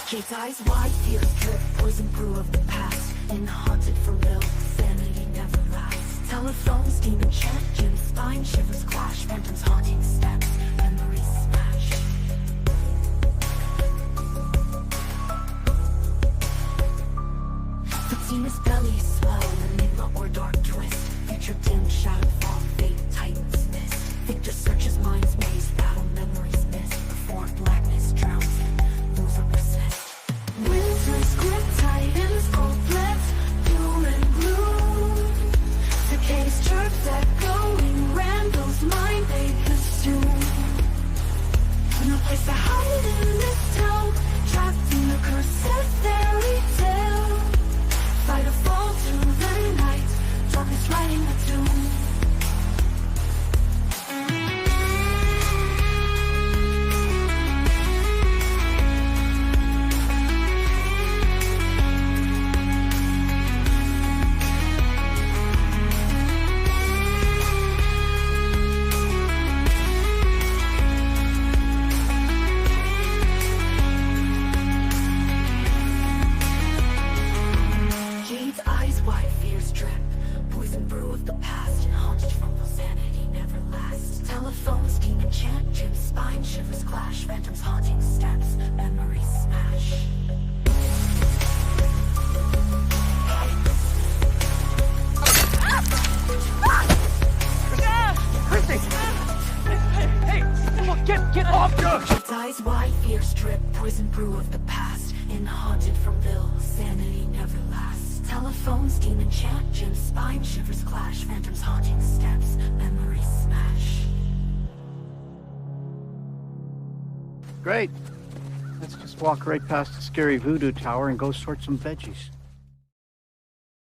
Jade's eyes wide, fears drip, poison brew of the past. And haunted for real, sanity never lasts. Telephones, demon chant, Jim's spine shivers clash. Phantoms haunting steps, memories smash. Fatina's belly swell, enigma or dark twist. Future dim, shadow fall, fate tightens mist. Victor searches mind's maze, battle memories miss. Before blackness of the past, and haunted from the sanity never lasts. Telephones, demon chant, Jim's spine shivers clash, phantoms haunting steps, memories smash. Christy! Hey, come on, get off your... Eyes wide, fears drip, poison brew of the past. In haunted from Bill, sanity never lasts. Telephones, demon chant, Jim's spine shivers clash, phantoms haunting steps, memories smash. Great. Let's just walk right past the scary voodoo tower and go sort some veggies.